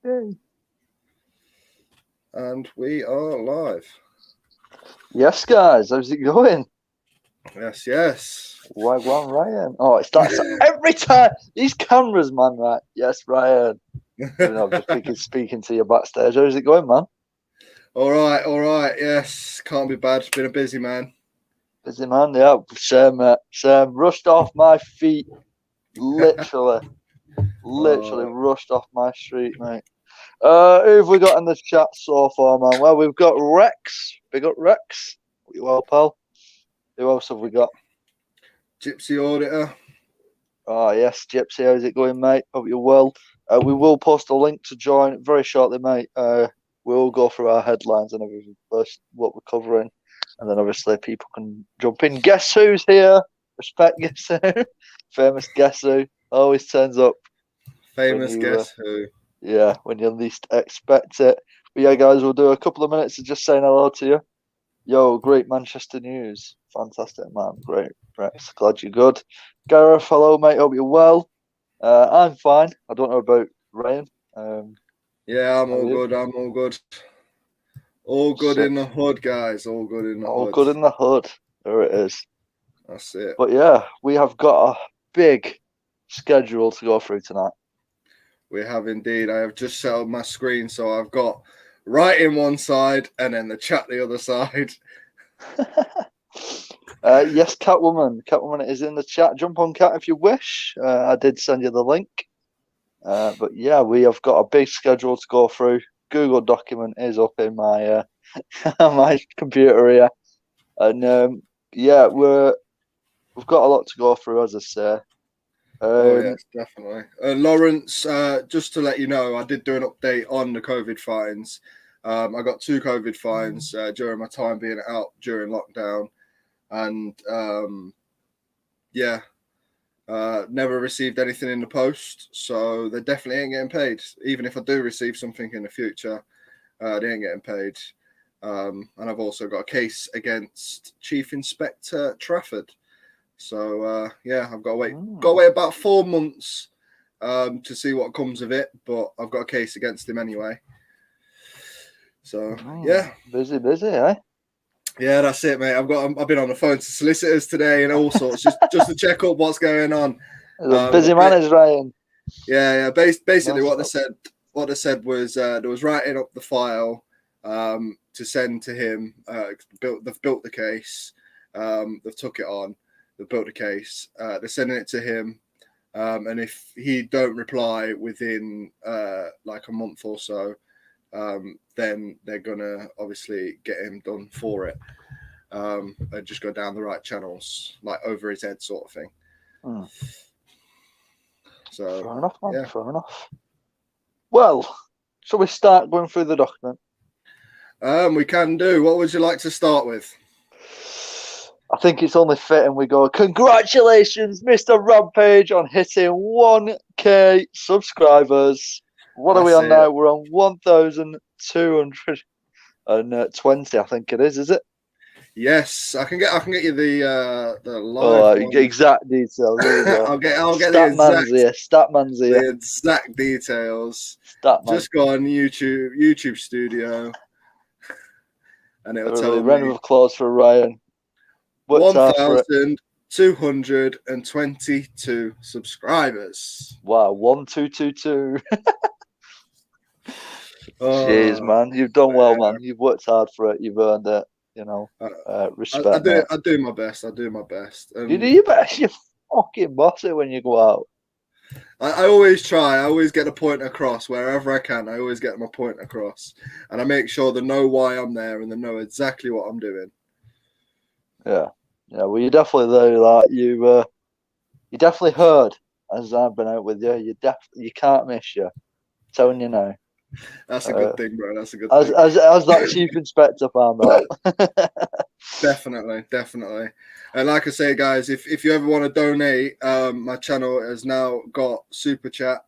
Yay. And we are live. Yes, guys, how's it going? Yes. Wagwan Ryan. Oh, it starts every time. These cameras, man, right? Yes, Ryan. I'm just speaking to you backstage. How's it going, man? All right. Yes, can't be bad. It's been a busy man. Busy, man. Yeah, same, mate. Same. Rushed off my feet. Literally rushed off my street, mate. Who have we got in the chat so far, man? Well, we've got Rex. Big up, Rex. You well, pal? Who else have we got? Gypsy Auditor. Oh, yes, Gypsy. How's it going, mate? Hope you're well. We will post a link to join very shortly, mate. We'll go through our headlines and everything first, what we're covering. And then obviously people can jump in. Guess who's here? Respect Guess Who. Famous Guess Who. Always turns up. Famous Guess Who. Yeah, when you least expect it. But yeah, guys, we'll do a couple of minutes of just saying hello to you. Yo, great Manchester news. Fantastic, man. Great. Rex, glad you're good. Gareth, hello, mate. Hope you're well. I'm fine. I don't know about Ryan. Yeah, I'm all good. All good in the hood, guys. All good in the hood. All good in the hood. There it is. That's it. But yeah, we have got a big schedule to go through tonight. We have indeed. I have just set up my screen, so I've got writing one side and then the chat the other side. Yes, Catwoman. Catwoman is in the chat. Jump on, Cat, if you wish. I did send you the link. But yeah, we have got a big schedule to go through. Google document is up in my my computer here, and yeah, we've got a lot to go through, as I say. Oh yes, definitely. Lawrence, just to let you know, I did do an update on the COVID fines. I got 2 COVID fines during my time being out during lockdown, and never received anything in the post, so they definitely ain't getting paid. Even if I do receive something in the future, they ain't getting paid. And I've also got a case against Chief Inspector Trafford. So I've got to wait about 4 months to see what comes of it, but I've got a case against him anyway. So busy, eh? Yeah, that's it, mate. I've been on the phone to solicitors today and all sorts, just to check up what's going on. Busy man is Ryan. Yeah. Basically, what they said was there was writing up the file to send to him. They've built the case. They've took it on. They've built a case. They're sending it to him, and if he don't reply within like a month or so, then they're gonna obviously get him done for it, and just go down the right channels, like over his head sort of thing. So fair enough, man. Yeah. Fair enough. Well, shall we start going through the document? We can do. What would you like to start with? I think it's only fitting we go, congratulations, Mr. Rampage, on hitting 1K subscribers. What are we on now? We're on 1,220, I think it is it? Yes, I can get you the live exact details. There we go. I'll get the exact details. Just go on YouTube Studio, and it'll tell me. Round of applause for Ryan. 1,222 subscribers. Wow, 1222. Jeez, man, you've done well, man. You've worked hard for it. You've earned it. You know, respect. I do my best. You do your best. You fucking boss it when you go out. I always try. I always get a point across wherever I can. I always get my point across, and I make sure they know why I'm there and they know exactly what I'm doing. Yeah. Well, you definitely there. Like you definitely heard as I've been out with you. You can't miss you. I'm telling you now. That's a good thing, bro. That's a good thing. As that Chief Inspector found out. Definitely. And like I say, guys, if you ever want to donate, my channel has now got Super Chat.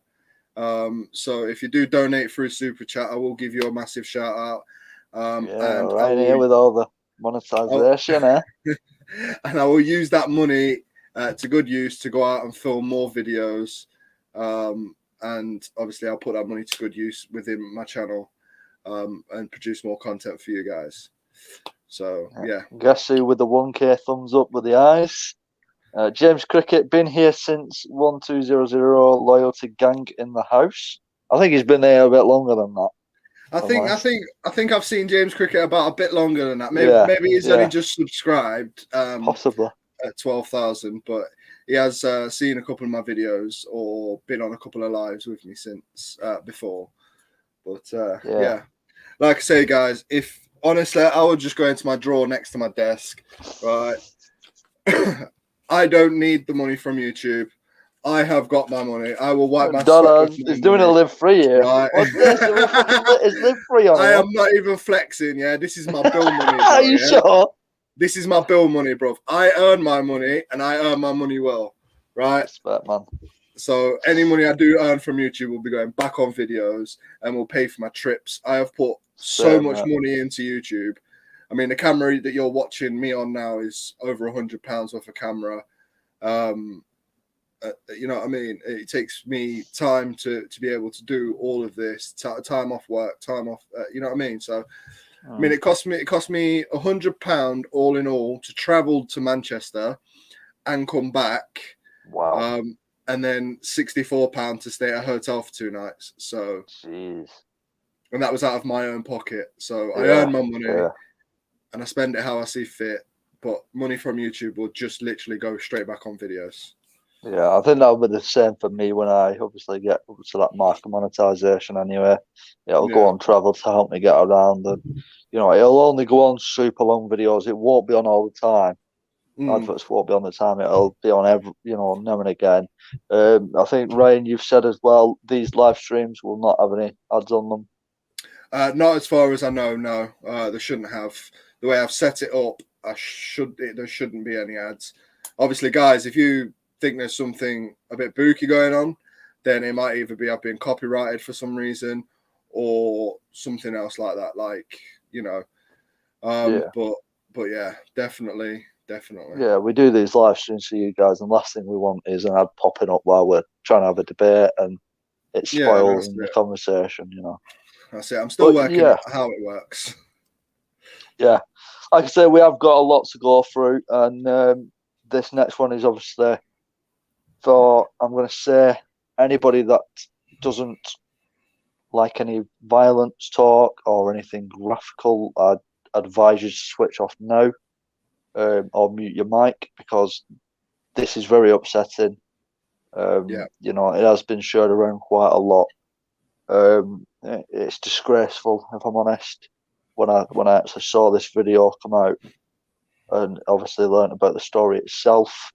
So if you do donate through Super Chat, I will give you a massive shout out. And right here with all the monetization, and I will use that money to good use to go out and film more videos. and obviously I'll put that money to good use within my channel, and produce more content for you guys. So yeah. Guess who with the 1K thumbs up with the eyes? James Cricket, been here since 1200, loyalty gang in the house. I think he's been there a bit longer than that. I think I've seen James Cricket about a bit longer than that. Maybe he's only just subscribed. Possibly at 12,000, but he has seen a couple of my videos or been on a couple of lives with me since before. But yeah, like I say, guys, if honestly, I would just go into my drawer next to my desk, right? I don't need the money from YouTube. I have got my money. I will wipe my sweat. He's doing a live free here. Right? What's this? Is live free on I am not even flexing. Yeah, this is my bill money. Bro, Are you sure? This is my bill money, bro. I earn my money, and I earn my money well, right? Respect, man. So any money I do earn from YouTube will be going back on videos and will pay for my trips. I have put so much money into YouTube. I mean, the camera that you're watching me on now is over £100 worth of camera. You know what I mean? It takes me time to be able to do all of this, time off work, time off, you know what I mean? So, I mean, it cost me £100 all in all to travel to Manchester and come back. Wow. And then £64 to stay at a hotel for 2 nights. So, jeez. And that was out of my own pocket. So I earn my money and I spend it how I see fit. But money from YouTube will just literally go straight back on videos. Yeah, I think that'll be the same for me when I obviously get up to that mark of monetization anyway. It'll go on travel to help me get around, and you know, it'll only go on super long videos. It won't be on all the time. Adverts won't be on the time. It'll be on every, you know, now and again. I think Ryan, you've said as well, these live streams will not have any ads on them. Not as far as I know. No, they shouldn't have. The way I've set it up, there shouldn't be any ads. Obviously, guys, if you think there's something a bit booky going on, then it might either be I've been copyrighted for some reason or something else like that. Like, you know, but yeah, definitely. Yeah, we do these live streams for you guys, and the last thing we want is an ad popping up while we're trying to have a debate and it's spoiling the conversation, you know. That's it. I'm still working out how it works. Yeah. Like I say, we have got a lot to go through, and this next one is obviously for, I'm going to say, anybody that doesn't like any violence talk or anything graphical, I'd advise you to switch off now or mute your mic, because this is very upsetting. You know, it has been shared around quite a lot. It's disgraceful, if I'm honest. When I actually saw this video come out and obviously learned about the story itself.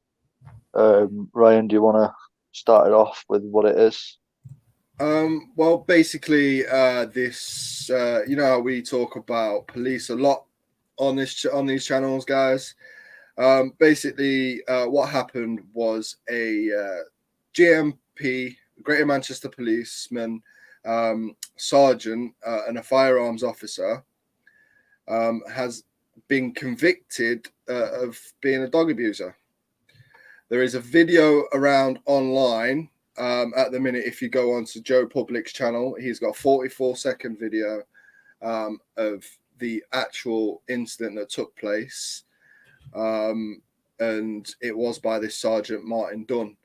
Ryan, do you want to start it off with what it is? Well, basically, this you know, we talk about police a lot on these channels, guys. Basically, what happened was a GMP, Greater Manchester policeman, sergeant, and a firearms officer has been convicted of being a dog abuser. There is a video around online at the minute. If you go on to Joe Public's channel, he's got a 44-second video of the actual incident that took place. And it was by this Sergeant Martin Dunn.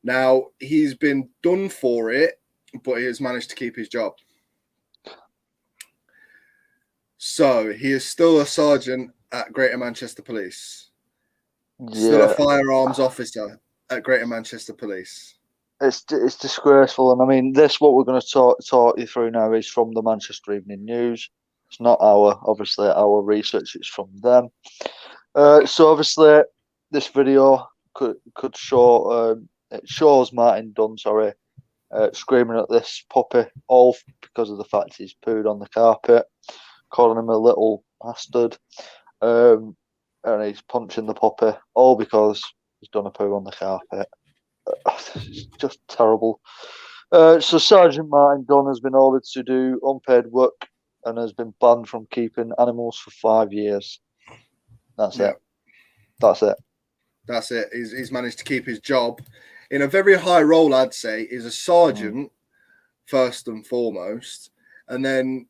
Now, he's been done for it, but he has managed to keep his job. So he is still a sergeant at Greater Manchester Police. Still a firearms officer at Greater Manchester Police. It's disgraceful, and I mean, what we're going to talk you through now is from the Manchester Evening News. It's not our research. It's from them. So obviously, this video could show it shows Martin Dunn, screaming at this puppy, all because of the fact he's pooed on the carpet, calling him a little bastard, and he's punching the puppy, all because he's done a poo on the carpet. It's just terrible. So Sergeant Martin Dunn has been ordered to do unpaid work and has been banned from keeping animals for 5 years. That's it. He's managed to keep his job. in a very high role, I'd say, is a sergeant first and foremost, and then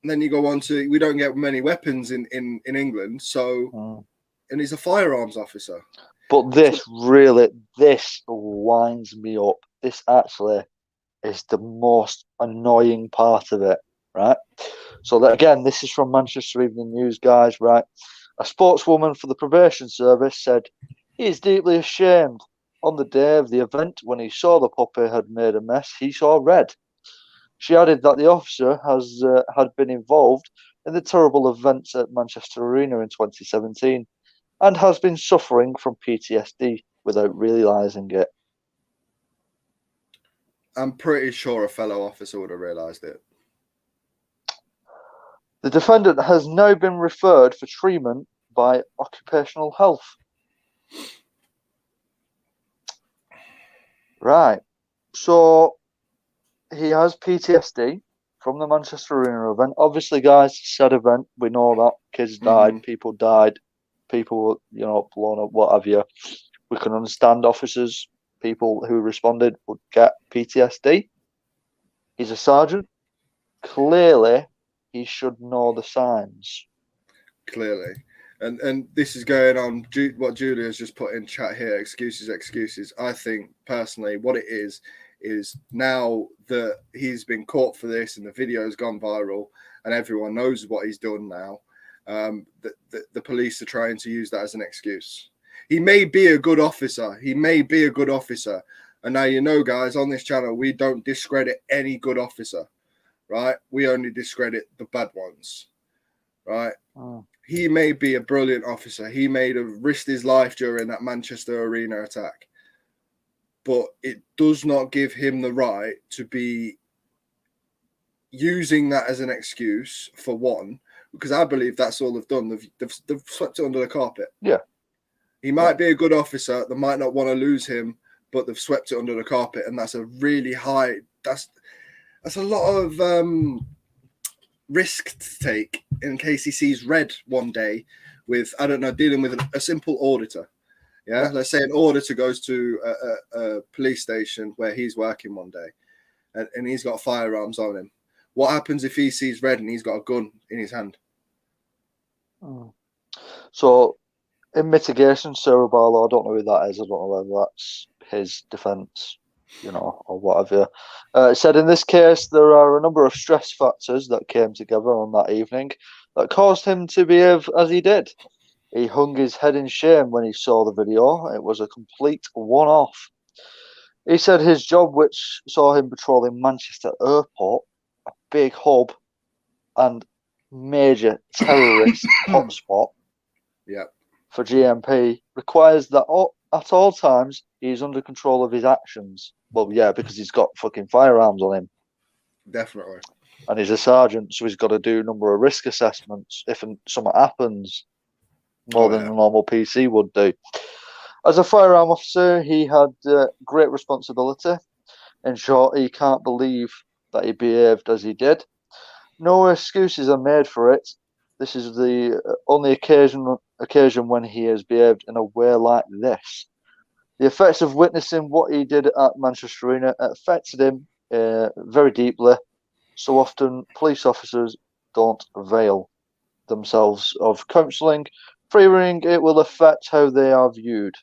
you go on to, we don't get many weapons in England, so and he's a firearms officer. But this winds me up. This actually is the most annoying part of it, right? So that, again, this is from Manchester Evening News, guys, right? A spokeswoman for the probation service said he is deeply ashamed. On the day of the event, when he saw the puppy had made a mess, he saw red. She added that the officer had been involved in the terrible events at Manchester Arena in 2017 and has been suffering from PTSD without realising it. I'm pretty sure a fellow officer would have realised it. The defendant has now been referred for treatment by occupational health. Right. So he has PTSD from the Manchester Arena event. Obviously, guys, said event, we know that kids died, people died, people, blown up, what have you. We can understand officers, people who responded would get PTSD. He's a sergeant. Clearly, he should know the signs. Clearly. And this is going on what Julia's just put in chat here, excuses. I think, personally, what it is now that he's been caught for this and the video has gone viral and everyone knows what he's done now, the police are trying to use that as an excuse. He may be a good officer. And now, guys, on this channel, we don't discredit any good officer, right? We only discredit the bad ones, right? He may be a brilliant officer. He may have risked his life during that Manchester Arena attack. But it does not give him the right to be using that as an excuse, for one, because I believe that's all they've done. They've swept it under the carpet. Yeah. He might be a good officer. They might not want to lose him, but they've swept it under the carpet. And that's a really high, that's a lot of risk to take in case he sees red one day with, I don't know, dealing with a simple auditor. Yeah, let's say an auditor goes to a police station where he's working one day and he's got firearms on him. What happens if he sees red and he's got a gun in his hand? So, in mitigation, Sarah Barlow, I don't know who that is. I don't know whether that's his defence, or whatever. It said in this case, there are a number of stress factors that came together on that evening that caused him to behave as he did. He hung his head in shame when he saw the video. It was a complete one-off. He said his job, which saw him patrolling Manchester Airport, a big hub and major terrorist hotspot for GMP, requires that at all times he's under control of his actions. Well, yeah, because he's got fucking firearms on him. Definitely. And he's a sergeant, so he's got to do a number of risk assessments if something happens. More than a normal PC would do. As a firearm officer, he had great responsibility. In short, he can't believe that he behaved as he did. No excuses are made for it. This is the only occasion when he has behaved in a way like this. The effects of witnessing what he did at Manchester Arena affected him very deeply. So often, police officers don't avail themselves of counselling, fearing it will affect how they are viewed.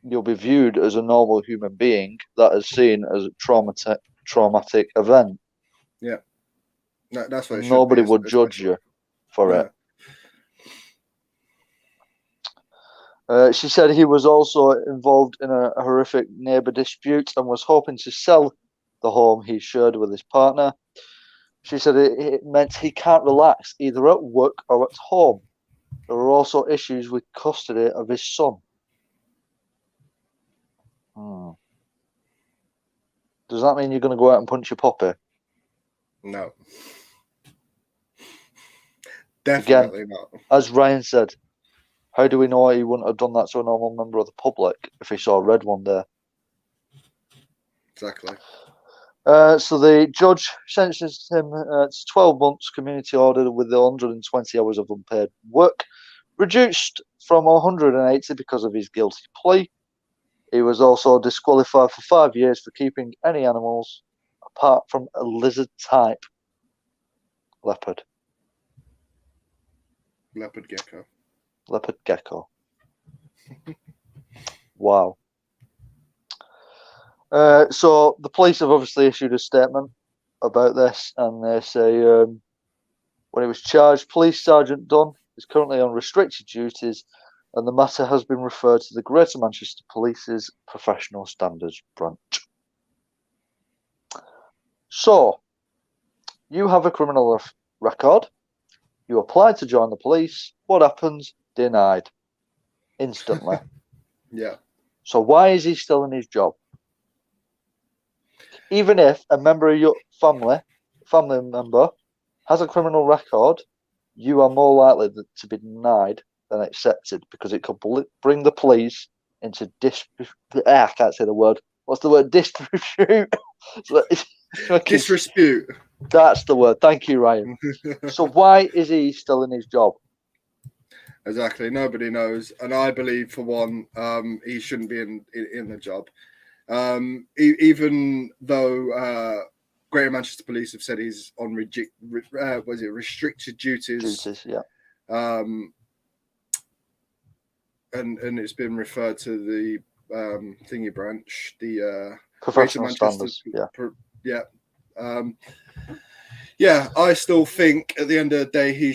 You'll be viewed as a normal human being that is seen as a traumatic event. Yeah, that's what it nobody should be, would judge you for it. She said he was also involved in a horrific neighbour dispute and was hoping to sell the home he shared with his partner. She said it meant he can't relax either at work or at home. There were also issues with custody of his son. Does that mean you're going to go out and punch your puppy? No. Definitely not. As Ryan said, how do we know he wouldn't have done that to a normal member of the public if he saw red one day? Exactly. So the judge sentenced him to 12 months community order with 120 hours of unpaid work, reduced from 180 because of his guilty plea. He was also disqualified for 5 years for keeping any animals apart from a lizard type leopard. Leopard gecko. Leopard gecko. Wow. So the police have obviously issued a statement about this, and they say when he was charged, Police Sergeant Dunn is currently on restricted duties, and the matter has been referred to the Greater Manchester Police's Professional Standards Branch. So, you have a criminal record. You applied to join the police. What happens? Denied. Instantly. Yeah. So why is he still in his job? Even if a member of your family member, has a criminal record, you are more likely to be denied than accepted, because it could bring the police into I can't say the word. What's the word? Disrepute. Disrepute. That's the word. Thank you, Ryan. So why is he still in his job? Exactly. Nobody knows, and I believe, for one, he shouldn't be in the job. Even though Greater Manchester Police have said he's on restricted duties. Yeah. And it's been referred to the thingy branch, the Professional Standards. Yeah, I still think at the end of the day he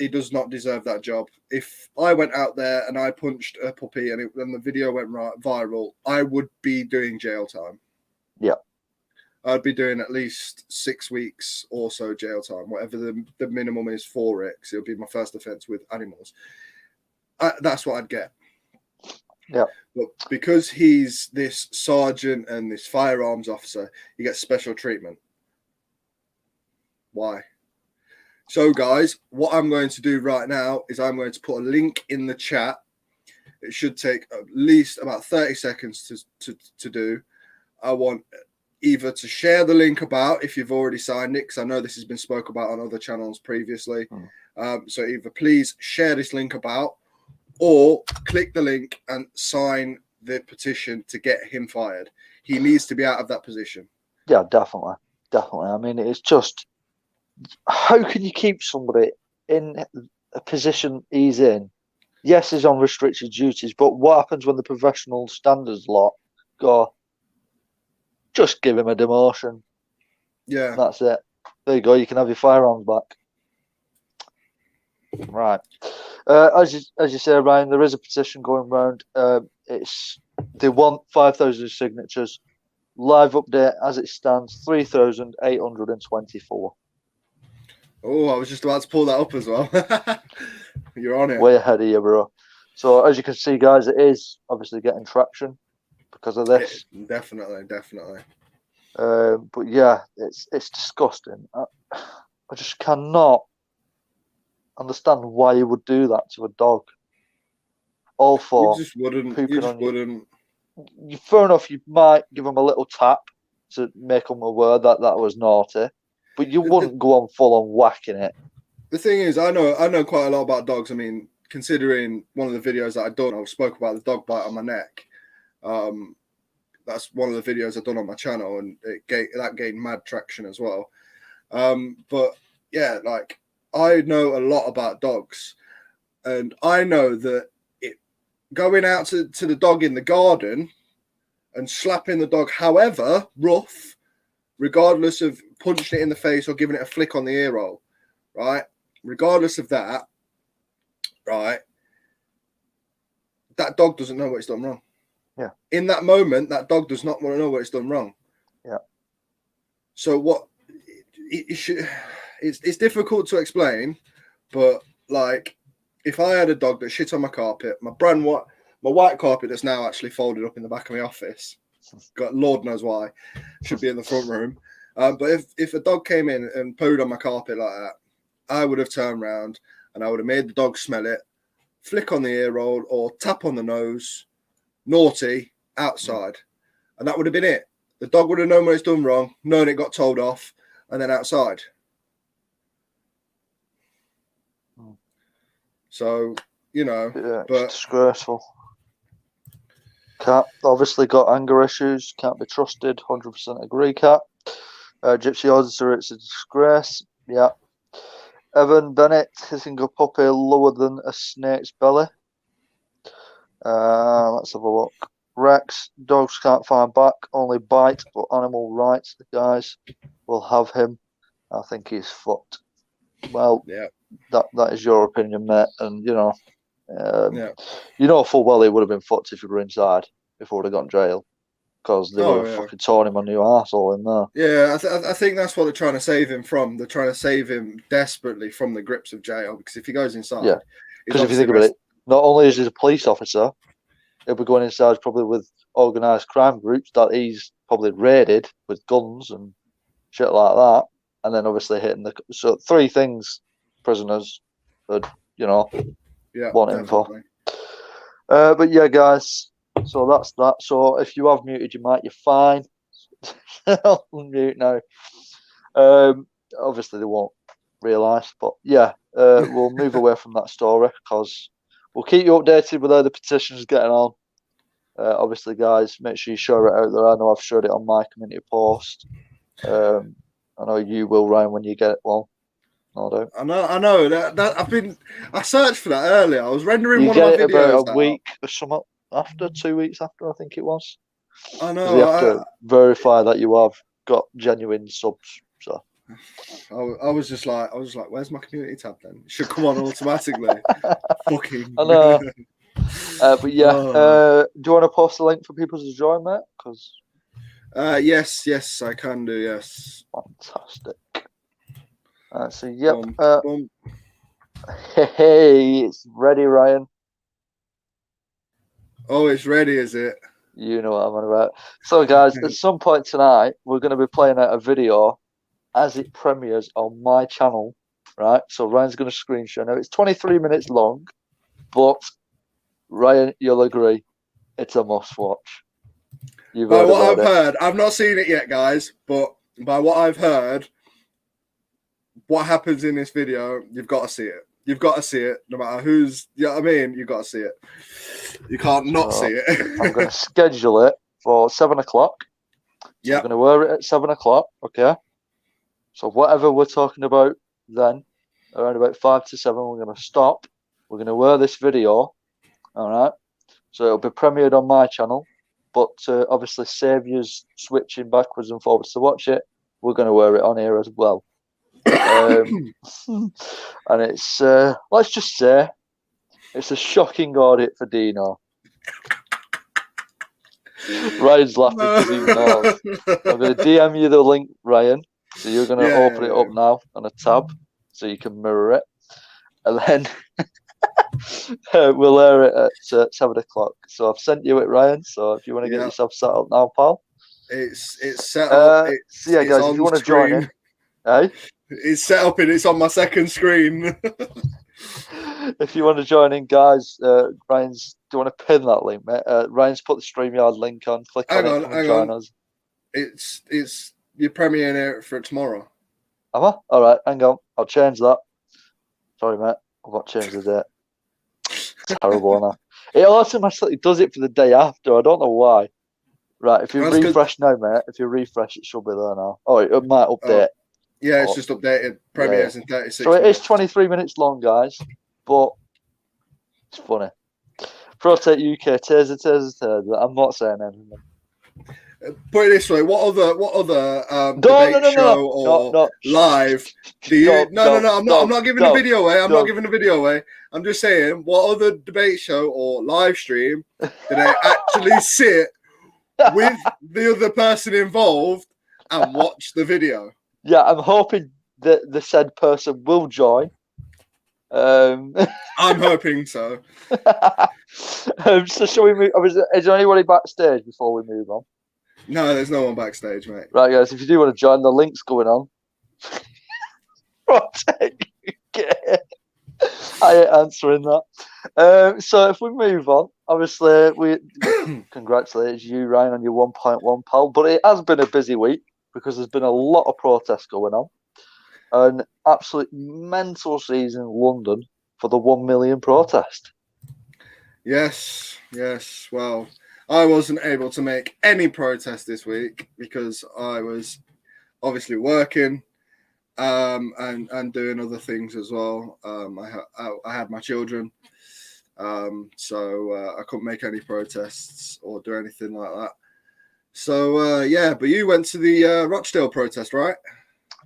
does not deserve that job. If I went out there and I punched a puppy and the video went viral, I would be doing jail time. Yeah. I'd be doing at least 6 weeks or so jail time, whatever the minimum is for it, because it'll be my first offence with animals. That's what I'd get. Yeah. But because he's this sergeant and this firearms officer, he gets special treatment. Why? So, guys, what I'm going to do right now is I'm going to put a link in the chat. It should take at least about 30 seconds to do. I want either to share the link about, if you've already signed it, because I know this has been spoke about on other channels previously. So either please share this link about, or click the link and sign the petition to get him fired. He needs to be out of that position. Yeah, definitely. Definitely. I mean, it's just, how can you keep somebody in a position he's in? Yes, he's on restricted duties, but what happens when the professional standards lot go, just give him a demotion? Yeah. That's it. There you go. You can have your firearms back. Right. As you say, Ryan, there is a petition going round. They want 5,000 signatures. Live update as it stands, 3,824. Oh, I was just about to pull that up as well. You're on it. Way ahead of you, bro. So as you can see, guys, it is obviously getting traction because of this. Definitely. But yeah, it's disgusting. I just cannot understand why you would do that to a dog. All for you just wouldn't. Fair enough, you might give them a little tap to make them aware that was naughty, but you wouldn't go on full on whacking it. The thing is, I know quite a lot about dogs. I mean, considering one of the videos that I've done, I spoke about the dog bite on my neck. That's one of the videos I've done on my channel, and that gained mad traction as well. But yeah, like, I know a lot about dogs, and I know that going out to the dog in the garden and slapping the dog, however rough, regardless of punching it in the face or giving it a flick on the ear roll, right? Regardless of that, right? That dog doesn't know what it's done wrong. Yeah. In that moment, that dog does not want to know what it's done wrong. Yeah. So what it should, it's difficult to explain, but like, if I had a dog that shit on my carpet, my white carpet that's now actually folded up in the back of my office, got Lord knows why, should be in the front room. But if a dog came in and pooed on my carpet like that, I would have turned around and I would have made the dog smell it, flick on the ear roll or tap on the nose, naughty, outside. And that would have been it. The dog would have known what it's done wrong, known it got told off, and then outside. So, yeah, but it's disgraceful. Cat, obviously got anger issues, can't be trusted, 100% agree, Cat. Gypsy Auditor, it's a disgrace, yeah. Evan Bennett, hitting a puppy lower than a snake's belly. Let's have a look. Rex, dogs can't find back, only bite, but animal rights, the guys will have him. I think he's fucked. Well, Yeah. That is your opinion, mate, and you know, Yeah. you know full well he would have been fucked if he were inside, if he would have got in jail, because they would have fucking torn him a new arsehole in there. Yeah, I think that's what they're trying to save him from. They're trying to save him desperately from the grips of jail, because if he goes inside, Yeah, because if you think about it, not only is he a police officer, he'll be going inside probably with organised crime groups that he's probably raided with guns and shit like that, and then obviously hitting the so three things prisoners would want him for. But yeah, guys, so that's that. So if you have muted your mic, you're fine. I'll unmute now. Obviously they won't realise, but yeah, we'll move away from that story because we'll keep you updated with how the petition's getting on. Obviously, guys, make sure you share it out there. I know I've shared it on my community post. I know you will, Ryan, when you get it. Well, no, I don't. I know that I searched for that earlier. I was rendering one of my videos about a week or something after, 2 weeks after, I think it was. I know. You have to verify that you have got genuine subs. So I was just like, where's my community tab then? It should come on automatically. Fucking. I know. But yeah, do you want to post a link for people to join, mate? Because yes, I can do. Yes. Fantastic. So yep. Boom. Hey, it's ready, Ryan. Oh, it's ready, is it? You know what I'm on about. So, guys, at some point tonight, we're going to be playing out a video as it premieres on my channel, right? So Ryan's going to screen share. Now, it's 23 minutes long, but Ryan, you'll agree, it's a must-watch. By what I've heard, I've not seen it yet, guys, but by what I've heard, what happens in this video, you've got to see it. You've got to see it, no matter who's. You know what I mean? You've got to see it. You can't not see it. I'm going to schedule it for 7 o'clock. Yeah. I'm going to wear it at 7 o'clock. Okay. So whatever we're talking about then, around about 5 to 7, we're going to stop. We're going to wear this video. All right. So it'll be premiered on my channel, but obviously save you switching backwards and forwards to watch it. We're going to wear it on here as well. And it's let's just say it's a shocking audit for Dino. Ryan's laughing because he knows. I'm going to DM you the link, Ryan. So you're going to open it up now on a tab so you can mirror it, and then we'll air it at 7 o'clock. So I've sent you it, Ryan. So if you want to get yourself set up now, pal. It's set up. Yeah, guys, if you want to join in, hey. It's set up and it's on my second screen. If you want to join in, guys, Ryan's. Do you want to pin that link, mate? Ryan's put the StreamYard link on. Click on it and join us. It's you're premiering it for tomorrow. Am I? All right, hang on. I'll change that. Sorry, mate. I've got to change the date. Terrible, enough. It automatically does it for the day after. I don't know why. Right, if you refresh now, mate. If you refresh, it should be there now. Oh, it might update. Yeah, it's just updated. Premieres in 36 So it is 23 minutes long, guys, but it's funny. Protect UK, taser. I'm not saying anything. Put it this way: what other debate show or live? Do you? No. I'm not giving the video away. I'm not giving the video away. I'm just saying, what other debate show or live stream do they actually sit with the other person involved and watch the video? Yeah, I'm hoping that the said person will join. I'm hoping so. So shall we move? Is there anybody backstage before we move on? No, there's no one backstage, mate. Right, guys, if you do want to join, the link's going on. I ain't answering that. So if we move on, obviously we congratulate you, Ryan, on your 1.1 pal. But it has been a busy week because there's been a lot of protests going on. An absolute mental season in London for the 1 million protest. Yes. Well, I wasn't able to make any protest this week because I was obviously working and doing other things as well. I had my children, so I couldn't make any protests or do anything like that. So yeah, but you went to the Rochdale protest, right?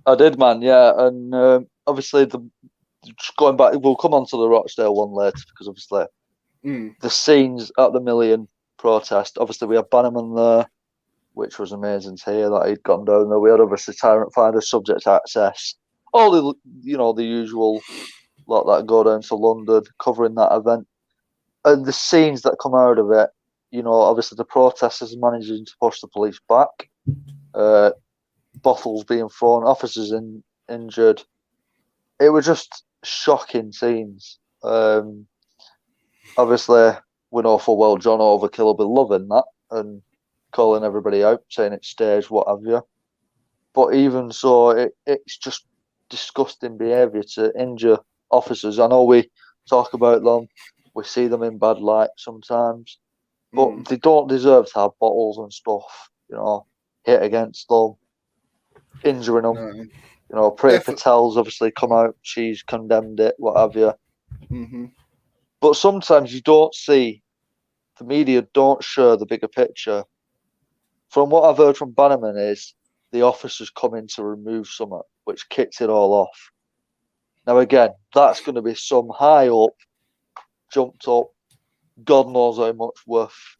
I did, man. Yeah, and obviously just going back, we'll come on to the Rochdale one later because obviously the scenes at the Million protest. Obviously, we had Bannerman there, which was amazing to hear that he'd gone down there. We had obviously Tyrant Finder, Subject Access, all the the usual lot that go down to London covering that event, and the scenes that come out of it. Obviously the protesters managing to push the police back, bottles being thrown, officers injured. It was just shocking scenes. Obviously, we know full well John Overkill will be loving that and calling everybody out, saying it's staged, what have you. But even so, it's just disgusting behaviour to injure officers. I know we talk about them, we see them in bad light sometimes, but they don't deserve to have bottles and stuff, hit against them, injuring them. Pretty Patel's obviously come out, she's condemned it, what have you. But sometimes you don't see, the media don't show the bigger picture. From what I've heard from Bannerman is the officers come in to remove something, which kicks it all off. Now again, that's going to be some high up, jumped up, God knows how much worth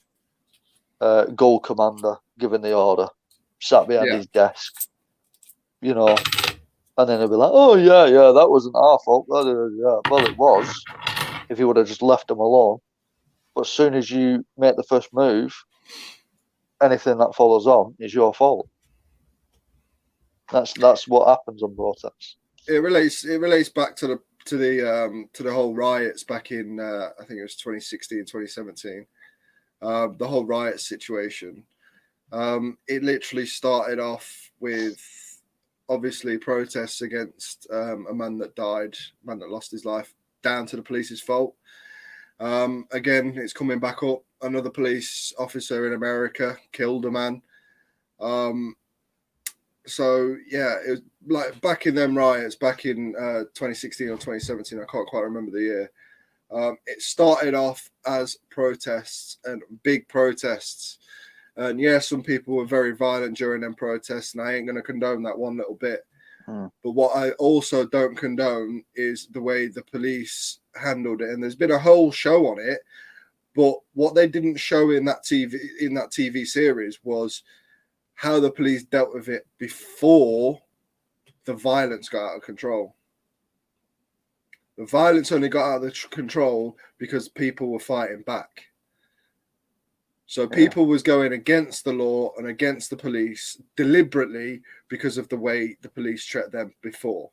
goal commander giving the order, sat behind his desk, and then he'll be like, oh yeah, that wasn't our fault. Well, it was, if he would have just left them alone. But as soon as you make the first move, anything that follows on is your fault. That's what happens on protests. It relates back to the whole riots back in I think it was 2016, 2017. The whole riot situation. It literally started off with obviously protests against a man that died, a man that lost his life, down to the police's fault. Again, it's coming back up. Another police officer in America killed a man. So yeah, it was like back in them riots, back in 2016 or 2017. I can't quite remember the year. It started off as protests and big protests. And yeah, some people were very violent during them protests, and I ain't going to condone that one little bit. But what I also don't condone is the way the police handled it. And there's been a whole show on it, but what they didn't show in that TV series was how the police dealt with it before the violence got out of control. The violence only got out of control because people were fighting back. So people was going against the law and against the police deliberately because of the way the police treated them before.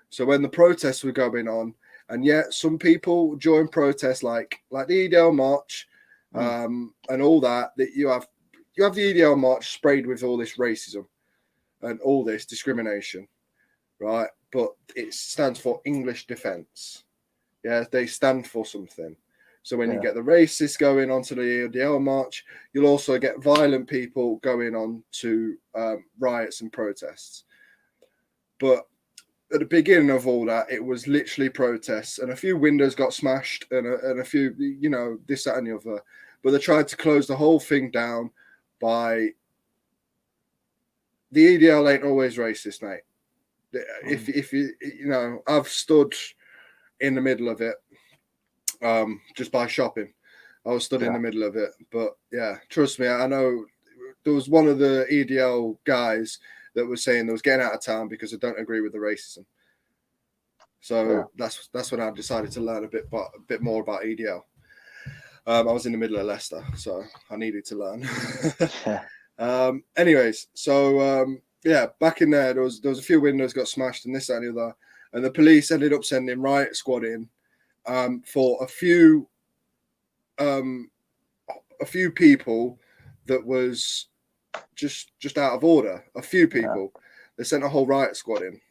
So when the protests were going on, and yet some people during protests like the EDL March and all that you have the EDL March sprayed with all this racism and all this discrimination, right? But it stands for English defence. Yeah, they stand for something. So when you get the racists going onto the EDL March, you'll also get violent people going on to riots and protests. But at the beginning of all that, it was literally protests, and a few windows got smashed and a few, this, that, and the other. But they tried to close the whole thing down by the EDL ain't always racist, mate. If you I've stood in the middle of it just by shopping. I was stood in the middle of it. But yeah, trust me, I know there was one of the EDL guys that was saying they was getting out of town because I don't agree with the racism. So that's when I decided to learn a bit more about EDL. I was in the middle of Leicester, so I needed to learn. Anyways, so back in there was a few windows got smashed and this, that, and the other, and the police ended up sending riot squad in for a few people that was just out of order. A few people, they sent a whole riot squad in,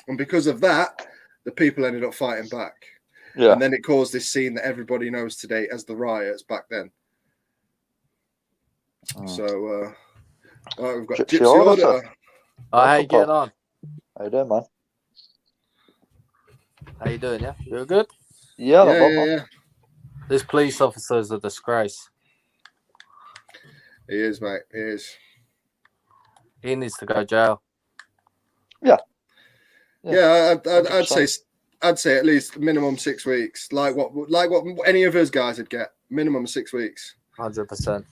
and because of that, the people ended up fighting back. And then it caused this scene that everybody knows today as the riots back then. So, right, we've got Gypsy Gypsy Auditor. Auditor. How you getting on? How you doing, man? How you doing, yeah? You good? Yeah, not bad, Yeah. man. This police officer is a disgrace. He is, mate. He is. He needs to go to jail. Yeah. Yeah, I'd 100%. say at least minimum 6 weeks. Like what any of us guys would get. Minimum 6 weeks. 100%.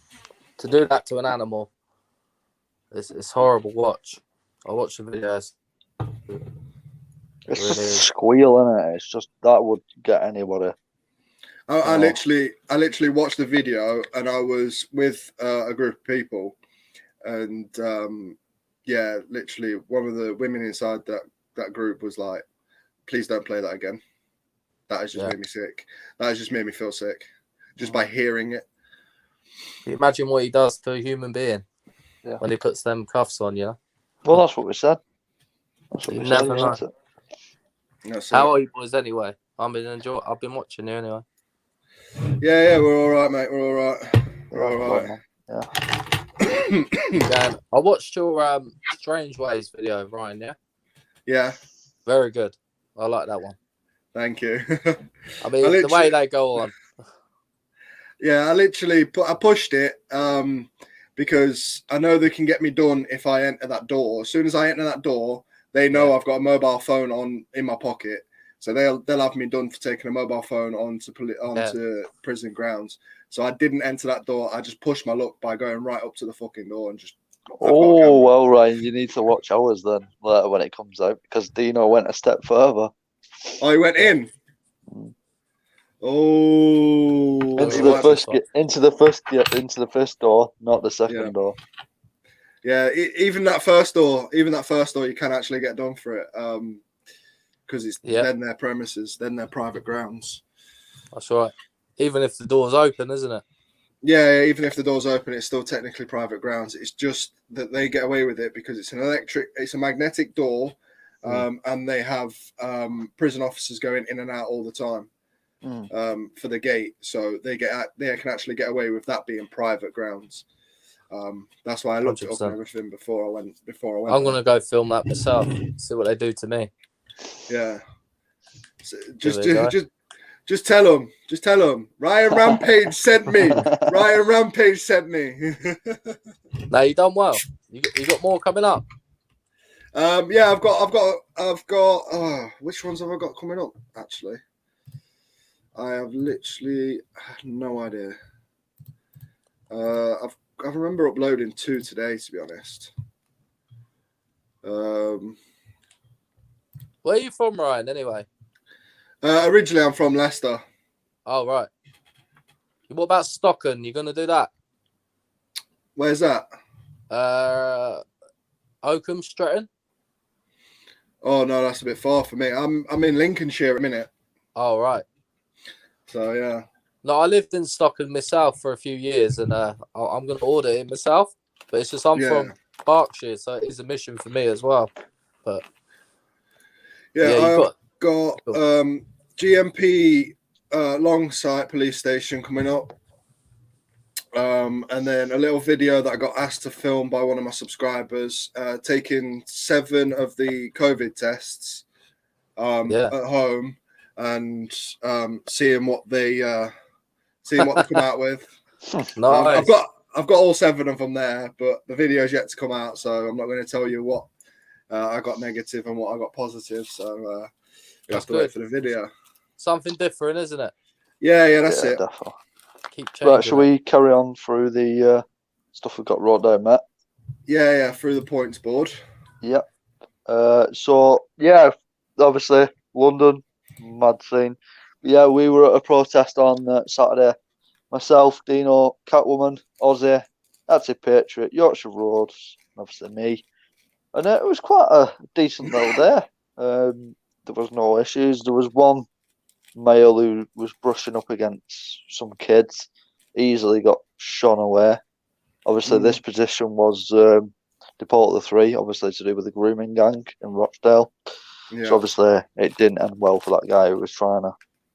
To do that to an animal, it's horrible. Watch. I watch the videos. It's really just a is. squeal, isn't it? It's just that would get anybody. I literally watched the video, and I was with a group of people, and literally one of the women inside that group was like, "Please don't play that again. That has just made me sick. That has just made me feel sick, just by hearing it." Can you imagine what he does to a human being when he puts them cuffs on, you know? Well, that's what we said. That's what You we never said, know. isn't it? That's How it. are you boys anyway? I've been watching you anyway. Yeah, we're all right, mate. We're all right. We're all Right, right. Yeah. I watched your Strange Ways video, Ryan, yeah? Yeah. Very good. I like that one. Thank you. I mean, the way they go on. Yeah, I pushed it because I know they can get me done if I enter that door. As soon as I enter that door, they know I've got a mobile phone in my pocket, so they'll have me done for taking a mobile phone onto prison grounds. So I didn't enter that door. I just pushed my luck by going right up to the fucking door and just. Oh, well, Ryan, you need to watch ours then later when it comes out, because Dino went a step further. Oh, he went in. Oh, into the first door, not the second door. Yeah, even that first door, you can actually get done for it, because it's then their premises, then their private grounds. That's right. Even if the door's open, isn't it? Yeah, even if the door's open, it's still technically private grounds. It's just that they get away with it because it's a magnetic door, and they have prison officers going in and out all the time. For the gate, so they can actually get away with that being private grounds. That's why I looked 100%. It up and everything before I went. I'm gonna go film that myself. See what they do to me. Yeah. So just tell them. Ryan Rampage sent me. Ryan Rampage sent me. No, you done well. You got more coming up. Yeah, I've got. Which ones have I got coming up? Actually, I have literally no idea. I remember uploading 2 today, to be honest. Where are you from, Ryan, anyway? Originally, I'm from Leicester. Oh, right. What about Stockton? You going to do that? Where's that? Oakham, Stretton? Oh, no, that's a bit far for me. I'm in Lincolnshire at a minute. Oh, right. So, yeah. No, I lived in Stockton myself for a few years, and I'm going to order it myself. But it's just I'm from Berkshire, so it is a mission for me as well. But I've got GMP Longsight Police Station coming up, and then a little video that I got asked to film by one of my subscribers, taking 7 of the COVID tests at home and seeing what they come out with. Nice. I've got all 7 of them there, but the video's yet to come out, so I'm not going to tell you what I got negative and what I got positive. So you have to wait for the video. Something different, isn't it? Yeah, that's it. Definitely. Keep changing. Right, shall we carry on through the stuff we've got wrote down, Matt? Yeah, through the points board. Yep. Obviously London, mad scene. Yeah, we were at a protest on Saturday. Myself, Dino, Catwoman, Ozzy, that's a Patriot, Yorkshire Roads, obviously me. And it was quite a decent little day. There was no issues. There was one male who was brushing up against some kids, easily got shone away. Obviously, this position was Deport the 3, obviously to do with the Grooming Gang in Rochdale. Yeah. So obviously it didn't end well for that guy who was trying to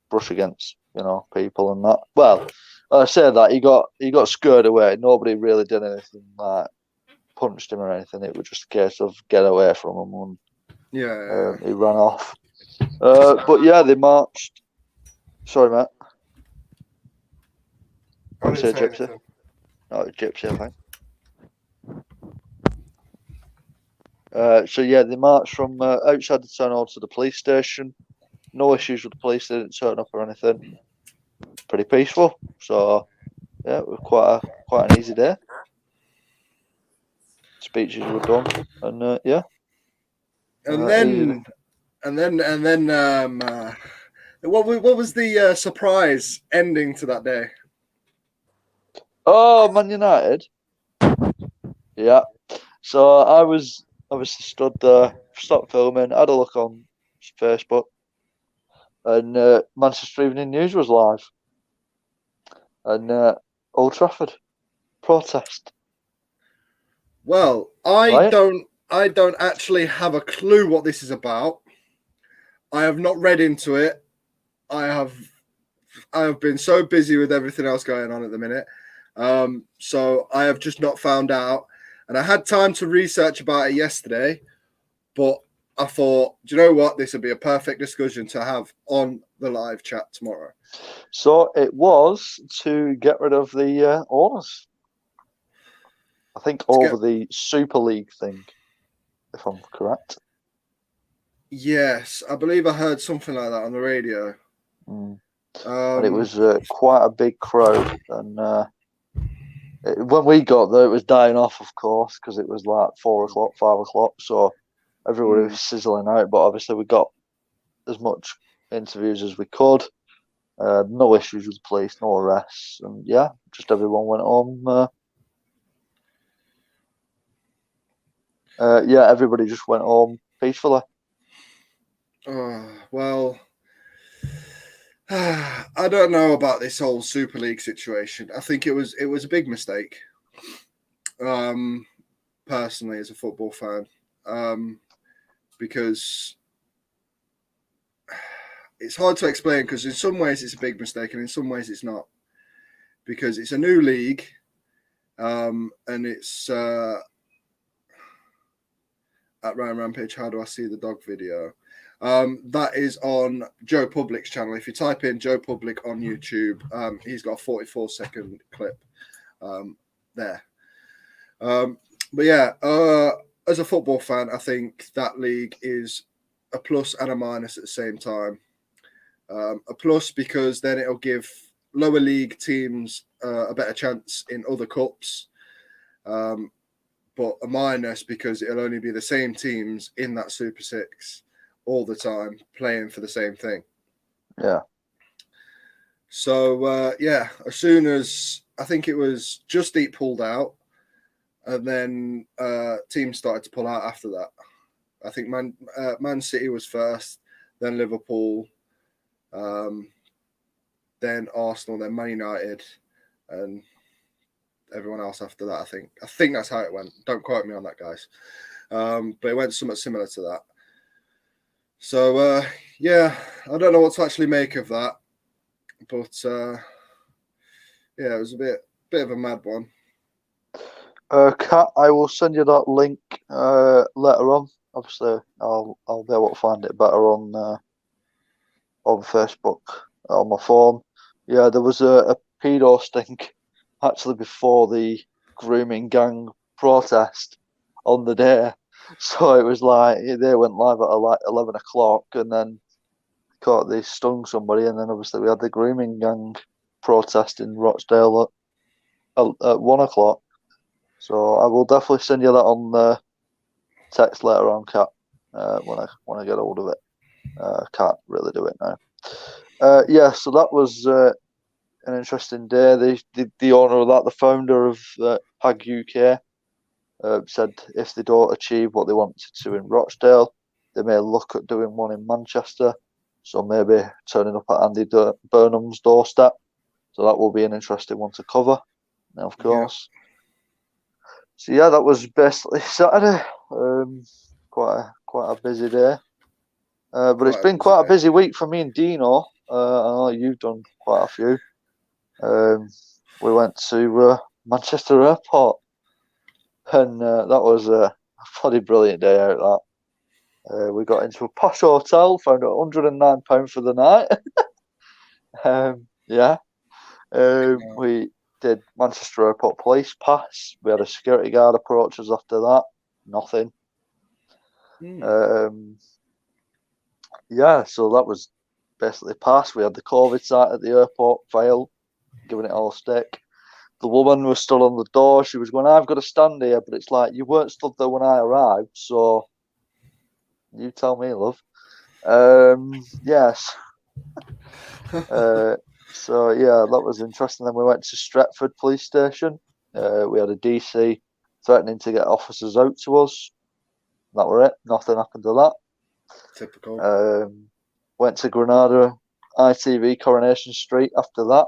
brush against, people and that. Well, I say that he got scared away. Nobody really did anything like punched him or anything. It was just a case of get away from him, and he ran off. But yeah, they marched. Sorry, Matt. I didn't say Gypsy. anything. No, it's Gypsy, I think. So yeah, they marched from outside the town hall to the police station. No issues with the police. They didn't turn up or anything. Pretty peaceful. So yeah, it was quite an easy day. Speeches were done, and yeah. And then what was the surprise ending to that day? Oh, Man United. Yeah. So I was obviously stood there, stopped filming, had a look on Facebook, and Manchester Evening News was live, and Old Trafford protest. Well, I don't actually have a clue what this is about. I have not read into it. I have been so busy with everything else going on at the minute. So I have just not found out. And I had time to research about it yesterday, but I thought, do you know what? This would be a perfect discussion to have on the live chat tomorrow. So it was to get rid of the owners. I think over the Super League thing, if I'm correct. Yes, I believe I heard something like that on the radio. And it was quite a big crowd. And when we got there, it was dying off, of course, because it was like 4 o'clock, 5 o'clock. So everybody was sizzling out. But obviously, we got as much interviews as we could. No issues with the police, no arrests. And yeah, just everyone went home. Yeah, everybody just went home peacefully. Well, I don't know about this whole Super League situation. I think it was a big mistake. Personally, as a football fan, because it's hard to explain. Because in some ways it's a big mistake, and in some ways it's not. Because it's a new league, and it's at Ryan Rampage. How do I see the dog video? That is on Joe Public's channel. If you type in Joe Public on YouTube, he's got a 44-second clip there. But yeah, as a football fan, I think that league is a plus and a minus at the same time. A plus because then it'll give lower league teams a better chance in other cups. But a minus because it'll only be the same teams in that Super Six all the time playing for the same thing. Yeah. So, yeah, as soon as I think it was Just Eat pulled out, and then teams started to pull out after that. I think Man City was first, then Liverpool, then Arsenal, then Man United, and everyone else after that. I think that's how it went. Don't quote me on that, guys. But it went somewhat similar to that. So yeah, I don't know what to actually make of that, but yeah, it was a bit of a mad one. Kat, I will send you that link later on. Obviously, I'll be able to find it better on Facebook on my phone. Yeah, there was a pedo stink actually before the Grooming Gang protest on the day. So it was like they went live at like 11 o'clock, and then they stung somebody, and then obviously we had the Grooming Gang protest in Rochdale at 1 o'clock. So I will definitely send you that on the text later on, Kat, when I get hold of it. Can't really do it now. Yeah, so that was an interesting day. The owner of that, the founder of PAG UK, said if they don't achieve what they wanted to in Rochdale, they may look at doing one in Manchester. So maybe turning up at Andy Burnham's doorstep. So that will be an interesting one to cover, of course. Yeah. So yeah, that was basically Saturday. Quite a busy day. But it's been quite a busy week for me and Dino. I know you've done quite a few. We went to Manchester Airport, and that was a bloody brilliant day out. That we got into a posh hotel, found £109 for the night. Yeah. We did Manchester Airport police pass. We had a security guard approach us after that. Nothing. Yeah, so that was basically passed. We had the COVID site at the airport, failed, giving it all a stick. The woman was still on the door. She was going, I've got to stand here, but it's like, you weren't stood there when I arrived, so you tell me, love. Yes. So yeah, that was interesting. Then we went to Stretford police station. We had a DC threatening to get officers out to us. That were it. Nothing happened to that. Typical. Went to Granada ITV Coronation Street after that.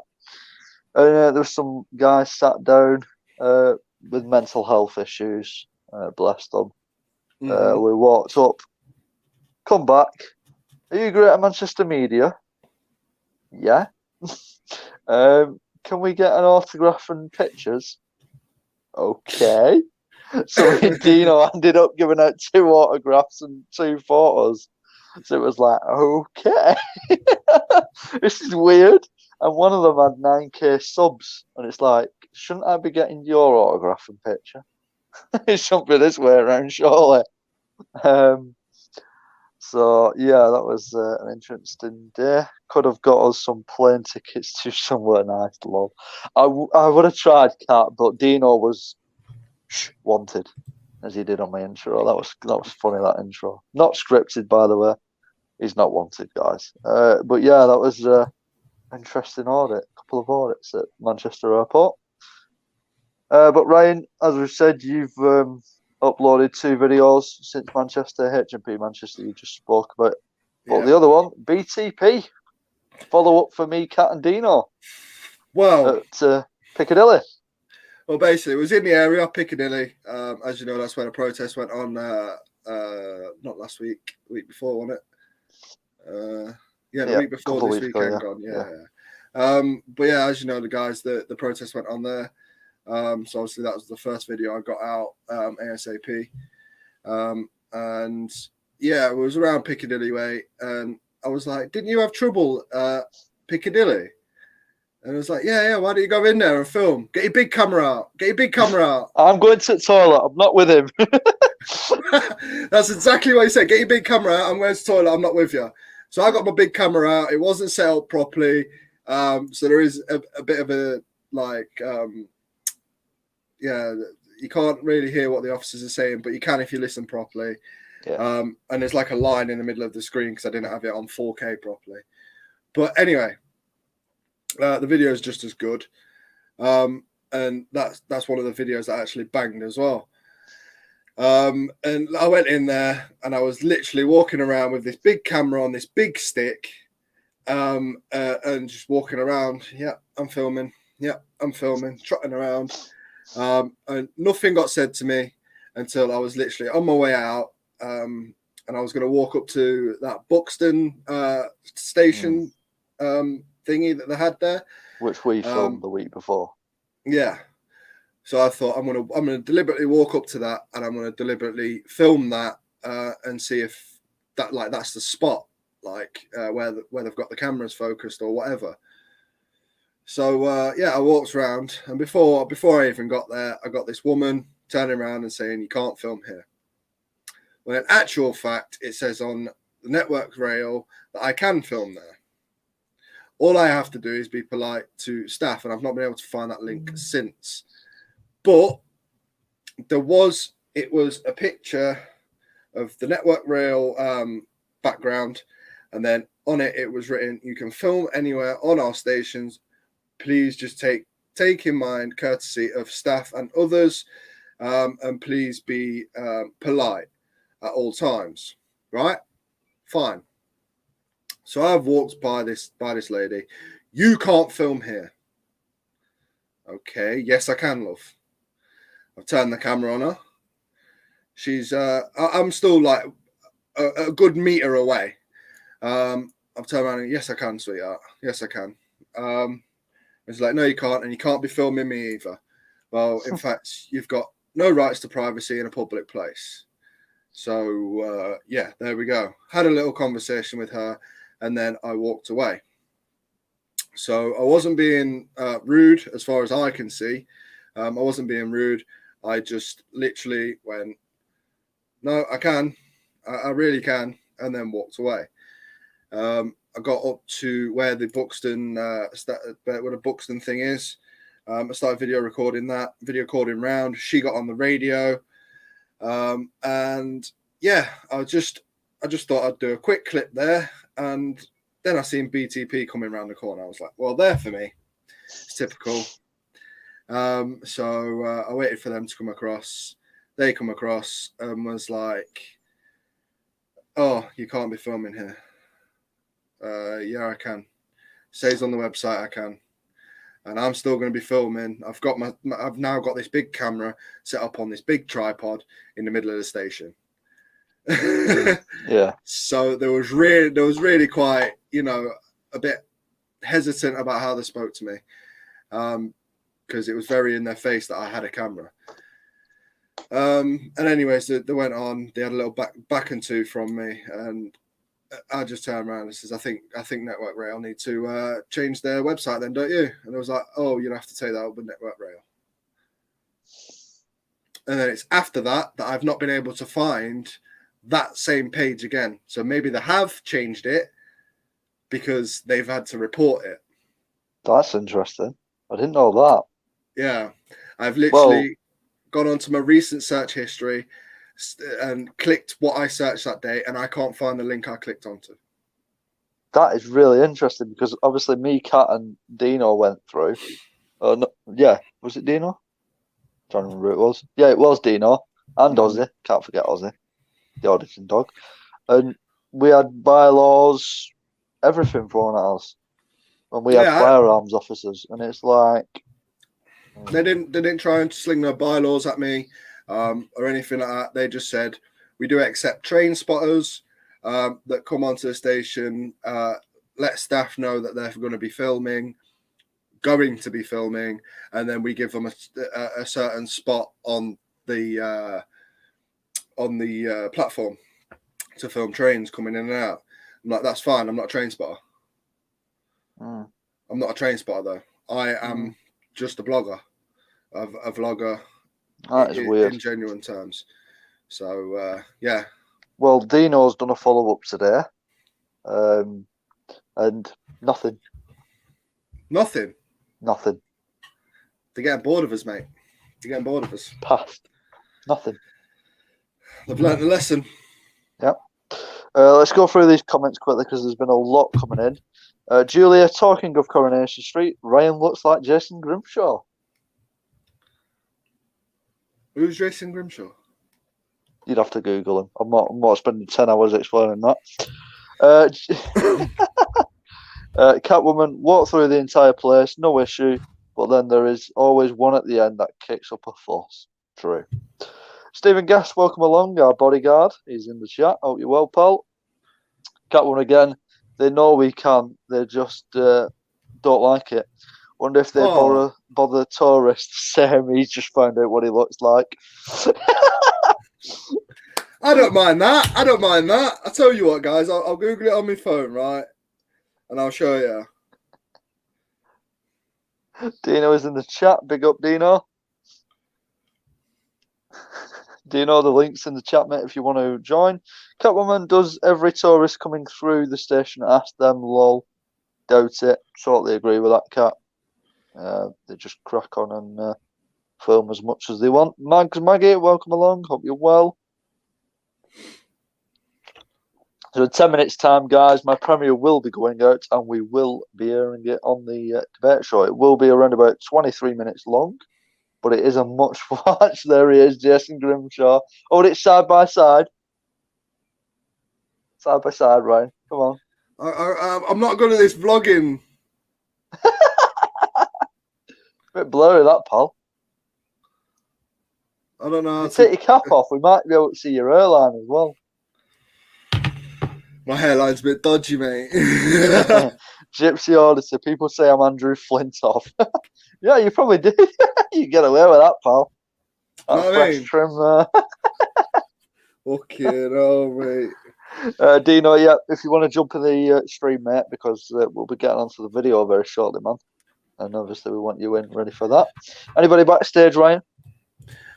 And there was some guys sat down with mental health issues. Bless them. We walked up, come back. Are you Greater Manchester Media? Yeah. Can we get an autograph and pictures? Okay. So Dino ended up giving out 2 autographs and 2 photos. So it was like, okay. This is weird. And one of them had 9k subs. And it's like, shouldn't I be getting your autograph and picture? It shouldn't be this way around, surely. So yeah, that was an interesting day. Could have got us some plane tickets to somewhere nice, love. I would have tried Cat, but Dino was wanted, as he did on my intro. That was funny, that intro. Not scripted, by the way. He's not wanted, guys. But yeah, that was interesting audit. A couple of audits at Manchester Airport. But Ryan, as we've said, you've uploaded 2 videos since Manchester, HMP Manchester you just spoke about. But the other one, BTP, follow up for me, Cat and Dino. Well, at Piccadilly. Well, basically, it was in the area, Piccadilly. As you know, that's where the protest went on. Not last week, the week before, wasn't it? The week before this weekend gone. But yeah, as you know, the guys, the protest went on there. So obviously that was the first video I got out ASAP. And yeah, it was around Piccadilly way, and I was like, "Didn't you have trouble Piccadilly?" And I was like, yeah, why don't you go in there and film? Get your big camera out. I'm going to the toilet. I'm not with him. That's exactly what he said. Get your big camera out. I'm going to the toilet. I'm not with you. So I got my big camera out. It wasn't set up properly. So there is a bit of a, you can't really hear what the officers are saying, but you can if you listen properly. Yeah. And there's like a line in the middle of the screen because I didn't have it on 4K properly. But anyway, the video is just as good, and that's one of the videos that actually banged as well. And I went in there and I was literally walking around with this big camera on this big stick, and just walking around. Yeah, I'm filming. Yeah, I'm filming, trotting around, and nothing got said to me until I was literally on my way out, and I was going to walk up to that Buxton station. Thingy that they had there, which we filmed the week before. Yeah, so I thought I'm gonna deliberately walk up to that and I'm gonna deliberately film that and see if that's the spot, where they've got the cameras focused or whatever. So I walked around, and before I even got there, I got this woman turning around and saying, "You can't film here." When in actual fact, it says on the network rail that I can film there. All I have to do is be polite to staff, and I've not been able to find that link since. But it was a picture of the network rail background, and then on it was written, "You can film anywhere on our stations. Please just take in mind courtesy of staff and others, and please be polite at all times." Right? Fine. So I've walked by this lady. "You can't film here." Okay, yes, I can, love. I've turned the camera on her. She's I'm still like a good meter away. I've turned around and, "Yes, I can, sweetheart. Yes, I can." And He's like, no, you can't, and you can't be filming me either. Well, in fact, you've got no rights to privacy in a public place. So, yeah, there we go. Had a little conversation with her, and then I walked away. So I wasn't being rude as far as I can see. I wasn't being rude. I just literally went, no, I can. I really can. And then walked away. I got up to where the Buxton, where the Buxton thing is. I started video recording round. She got on the radio. And yeah, I just thought I'd do a quick clip there. And then I seen BTP coming around the corner. I was like, well, they're for me. It's typical. So I waited for them to come across. They come across and was like, oh, you can't be filming here. Yeah, I can. Says on the website I can. And I'm still going to be filming. I've now got this big camera set up on this big tripod in the middle of the station. Yeah. So there was really quite, a bit hesitant about how they spoke to me. Because it was very in their face that I had a camera. And anyways, they went on. They had a little back and two from me, and I just turned around and says, "I think Network Rail need to change their website, then, don't you?" And I was like, "Oh, you'll have to take that up with Network Rail." And then it's after that I've not been able to find that same page again. So maybe they have changed it because they've had to report it. That's interesting. I didn't know that. Yeah, I've literally gone onto my recent search history and clicked what I searched that day, and I can't find the link I clicked onto. That is really interesting because obviously me, Kat, and Dino went through. No, yeah, was it Dino? I don't remember who it was. Yeah, it was Dino and Ozzy. Can't forget Ozzy, the auditing dog. And we had bylaws, everything thrown at us. And we had firearms officers, and it's like they didn't try and sling their bylaws at me or anything like that. They just said, we do accept train spotters that come onto the station, let staff know that they're going to be filming, and then we give them a certain spot on the platform to film trains coming in and out. I'm like, that's fine. I'm not a train spotter. I'm not a train spotter though. I am just a blogger, a vlogger. That is weird in genuine terms. So yeah. Well, Dino's done a follow-up today, and nothing. Nothing. They're getting bored of us, mate. They're getting bored of us. Past. Nothing. They've learned the lesson. Yep. Let's go through these comments quickly because there's been a lot coming in. Julia, talking of Coronation Street, Ryan looks like Jason Grimshaw. Who's Jason Grimshaw? You'd have to Google him. I'm not spending 10 hours explaining that. Catwoman walked through the entire place, no issue, but then there is always one at the end that kicks up a fuss. True. Stephen Gass, welcome along, our bodyguard. He's in the chat. Hope you're well, pal. Catwoman again. They know we can. They just don't like it. Wonder if they bother tourists. Same, he's just found out what he looks like. I don't mind that. I tell you what, guys, I'll Google it on my phone, right? And I'll show you. Dino is in the chat. Big up, Dino. Dino, the link's in the chat, mate, if you want to join. Catwoman, does every tourist coming through the station ask them, lol? Doubt it. Totally agree with that, Cat. They just crack on and film as much as they want. Maggie, welcome along. Hope you're well. So in 10 minutes' time, guys, my premiere will be going out and we will be airing it on the debate show. It will be around about 23 minutes long, but it is a much watch. There he is, Jason Grimshaw. Oh, it's side by side. Side by side, Ryan. Come on. I'm not good at this vlogging. Bit blurry, that, pal. I don't know. Take your cap off. We might be able to see your hairline as well. My hairline's a bit dodgy, mate. Gypsy Auditor. People say I'm Andrew Flintoff. Yeah, you probably did. You get away with that, pal. That fresh trim. Fucking hell, mate. Dino, yeah, if you want to jump in the stream, mate, because we'll be getting onto the video very shortly, man. And obviously we want you in ready for that. Anybody backstage, Ryan?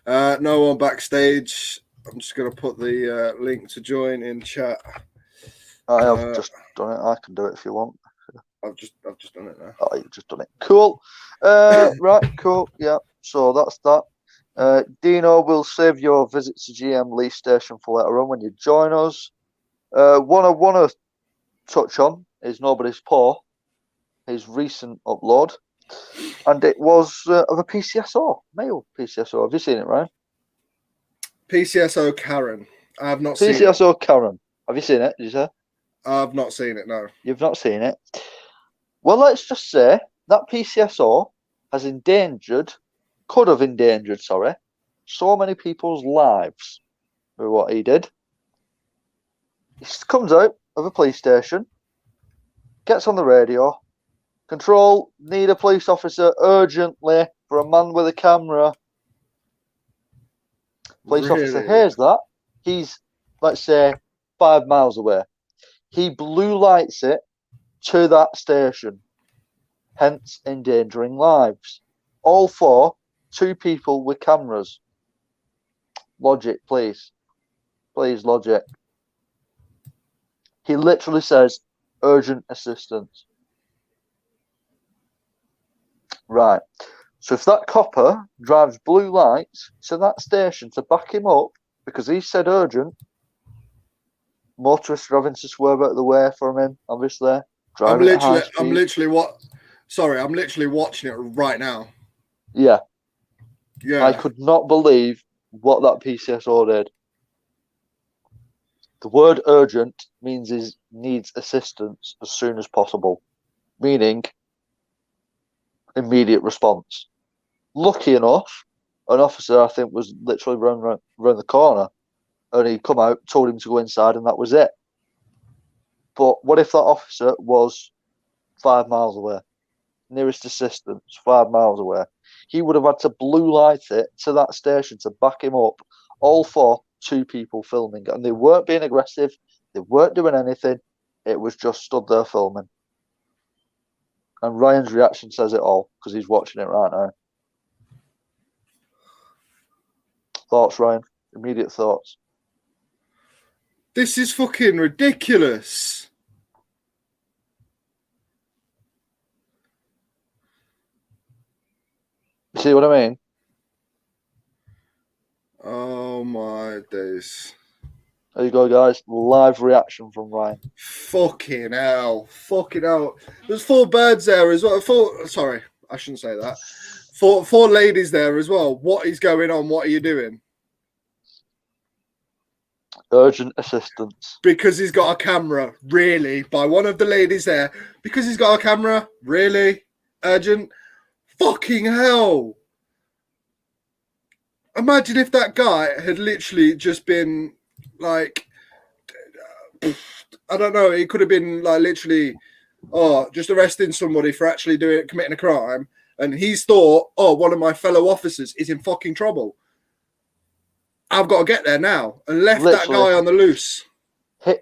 No one backstage. I'm just going to put the link to join in chat. I have just done it. I can do it if you want. I've just done it now. Oh, you've just done it. Cool. Right, cool. Yeah, so that's that. Dino, will save your visit to GM Lee Station for later on when you join us. One I want to touch on is Nobody's Paw, his recent upload. And it was of a PCSO, male PCSO. Have you seen it, Ryan? PCSO Karen. I have not seen it. PCSO Karen. Have you seen it, did you say? I've not seen it, no. You've not seen it? Well, let's just say that PCSO has could have endangered, so many people's lives with what he did. He comes out of a police station, gets on the radio. Control, need a police officer urgently for a man with a camera. Police officer hears that. He's, let's say, 5 miles away. He blue lights it to that station, hence endangering lives. All for 2 people with cameras. Logic, please. Please, logic. He literally says, urgent assistance. Right. So if that copper drives blue lights to that station to back him up because he said urgent, motorists are having to swerve out of the way from him, obviously. I'm literally watching it right now. Yeah. Yeah. I could not believe what that PCSO did. The word urgent means he needs assistance as soon as possible, meaning immediate response. Lucky enough, an officer, I think, was literally around the corner, and he come out, told him to go inside, and that was it. But what if that officer was 5 miles away? Nearest assistance, 5 miles away. He would have had to blue light it to that station to back him up, all for 2 people filming. And they weren't being aggressive. They weren't doing anything. It was just stood there filming. And Ryan's reaction says it all, because he's watching it right now. Thoughts, Ryan? Immediate thoughts. This is fucking ridiculous. You see what I mean? Oh my days. There you go, guys. Live reaction from Ryan. Fucking hell. Fucking hell. There's 4 birds there as well. Sorry, I shouldn't say that. 4 ladies there as well. What is going on? What are you doing? Urgent assistance. Because he's got a camera. Really? By one of the ladies there. Because he's got a camera. Really? Urgent? Fucking hell. Imagine if that guy had literally just been like, I don't know, he could have been like literally, just arresting somebody for actually committing a crime, and he's thought, one of my fellow officers is in fucking trouble. I've got to get there now, and left literally, that guy on the loose.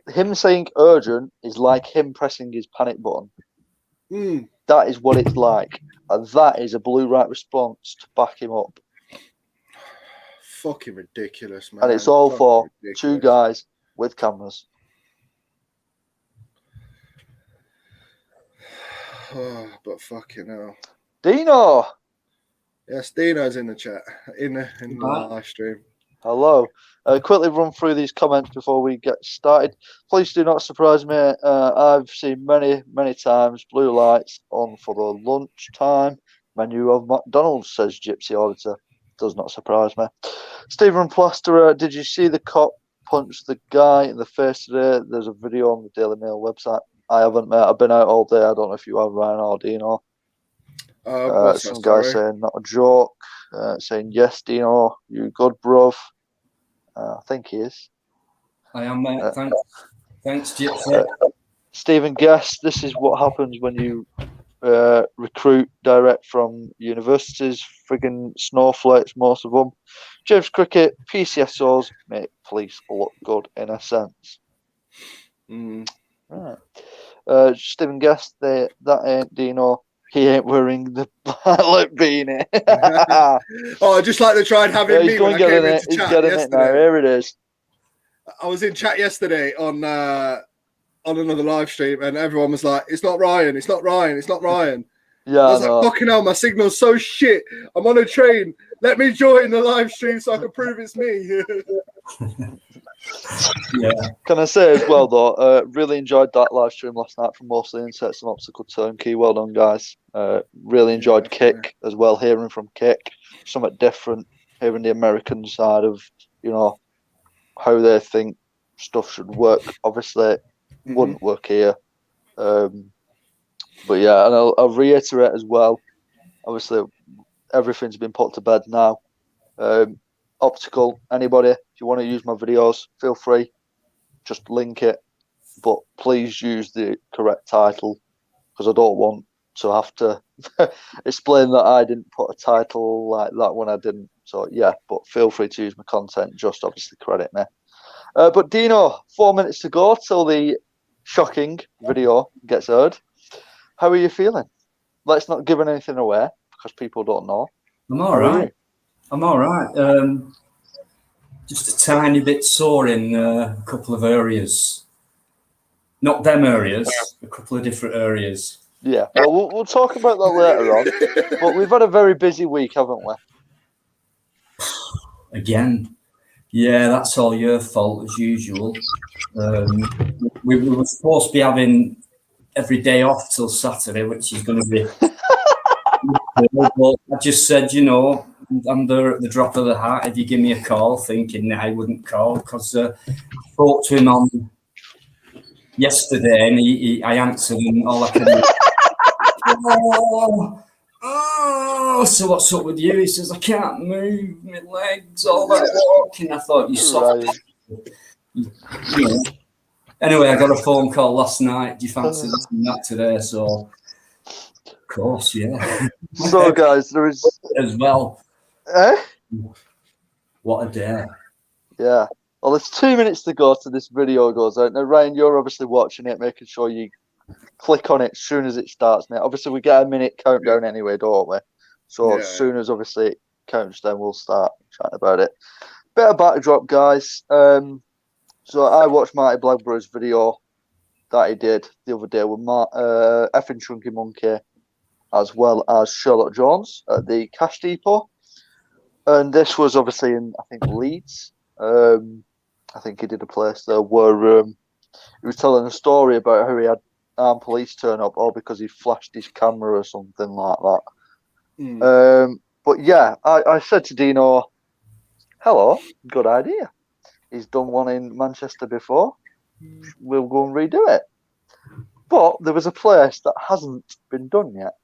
Him saying urgent is like him pressing his panic button. That is what it's like, and that is a blue light response to back him up. Fucking ridiculous, man. And it's all for 2 guys with cameras. But fucking hell. Dino! Yes, Dino's in the chat, in the live stream. Hello. Quickly run through these comments before we get started. Please do not surprise me. I've seen many, many times blue lights on for the lunchtime menu of McDonald's, says Gypsy Auditor. Does not surprise me. Stephen Plasterer, did you see the cop punch the guy in the face today? There's a video on the Daily Mail website. I haven't, mate. I've been out all day. I don't know if you have, Ryan or Dino. Some guy saying not a joke. Saying yes, Dino, you good, bruv. I think he is. I am, mate. Thanks, Gypsy. Stephen Guest, this is what happens when you recruit direct from universities. Friggin' snowflakes, most of them. James Cricket, PCSOs make police look good in a sense. Right. Stephen Guest, that ain't Dino. He ain't wearing the pilot beanie. Oh, just like they tried having me when I came into He's chat getting yesterday. it now. Here it is. I was in chat yesterday on another live stream, and everyone was like, "It's not Ryan. It's not Ryan. It's not Ryan." Yeah, I was like, "Fucking hell, my signal's so shit. I'm on a train. Let me join the live stream so I can prove it's me." Yeah. Can I say as well though? Really enjoyed that live stream last night from mostly Insects and Obstacle Turnkey. Well done, guys. Really enjoyed Kick as well. Hearing from Kick, something different. Hearing the American side of how they think stuff should work. Obviously, wouldn't work here. But yeah, and I'll reiterate as well. Obviously, everything's been put to bed now. Optical, anybody, if you want to use my videos, feel free. Just link it, but please use the correct title because I don't want to have to explain that I didn't put a title like that when I didn't. So yeah, but feel free to use my content. Just obviously credit me. But Dino, 4 minutes to go till the shocking video gets heard. How are you feeling? Let's not give anything away because people don't know. I'm all right. I'm all right. Just a tiny bit sore in a couple of areas. Not them areas, a couple of different areas. Yeah, well, we'll talk about that later on. But we've had a very busy week, haven't we? Again. Yeah, that's all your fault as usual. We were supposed to be having every day off till Saturday, which is going to be. But I just said, I'm there at the drop of the hat. If you give me a call, thinking I wouldn't call because I spoke to him on yesterday, and I answered, and all I can do. So what's up with you? He says, I can't move my legs, all that walking. I thought you soft. Anyway, I got a phone call last night. Do you fancy that today? So, of course, yeah. So, guys, there is as well. Eh? What a day! Yeah. Well, there's 2 minutes to go till this video goes out. Now, Ryan, you're obviously watching it, making sure you click on it as soon as it starts, mate. Obviously, we get a minute countdown anyway, don't we? So as soon as obviously it counts down, we'll start chatting about it. Bit of backdrop, guys. So I watched Marty Blackborough's video that he did the other day with effing Chunky Monkey, as well as Sherlock Jones at the Cash Depot. And this was obviously in, I think, Leeds. I think he did a place there where he was telling a story about how he had armed police turn up, all because he flashed his camera or something like that. But yeah, I said to Dino, hello, good idea. He's done one in Manchester before. We'll go and redo it. But there was a place that hasn't been done yet.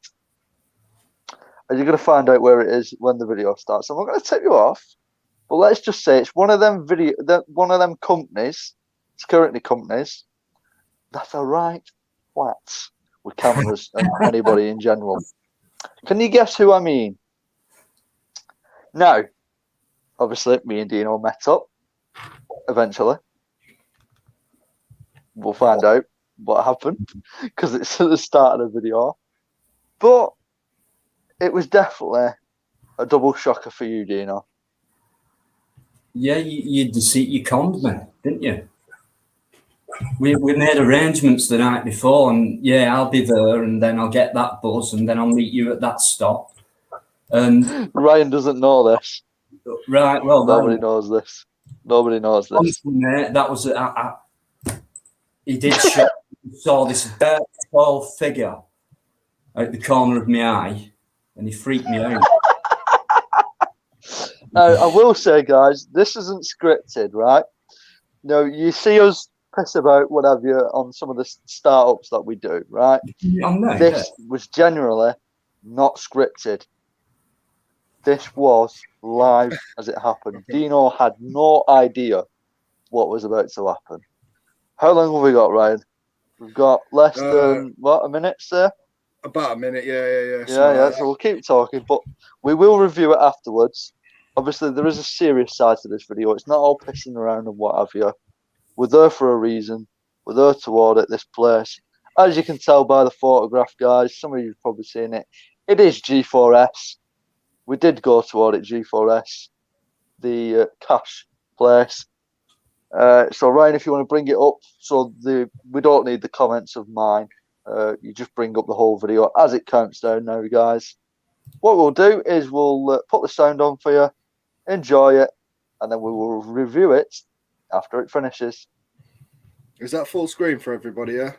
And you're going to find out where it is when the video starts. I'm not going to tip you off, but let's just say it's one of them companies, security companies, that are right flats with cameras and anybody in general. Can you guess who I mean? Now, obviously, me and Dino met up eventually. We'll find out what happened because it's at the start of the video. But it was definitely a double shocker for you, Dino. Yeah, you conned me, didn't you? We made arrangements the night before, and yeah, I'll be there, and then I'll get that bus, and then I'll meet you at that stop. And Ryan doesn't know this. Right, well, nobody knows this. Nobody knows this. Honestly, mate, that was he did saw this very tall figure at the corner of my eye, and he freaked me out. I will say, guys, this isn't scripted, right? No, you see us piss about whatever on some of the startups that we do, right? This was generally not scripted. This was live as it happened. Dino had no idea what was about to happen. How long have we got, Ryan? We've got less than, what, a minute, sir? About a minute, yeah. Yeah, so we'll keep talking, but we will review it afterwards. Obviously, there is a serious side to this video. It's not all pissing around and what have you. We're there for a reason. We're there to audit this place. As you can tell by the photograph, guys, some of you have probably seen it. It is G4S. We did go to audit G4S, the cash place. So Ryan, if you want to bring it up, so we don't need the comments of mine. You just bring up the whole video as it counts down now, guys. What we'll do is we'll put the sound on for you, enjoy it, and then we will review it after it finishes. Is that full screen for everybody, yeah?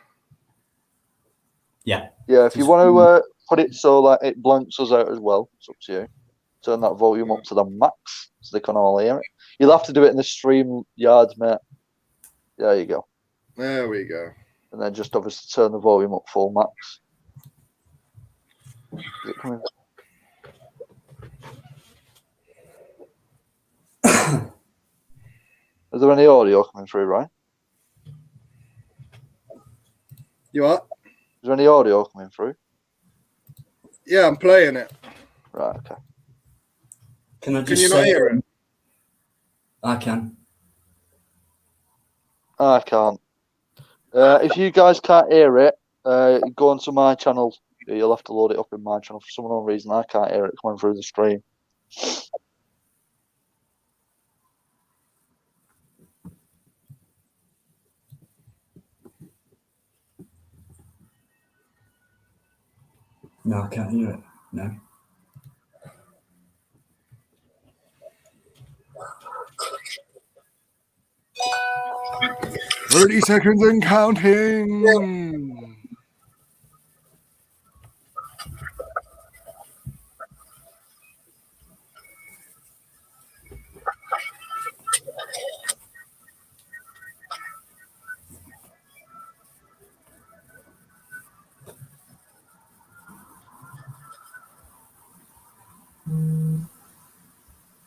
Yeah, if you want to put it so like it blanks us out as well, it's up to you. Turn that volume up to the max so they can all hear it. You'll have to do it in the stream yards, mate. There you go. There we go. And then just obviously turn the volume up full max. Is it coming? Is there any audio coming through, Ryan? You what? Is there any audio coming through? Yeah, I'm playing it. Right, okay. Can I Can just you not hear it? I can. I can't. If you guys can't hear it, go onto my channel. You'll have to load it up in my channel. For some unknown reason, I can't hear it coming through the stream. No, I can't hear it. No. "30 seconds and counting."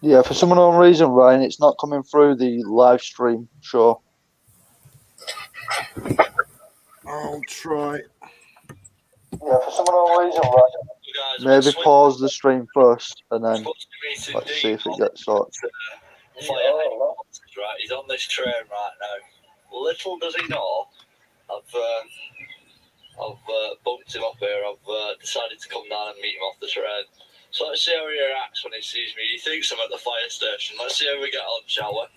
Yeah, for some unknown reason, Ryan, it's not coming through the live stream show. I'll try. Yeah, for some unknown reason, Ryan. Maybe pause the stream first and then let's see if it gets sorted. Right, he's on this train right now. Little does he know, I've bumped him up here. I've decided to come down and meet him off the train. So let's see how he reacts when he sees me. He thinks I'm at the fire station. Let's see how we get on, shall we?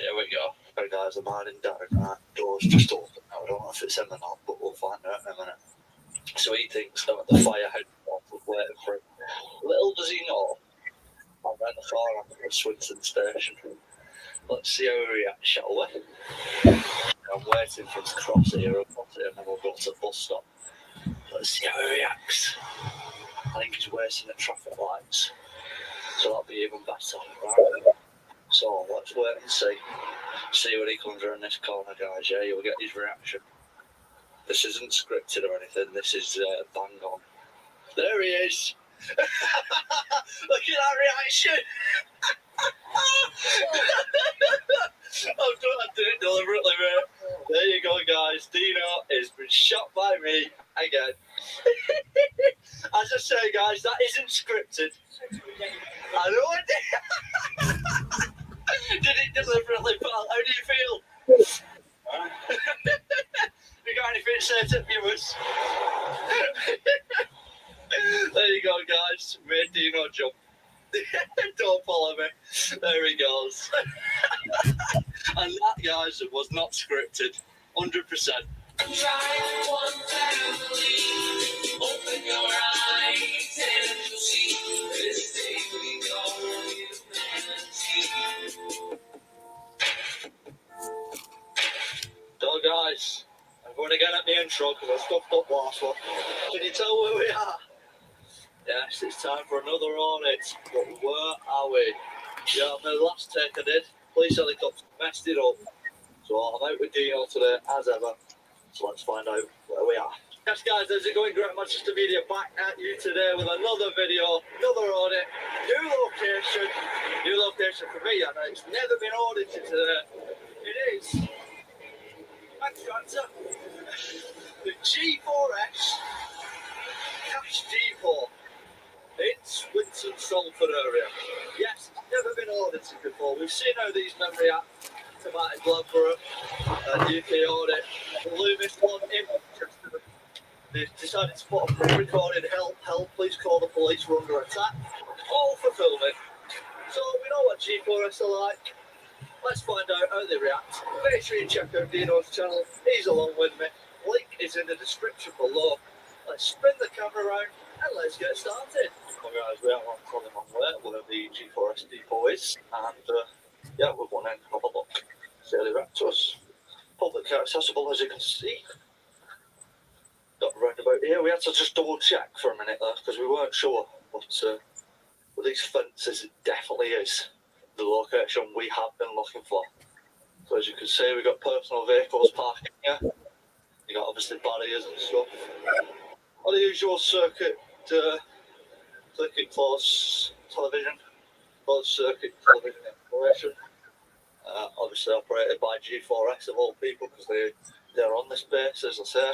Here we go. Hey guys, I'm hiding down. Right, door's just open now. I don't know if it's him or not, but we'll find out in a minute. So he thinks I'm at the fire headquarters waiting for him. Little does he know, I'm at the car at Swinton Station. Let's see how he reacts, shall we? I'm waiting for him to cross here, and then we'll go to the bus stop. Let's see how he reacts. I think he's wasting at traffic lights, so that'll be even better, right? So let's wait and see when he comes around this corner, guys. Yeah, you'll get his reaction. This isn't scripted or anything. This is bang on. There he is. Look at that reaction. I did it deliberately, mate. There you go, guys. Dino has been shot by me again. As I say, guys, that isn't scripted. I know it did. Did it deliberately, pal. How do you feel? You got anything to say to viewers? There you go, guys. Made Dino jump. Don't follow me. There he goes. And that, guys, was not scripted. 100%. Open your eyes and you'll see this day we go with humanity. So, guys, I'm going to get at the intro because I stuffed up last one. Can you tell where we are? Yes, it's time for another audit. But where are we? Yeah, the last take I did, police helicopter messed it up. So I'm out with Dino today, as ever. So let's find out where we are. Yes, guys, how's it going? Great Manchester Media back at you today with another video, another audit, new location for me. And it's never been audited today. It is. contractor. The G4S Cash Depot in Swinton, Salford area. Yes, never been audited before. We've seen how these men react to Martin Gladborough and UK audit. The Loomis one in Manchester. They've decided to put a pre-recorded help, please call the police, we're under attack. All for filming. So we know what G4S are like. Let's find out how they react. Make sure you check out Dino's channel. He's along with me. Link is in the description below. Let's spin the camera around and let's get started. Well, guys, we are on Colin where the G4S depot is, and yeah, we've gone in and have a look. See how they react to us. Public accessible, as you can see. Got around about here. We had to just double check for a minute there because we weren't sure, but with these fences, it definitely is the location we have been looking for. So as you can see, we've got personal vehicles parking here. You got obviously barriers and stuff. All the usual circuit closed television, closed circuit television installation. Obviously operated by G4S of all people because they're on this base, as I say.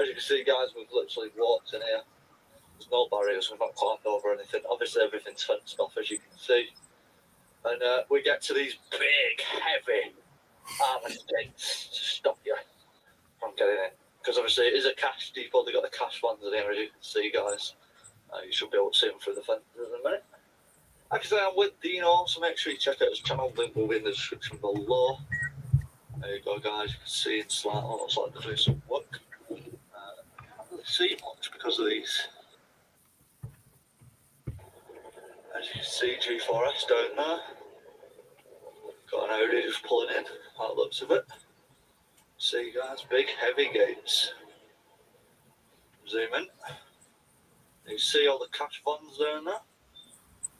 As you can see, guys, we've literally walked in here. There's no barriers, we've not climbed over anything. Obviously everything's fenced off, as you can see. And we get to these big, heavy armoured gates to stop you from getting in. Because obviously it is a cash depot, they've got the cash vans in here, as you can see, guys. You should be able to see them through the fences in a minute. Like I say, I'm with Dino, so make sure you check out his channel, link will be in the description below. There you go, guys, you can see it's slightly looks like they're doing some work. I can't really see much because of these. As you can see, G4S down there. Got an Audi just pulling in, by the looks of it. See, guys, big heavy gates. Zoom in. You see all the cash vans down there.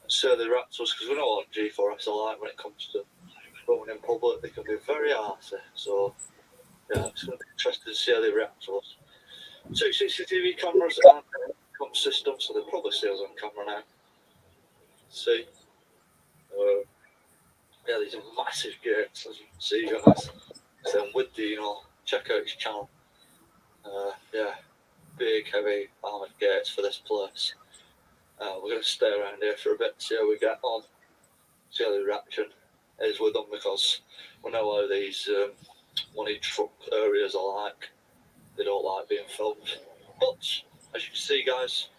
So they react to us because we know what G4S are like when it comes to filming in public. They can be very arsey. So yeah, it's going to be interesting to see how they react to us. 2 CCTV cameras and a system, so they'll probably see us on camera now. See. Yeah, these are massive gates, as you can see, guys. So I'm with Dino, check out his channel. Yeah, big, heavy armoured gates for this place. We're going to stay around here for a bit, see how we get on, see how the reaction is with them, because we know how these money truck areas are like. They don't like being filmed. But, as you can see, guys,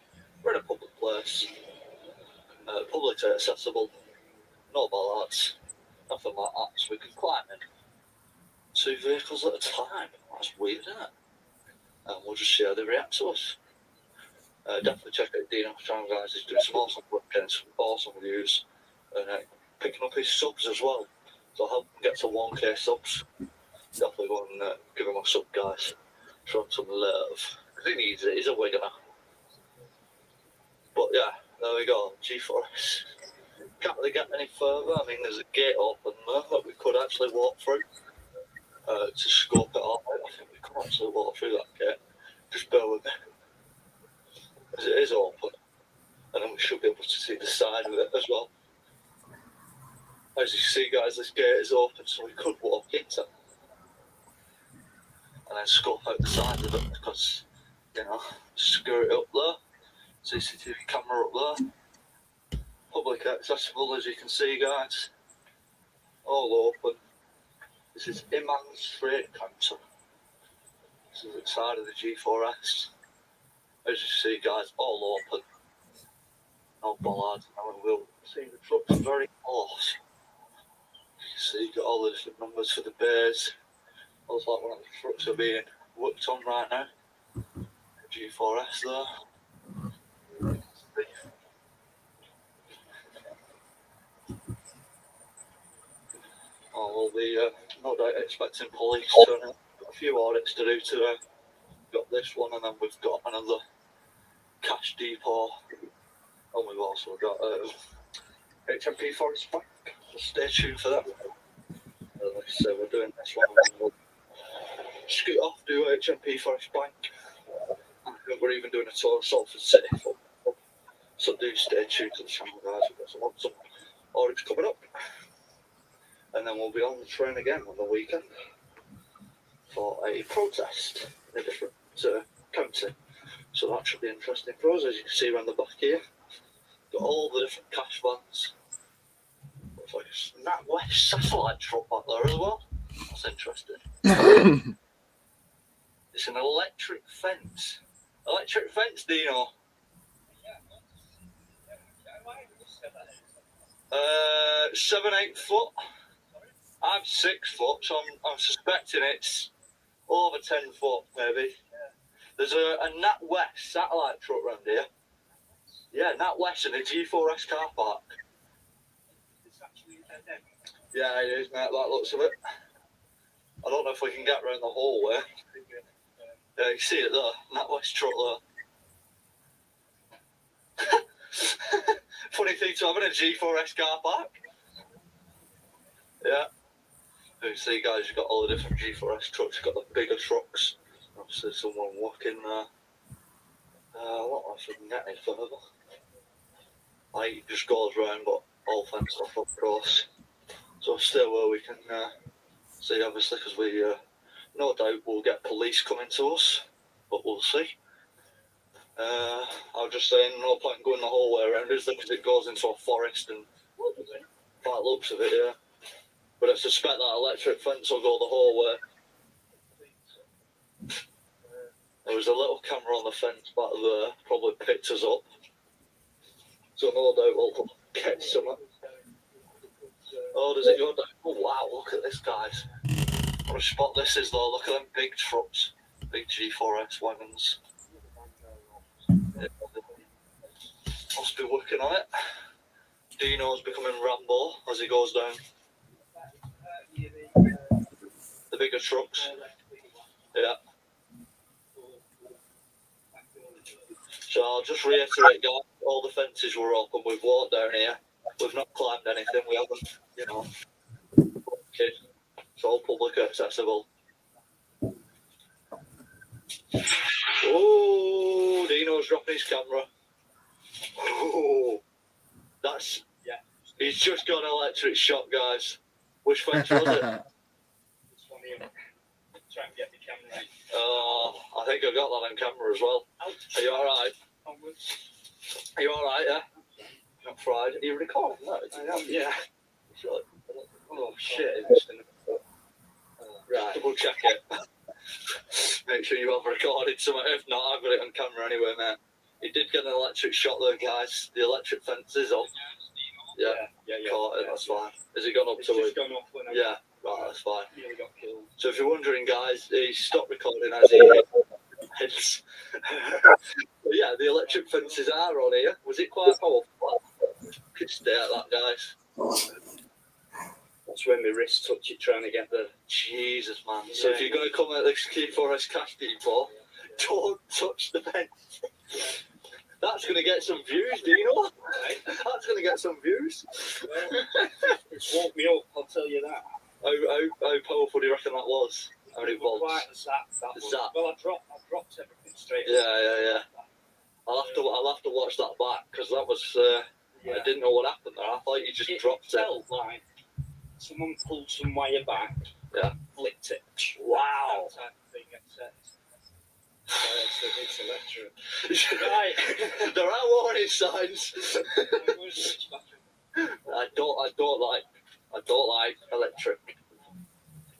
we're in a public place. Publicly accessible, no bollards, nothing like that, so we can climb in 2 vehicles at a time. That's weird, isn't it? And we'll just see how they react to us. Definitely check out Dino's channel, guys. He's doing some awesome work, getting some awesome views, and picking up his subs as well. So help him get to 1k subs. Definitely go and give him a sub, guys. Show him some love, because he needs it. He's a Wiganer. But yeah, there we go. G4S. Can't really get any further. I mean, there's a gate open there that we could actually walk through to scope it all out. I think we could actually walk through that gate. Just bear with me. As it is open, and then we should be able to see the side of it as well. As you see, guys, this gate is open, so we could walk into it and then scope out the side of it, because, you know, security up there, CCTV camera up there, public accessible, as you can see, guys, all open. This is Imman's Freight Counter. This is the side of the G4S. As you see, guys, all open. No bollards, and we'll see the trucks very close. You can see, got all the different numbers for the bays. Looks like one of the trucks are being worked on right now. G4S there. Oh, we'll be no doubt expecting police turn up. Got a few audits to do today. Got this one, and then we've got another cash depot, and we've also got HMP Forest Bank. So stay tuned for that. Like I said, we're doing this one, and we'll scoot off, do HMP Forest Bank. I think we're even doing a tour of Salford City. So do stay tuned to the channel, guys. We've got some awesome audits coming up, and then we'll be on the train again on the weekend. for a protest in a different county. So that should be interesting for us, as you can see around the back here. Got all the different cash vans. Looks like a NatWest satellite truck back there as well. That's interesting. It's an electric fence. Electric fence, Dino. 7-8 foot. I'm 6 foot, so I'm suspecting it's over 10 foot, maybe. There's a NatWest satellite truck around here. Yeah, NatWest in a G4S car park. Yeah, it is, mate, that looks of it. I don't know if we can get around the hallway. Yeah, you see it there, NatWest truck there. Funny thing to have in a G4S car park. Yeah. You can see, guys, you've got all the different G4S trucks. You've got the bigger trucks. Obviously, someone walking there. I don't know if we can get any further. I think it just goes round, but all fenced off, of course. So stay where we can see, obviously, because we no doubt will get police coming to us, but we'll see. I was just saying, no point in going the whole way around, is there? Because it goes into a forest and by the looks of it, yeah. But I suspect that electric fence will go the whole way. There was a little camera on the fence back there, probably picked us up. So no doubt we'll catch something. Oh, does it go down? Oh wow, look at this, guys. What a spot this is though, look at them big trucks. Big G4S wagons. Yeah. Must be working on it. Dino's becoming Rambo as he goes down. The bigger trucks. Yeah. So I'll just reiterate, guys, all the fences were up and we've walked down here. We've not climbed anything, we haven't, you know. Okay. It's all public accessible. Oh, Dino's dropping his camera. Oh, that's, yeah. He's just got an electric shock, guys. Which fence was it? This one here. Try and get the camera right. Oh, I think I got that on camera as well. Are you alright? Are you alright, yeah? Not fried. Are you recording that? I am, yeah. Oh shit. Right. Double check it. Make sure you have recorded something. If not, I've got it on camera anyway, mate. He did get an electric shot though, guys. The electric fence is off. Yeah. Caught it, that's fine. Has it gone up to it? Gone off when Yeah, right, that's fine. Nearly got killed. So if you're wondering, guys, he stopped recording as he hits. But yeah, the electric fences are on here. Was it quite powerful? Could stay at that, guys. That's when my wrist touched it trying to get the... Jesus, man. So if you're going to come at this G4S cash depot, don't touch the fence. That's going to get some views, do you know? That's going to get some views. Well, it's woke me up, I'll tell you that. How powerful do you reckon that was? How many volts? Quite a zap, that The was. zap. Well, I dropped everything straight. Yeah. I'll have to watch that back because that was. I didn't know what happened there. I thought you just dropped it. Felt like someone pulled some wire back. Yeah. Flicked it. Wow. That type of thing. It's electric. Right. There are warning signs. I don't like electric.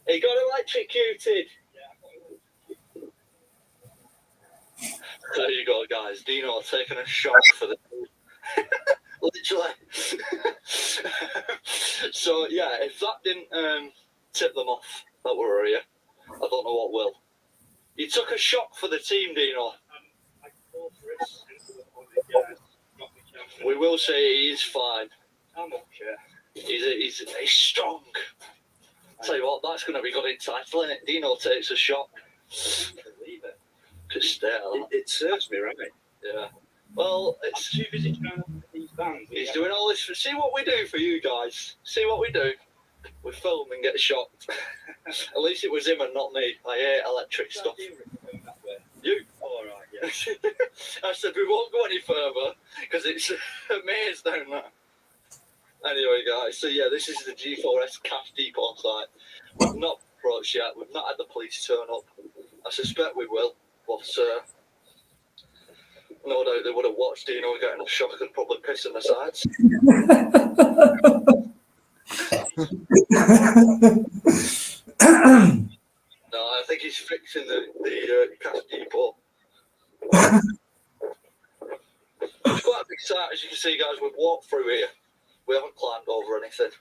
He got electrocuted. There you go, guys. Dino taking a shock for the literally. So yeah, if that didn't tip them off that were here, I don't know what will. You took a shock for the team, Dino. I go for it. We will say he's fine. I'm okay. He's strong. Tell you what, that's going to be good in title, isn't it? Dino takes a shock. Believe it. Could stay at that. It serves me right. Yeah. Well, I'm it's too busy trying to look at these bands. he's doing all this. See what we do for you guys. See what we do. We film and get shocked. At least it was him and not me. I hate electric stuff. You? Oh, right, yeah. I said we won't go any further because it's a maze down there. Anyway, guys, so yeah, this is the G4S cash depot site. We've not approached yet. We've not had the police turn up. I suspect we will, but no doubt they would have watched Dino getting a shock and probably pissing the sides. No, I think he's fixing the cash depot. It's quite a big site, as you can see, guys. We've walked through here. We haven't climbed over anything.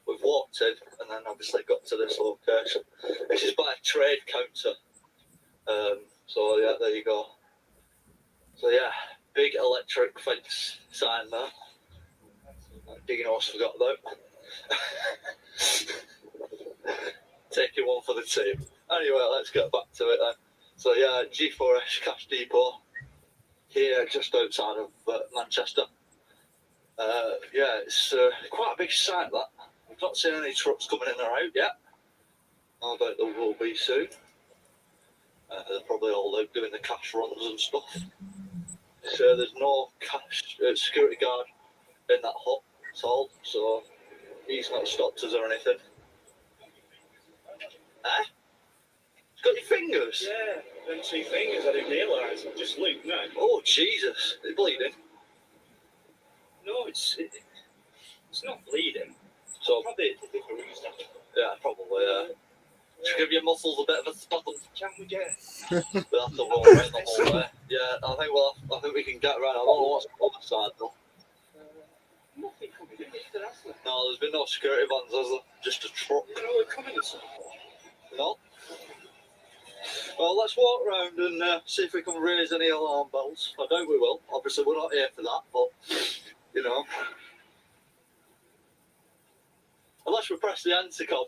We've walked in and then obviously got to this location. This is by a trade counter. So yeah, there you go. So yeah, big electric fence sign there. Dino's forgot about. Taking one for the team. Anyway, let's get back to it then. So yeah, G4S Cash Depot here just outside of Manchester. Yeah, it's quite a big site that. We've not seen any trucks coming in or out yet. I bet there will be soon. They're probably all out doing the cash runs and stuff. So there's no cash security guard in that hut at all, so he's not stopped us or anything. Eh? He's got your fingers? Yeah, them 2 fingers, I didn't realise. Just look, no. Oh, Jesus. Is it bleeding? No, it's not bleeding. So, Probably a bit bruised, actually. yeah, probably, should give your muscles a bit of a spasm. Can we get We'll have to walk around the whole way. Yeah, I think we can get around. I don't know what's on the side though. nothing coming in either, has there? No, there's been no security vans, has there? Just a truck. You know, we're coming or something. No. Well, let's walk around and see if we can raise any alarm bells. I doubt we will. Obviously, we're not here for that, but, you know. Unless we press the intercom.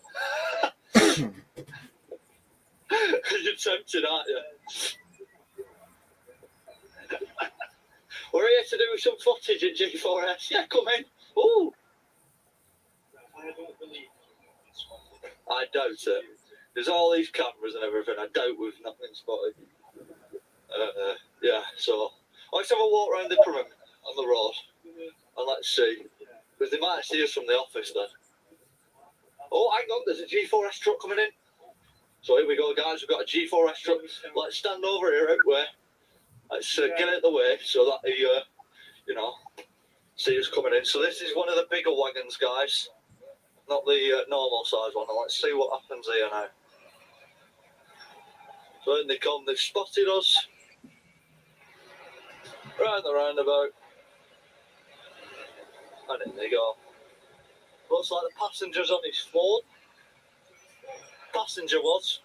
You're tempted, aren't you? We're here to do some footage at G4S. Yeah, come in. Ooh. I don't believe this one. I doubt it. There's all these cameras and everything. I doubt we've not been spotted. Yeah, so let's have a walk around the perimeter on the road and let's see. Because they might see us from the office then. Oh, hang on, there's a G4S truck coming in. So here we go, guys. We've got a G4S truck. Let's stand over here out way. Let's get out of the way so that he, you know, see us coming in. So this is one of the bigger wagons, guys. Not the normal size one. Now let's see what happens here now. So in they come. They've spotted us. Round the roundabout. And in they go. Looks like the passenger's on his phone. Passenger was.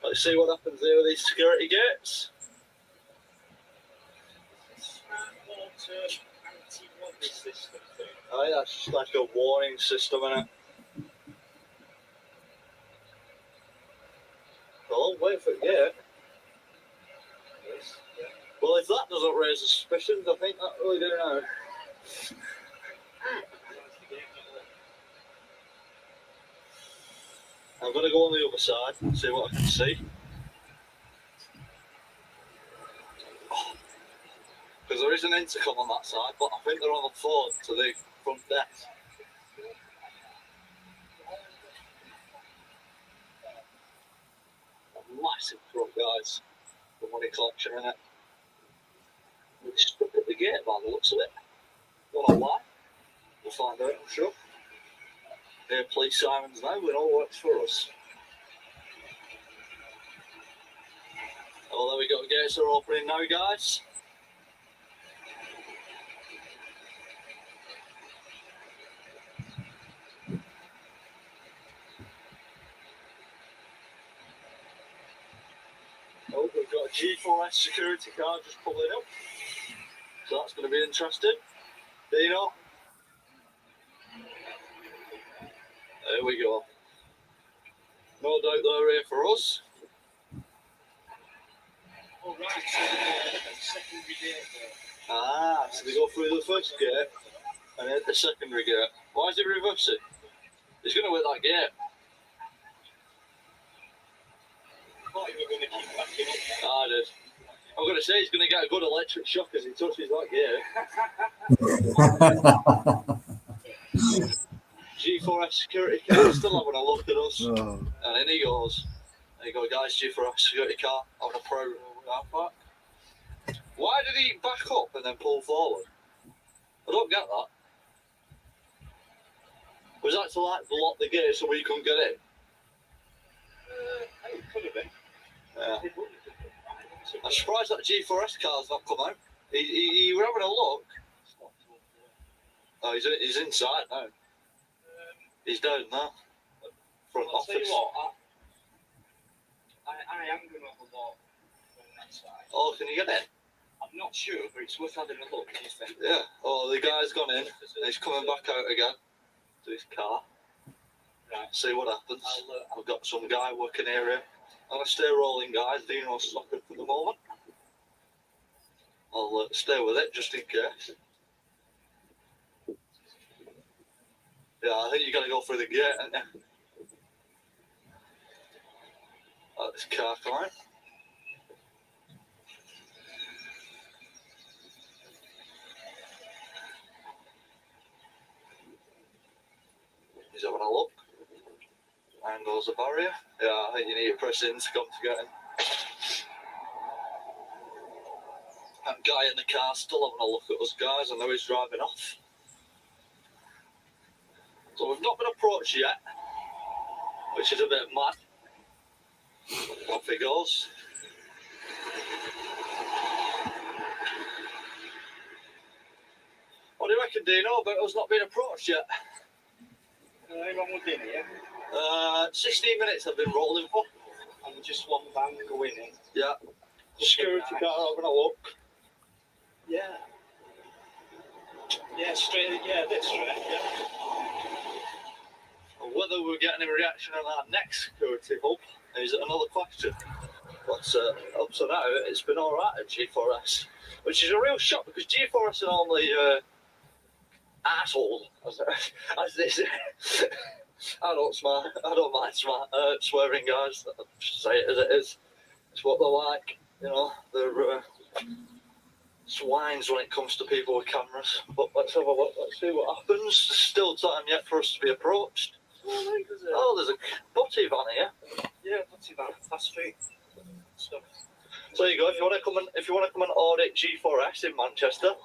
Let's see what happens there with these security gates. Smart water anti-robbery system thing. Oh, yeah, that's just like a warning system, isn't it? Oh, wait for it, yeah. Well, if that doesn't raise suspicions, I think that really do now. I'm going to go on the other side and see what I can see. Because there is an intercom on that side, but I think they're on the phone to the front desk. A massive truck, guys. The money collection in it. We're stuck at the gate by the looks of it. Don't know why. We'll find out, I'm sure. Near police sirens now, we know works for us. Oh, there we go, gates are opening now, guys. Oh, we've got a G4S security car just pulling up. So that's going to be interesting. Dino. There we go. No doubt they're here for us. Oh, right, so secondary gate there. Ah, so they go through the first gate and hit the secondary gate. Why is he reversing? He's going to hit that gate. I thought you were going to keep backing up. I did. I'm going to say he's going to get a good electric shock as he touches that gate. G4S security car still having a look at us. Oh. And then he goes, guys, G4S security car, having a pro back. Why did he back up and then pull forward? I don't get that. Was that to like block the gate so we couldn't get in? It could have been. Yeah. I'm surprised that G4S car's not come out. He were having a look. Oh, he's inside now. He's down there. Front I'll office. tell you what, I am going to have a walk on that side. Oh, can you get in? I'm not sure, but it's worth having a look. Yeah. Oh, the guy's gone in. And he's coming back out again to his car. Right. See what happens. I've got some guy working here. I'm going to stay rolling, guys. Dino's stopping for the moment. I'll stay with it just in case. Yeah, I think you're going to go through the gate, aren't you? Oh, this car coming. He's having a look. And goes the barrier. Yeah, I think you need to press in to come to get him. That guy in the car still having a look at us, guys. I know he's driving off. So we've not been approached yet, which is a bit mad. Off he goes. What do you reckon, Dino, about us not being approached yet? How long we've been here? 16 minutes I've been rolling for. And just one van going in. Yeah. Security car having a look. Yeah. Yeah, straight. Yeah, a bit straight. Yeah. Whether we're getting a reaction on our next security hub is another question. But up to now, it's been alright at G4S, which is a real shock because G4S are normally asshole, as they say. I don't mind swearing, guys. I'll just say it as it is. It's what they're like, you know. They're swines when it comes to people with cameras. But let's have a look. Let's see what happens. There's still time yet for us to be approached. Oh, there's a butty van here. Yeah, not too bad. Fast street stuff. So there you go. If you want to come and audit G4S in Manchester,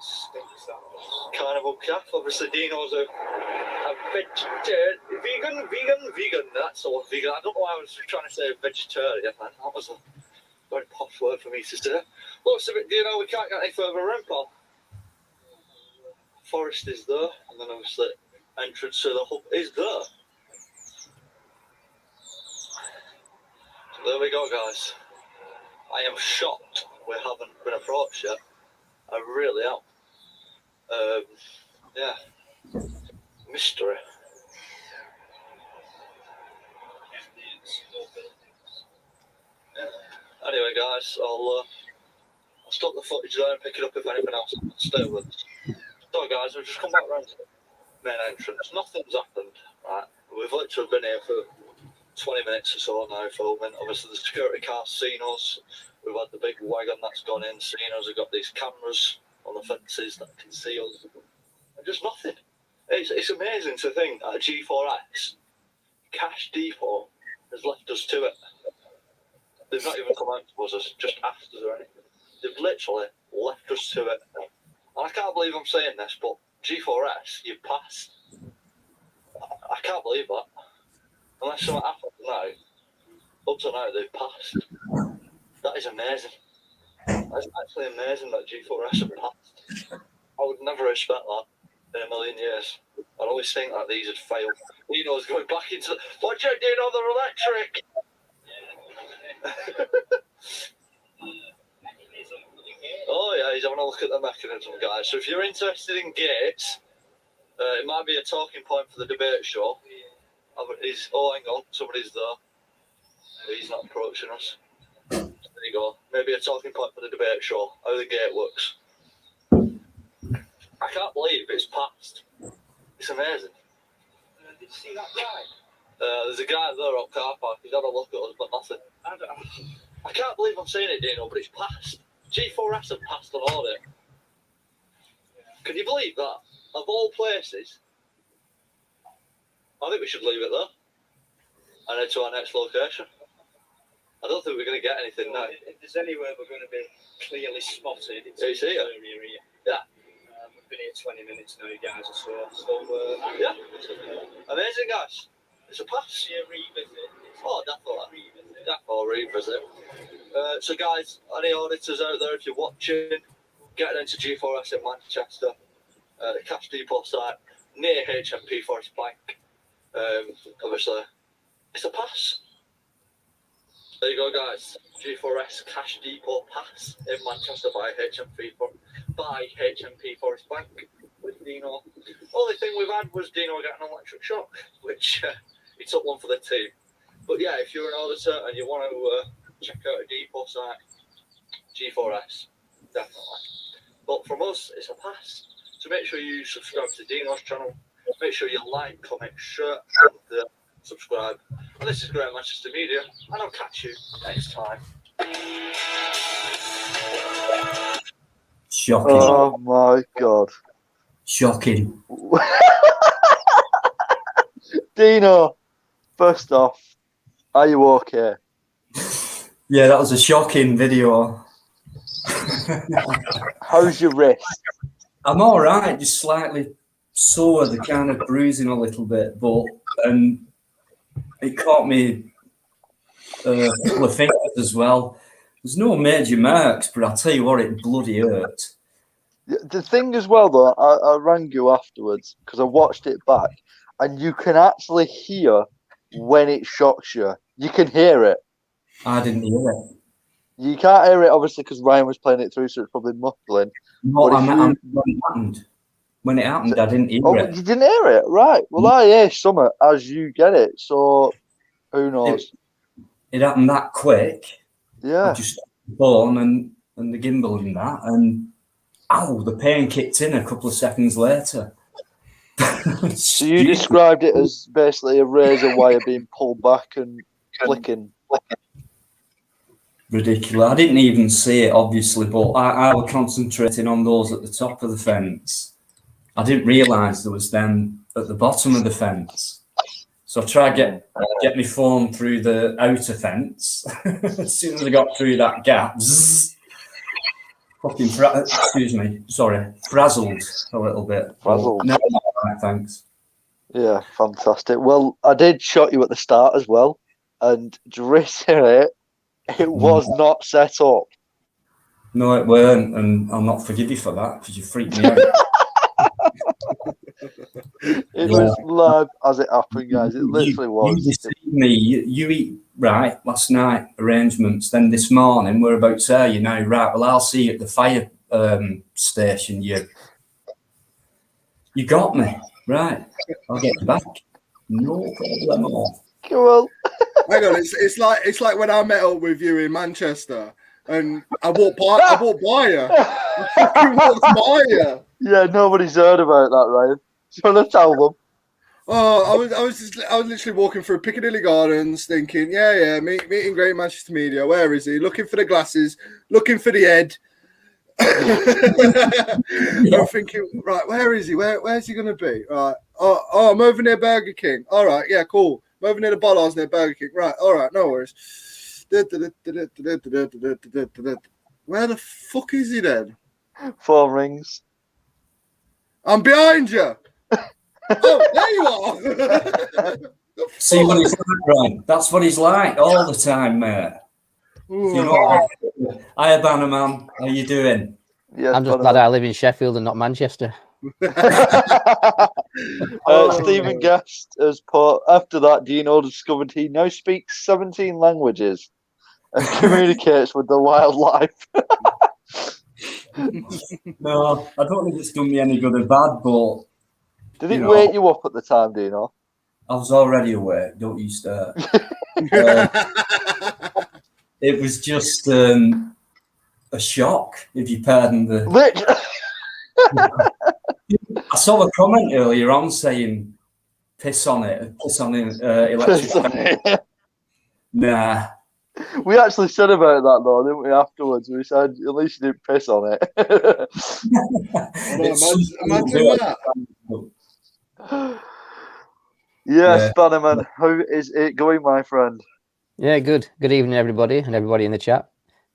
Carnival Calf. Obviously, Dino's a vegan. That's the one, vegan. I don't know why I was trying to say vegetarian. Man. That was a very posh word for me to say. Looks a bit, Dino. We can't get any further in, pal. Forest is there, and then obviously entrance to the hub is there. So there we go, guys. I am shocked we haven't been approached yet. I really am. Yeah. Mystery. Yeah. Anyway, guys, I'll stop the footage there and pick it up if anything else. Stay with us. So, guys, we've just come back round to the main entrance. Nothing's happened. Right. We've literally been here for 20 minutes or so now filming. Obviously, the security car's seen us. We've had the big wagon that's gone in, seen us. We've got these cameras on the fences that can see us. And just nothing. It's amazing to think that G4S, Cash Depot, has left us to it. They've not even come out to us, just asked us or anything. They've literally left us to it. And I can't believe I'm saying this, but G4S, you've passed. I can't believe that. Unless something happens now, up to now they've passed. That is amazing. That's actually amazing that G4S have passed. I would never expect that in a million years. I'd always think that these had failed. Dino's going back into the... Watch out, Dino, they're electric! Oh yeah, he's having a look at the mechanism, guys. So if you're interested in gates, it might be a talking point for the debate show. Oh, hang on, somebody's there. He's not approaching us. There you go. Maybe a talking point for the debate show, how the gate works. I can't believe it's passed. It's amazing. Did you see that guy? There's a guy there up car park. He's had a look at us, but nothing. I can't believe I'm saying it, Dino, but it's passed. G4S have passed on audit. Can you believe that? Of all places, I think we should leave it there and head to our next location. I don't think we're going to get anything now. If there's anywhere we're going to be clearly spotted, it's here. area. Yeah. We've been here 20 minutes now, guys, or so. Yeah. Amazing, guys. It's a pass. Yeah, revisit. Oh, definitely. Revisit. So, guys, any auditors out there, if you're watching, get into G4S in Manchester, the Cash Depot site near HMP Forest Bank. Obviously, it's a pass. There you go, guys. G4S Cash Depot pass in Manchester by HMP Forest Bank with Dino. Only thing we've had was Dino getting an electric shock, which he took one for the team. But yeah, if you're an auditor and you want to check out a depot site, G4S, definitely. But from us, it's a pass. So make sure you subscribe to Dino's channel. Make sure you like, comment, share, and subscribe. And this is Great Manchester Media, and I'll catch you next time. Shocking. Oh my God. Shocking. Dino, first off, are you okay? Yeah, that was a shocking video. How's your wrist? I'm all right, just slightly sore, the kind of bruising a little bit, but it caught me a couple of fingers as well. There's no major marks, but I'll tell you what, it bloody hurt. The thing as well, though, I rang you afterwards because I watched it back, and you can actually hear when it shocks you. You can hear it. I didn't hear it. You can't hear it, obviously, because Ryan was playing it through, so it's probably muffling. No, when it happened, I didn't hear it. You didn't hear it? Right. Well, I hear something as you get it, so who knows? It happened that quick. Yeah. I just born and the gimbal in that, and the pain kicked in a couple of seconds later. So you described it as basically a razor wire being pulled back and flicking. Ridiculous. I didn't even see it, obviously, but I was concentrating on those at the top of the fence. I didn't realise there was them at the bottom of the fence. So I tried to get my phone through the outer fence. As soon as I got through that gap, frazzled a little bit. Frazzled. No, thanks. Yeah, fantastic. Well, I did shot you at the start as well, and just it was not set up. No, it weren't, and I'll not forgive you for that because you freaked me out. It was live as it happened, guys. It literally was. You deceived me. You eat right last night, arrangements. Then this morning, we're about to say, right, well, I'll see you at the fire station. You got me. Right. I'll get you back. No problem at all. Cool. Hang on, it's like when I met up with you in Manchester and I walked by you. I fucking walked by you. Yeah, nobody's heard about that, Ryan. Do you want to tell them? Oh, I was literally walking through Piccadilly Gardens thinking, meeting Great Manchester Media. Where is he? Looking for the glasses, looking for the head. I'm thinking, right, where is he? Where's he going to be? Right. Oh, I'm over near Burger King. All right, yeah, cool. I'm over near the Bollards near Burger King. Right, all right, no worries. Where the fuck is he then? Phone rings. I'm behind you. Oh, there you are. See what he's like, Ryan. That's what he's like all the time, mate. Hiya, Bannerman. How you doing? Yes, I'm just glad I live in Sheffield and not Manchester. Stephen Guest has put, after that, Dino discovered he now speaks 17 languages and communicates with the wildlife. No, I don't think it's done me any good or bad, but... Did it wake you up at the time, Dino? I was already awake, don't you start. It was just a shock, if you pardon the... I saw a comment earlier on saying, piss on it, electric. Nah. We actually said about that, though, didn't we, afterwards? We said, at least you didn't piss on it. Imagine that. Yes, Bannerman, how is it going, my friend? Yeah, good. Good evening, everybody, and everybody in the chat.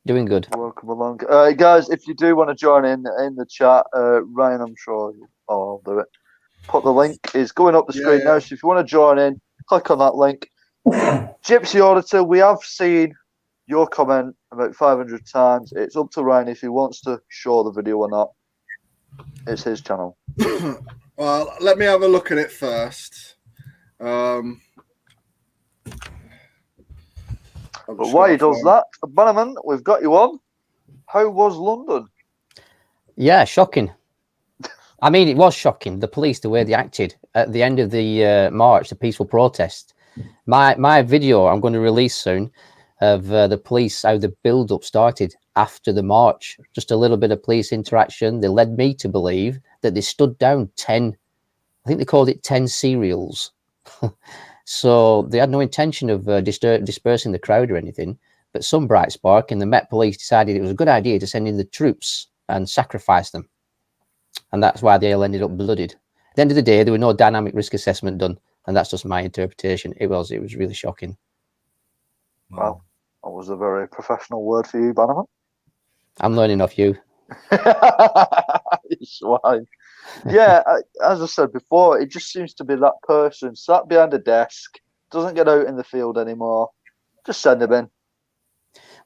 Doing good. Welcome along. Guys, if you do want to join in the chat, Ryan, I'm sure I'll do it. Put the link is going up the screen now. So if you want to join in, click on that link. Gypsy Auditor, we have seen your comment about 500 times. It's up to Ryan if he wants to show the video or not. It's his channel. Well, let me have a look at it first. But while he does that, Bannerman, we've got you on. How was London? Yeah, shocking. I mean, it was shocking. The police, the way they acted at the end of the march, the peaceful protest. My video I'm going to release soon of the police, how the build-up started after the march. Just a little bit of police interaction. They led me to believe that they stood down 10, I think they called it 10 serials. So they had no intention of dispersing the crowd or anything. But some bright spark, and the Met Police decided it was a good idea to send in the troops and sacrifice them. And that's why they all ended up blooded. At the end of the day, there was no dynamic risk assessment done. And that's just my interpretation. It was really shocking. Well, that was a very professional word for you, Bannerman. I'm learning off you. You swine. Yeah, as I said before, it just seems to be that person sat behind a desk, doesn't get out in the field anymore. Just send him in.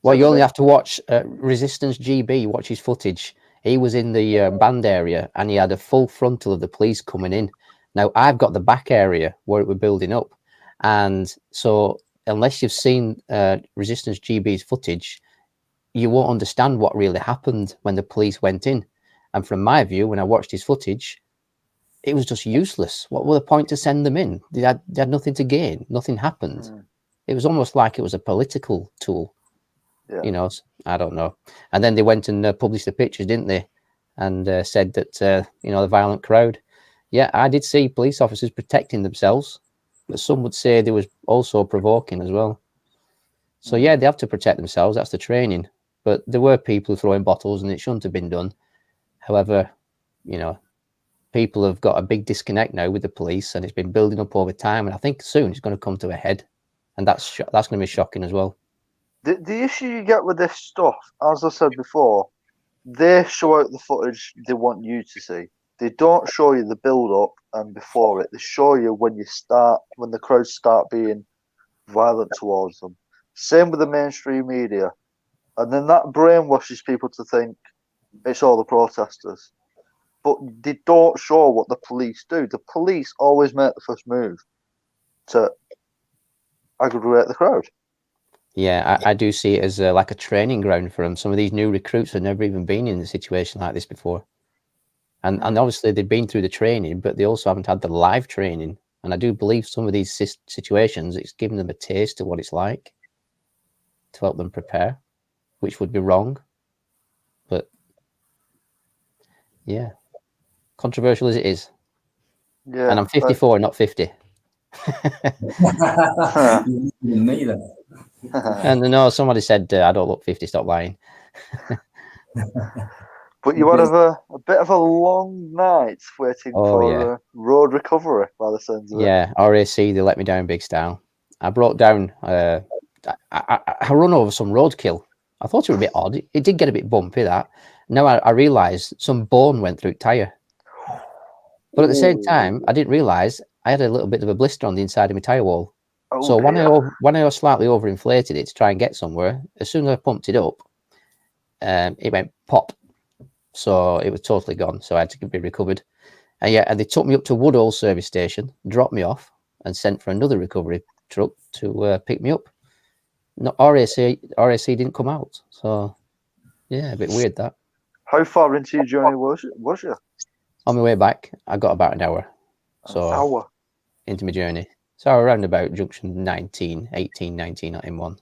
Well, you only have to watch Resistance GB, watch his footage. He was in the band area and he had a full frontal of the police coming in. Now, I've got the back area where it was building up. And so unless you've seen Resistance GB's footage, you won't understand what really happened when the police went in. And from my view, when I watched his footage, it was just useless. What were the point to send them in? They had nothing to gain. Nothing happened. It was almost like it was a political tool. Yeah. You know, I don't know. And then they went and published the pictures, didn't they? And said that, you know, the violent crowd. Yeah, I did see police officers protecting themselves, but some would say they was also provoking as well. So, yeah, they have to protect themselves. That's the training. But there were people throwing bottles and it shouldn't have been done. However, you know, people have got a big disconnect now with the police and it's been building up over time. And I think soon it's going to come to a head. And that's going to be shocking as well. The issue you get with this stuff, as I said before, they show out the footage they want you to see. They don't show you the build-up and before it. They show you when the crowds start being violent towards them. Same with the mainstream media. And then that brainwashes people to think it's all the protesters. But they don't show what the police do. The police always make the first move to aggravate the crowd. Yeah, I do see it as like a training ground for them. Some of these new recruits have never even been in a situation like this before. And obviously they've been through the training, but they also haven't had the live training. And I do believe some of these situations, it's given them a taste of what it's like to help them prepare, which would be wrong. But yeah, controversial as it is. Yeah, and I'm 54, not 50. Neither. And no, somebody said I don't look 50. Stop lying. But you had a bit of a long night waiting for road recovery by the sounds of it. Yeah, RAC, they let me down big style. I brought down, I run over some roadkill. I thought it was a bit odd. It did get a bit bumpy, that. Now I realised some bone went through the tyre. But at the same time, I didn't realise I had a little bit of a blister on the inside of my tyre wall. So when I slightly overinflated it to try and get somewhere, as soon as I pumped it up, it went pop. So it was totally gone. So I had to be recovered. And they took me up to Woodall service station, dropped me off, and sent for another recovery truck to pick me up. No, RAC didn't come out. So yeah, a bit weird that. How far into your journey was you? On my way back, I got about an hour. So into my journey. So around about junction 18, 19 at M1.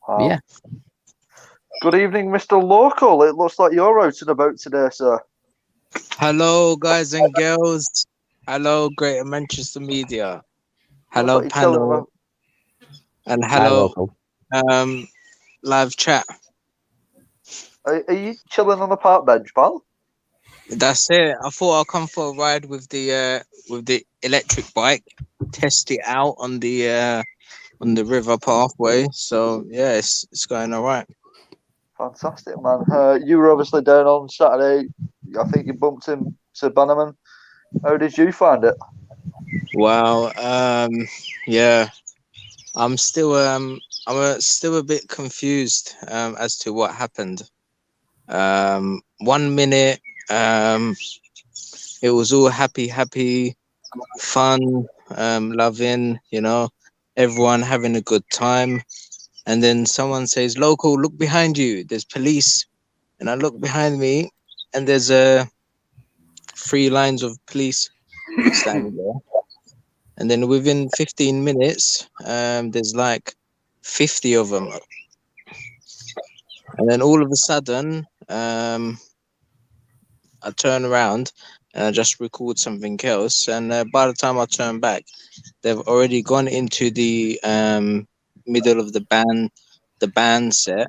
Wow. Yeah. Good evening, Mr. Local. It looks like you're out and about today, sir. Hello, guys and girls. Hello, Greater Manchester Media. Hello, panel. And hello, live chat. Are you chilling on the park bench, pal? That's it. I thought I'll come for a ride with the electric bike, test it out on the river pathway. So yeah, it's going all right. Fantastic, man. You were obviously down on Saturday. I think you bumped into Bannerman. How did you find it? Well, yeah, I'm still still a bit confused as to what happened. 1 minute, it was all happy, fun, loving, everyone having a good time. And then someone says, "Local, look behind you. There's police." And I look behind me, and there's 3 lines of police standing there. And then within 15 minutes, there's like 50 of them. And then all of a sudden, I turn around and I just record something else. And by the time I turn back, they've already gone into the middle of the band set,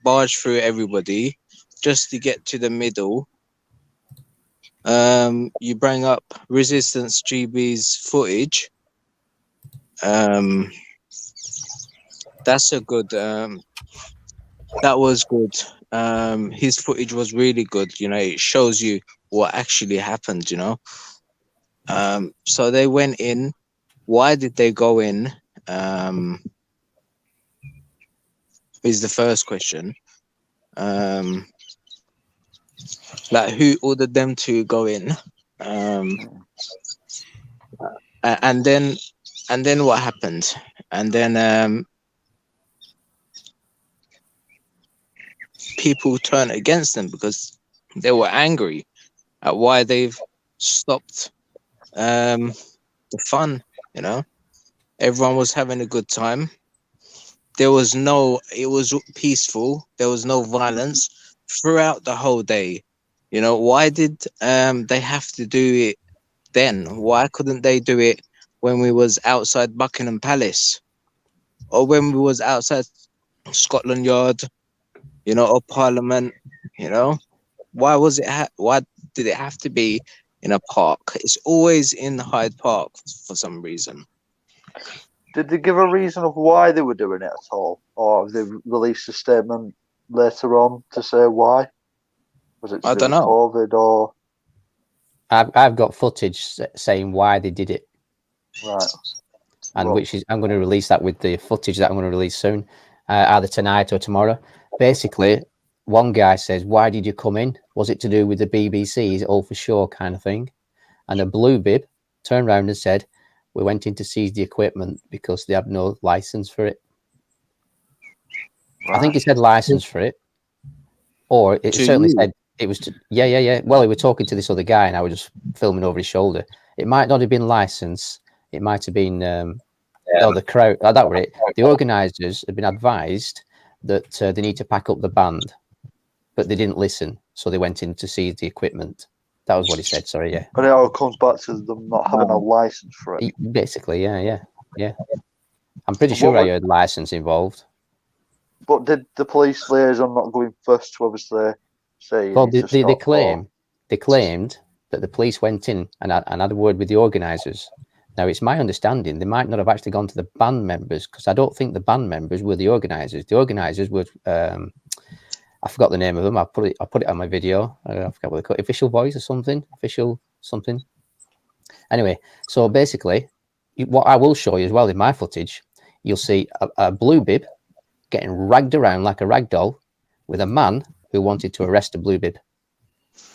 barge through everybody just to get to the middle. You bring up Resistance GB's footage. That's a good. That was good. His footage was really good. It shows you what actually happened. So they went in. Why did they go in? Is the first question. Like, who ordered them to go in? And then what happened? And then people turned against them because they were angry at why they've stopped the fun. Everyone was having a good time. It was peaceful. There was no violence throughout the whole day. Why did they have to do it then? Why couldn't they do it when we was outside Buckingham Palace, or when we was outside Scotland Yard, or Parliament? Why did it have to be in a park? It's always in Hyde Park for some reason. Did they give a reason of why they were doing it at all, or have they released a statement later on to say why? Was it to do with COVID, or? I've got footage saying why they did it. Right. And I'm going to release that with the footage that I'm going to release soon, either tonight or tomorrow. Basically, one guy says, "Why did you come in? Was it to do with the BBC? Is it all for sure?" kind of thing. And a blue bib turned around and said, "We went in to seize the equipment because they have no license for it." Right. I think he said license for it, or it certainly said it was. Yeah. Well, we were talking to this other guy, and I was just filming over his shoulder. It might not have been license. It might have been the crowd. That were it. The organisers had been advised that they need to pack up the band, but they didn't listen, so they went in to seize the equipment. That was what he said. Sorry, yeah. But it all comes back to them not having a license for it. Basically, yeah. I'm pretty sure I heard license involved. But did the police liaison not go in first to obviously say? Well, they claimed that the police went in and had a word with the organisers. Now, it's my understanding they might not have actually gone to the band members, because I don't think the band members were the organisers. The organisers were. I forgot the name of them. I put it on my video. I forgot what they call it. Official Voice or something. Official something. Anyway, so basically, what I will show you as well in my footage, you'll see a blue bib getting ragged around like a rag doll with a man who wanted to arrest a blue bib.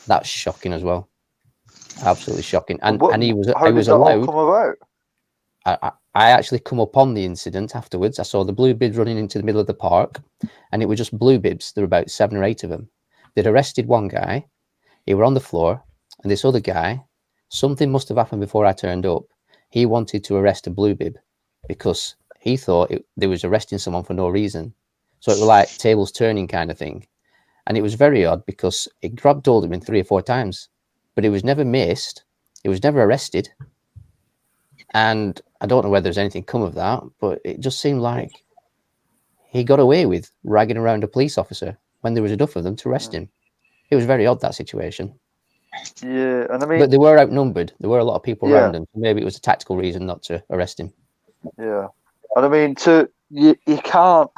That's shocking as well. Absolutely shocking. And he was allowed. Come about? I actually come upon the incident afterwards. I saw the blue bibs running into the middle of the park, and it was just blue bibs. There were about 7 or 8 of them. They'd arrested one guy. He were on the floor, and this other guy, something must have happened before I turned up. He wanted to arrest a blue bib because he thought they was arresting someone for no reason. So it was like tables turning kind of thing. And it was very odd because it grabbed hold of him 3 or 4 times, but it was never maced. It was never arrested. And I don't know whether there's anything come of that, but it just seemed like he got away with ragging around a police officer when there was enough of them to arrest him. It was very odd, that situation. Yeah, and I mean, But they were outnumbered. There were a lot of people Yeah. around him. Maybe it was a tactical reason not to arrest him. yeah, and I mean, you can't,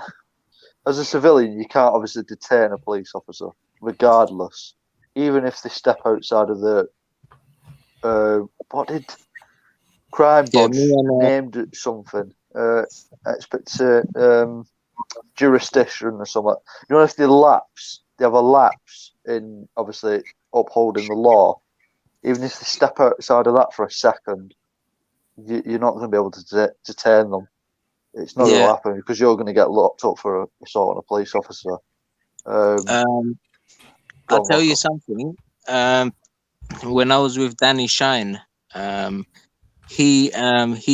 as a civilian, you can't obviously detain a police officer, regardless, even if they step outside of the what did crime Yeah, bodge me and, named it something? I expect to jurisdiction or something. You know, if they have a lapse in obviously upholding the law. Even if they step outside of that for a second, you're not going to be able to detain them. It's not going to Yeah. happen because you're going to get locked up for assault on a police officer. I'll tell you something. When I was with Danny Shine, he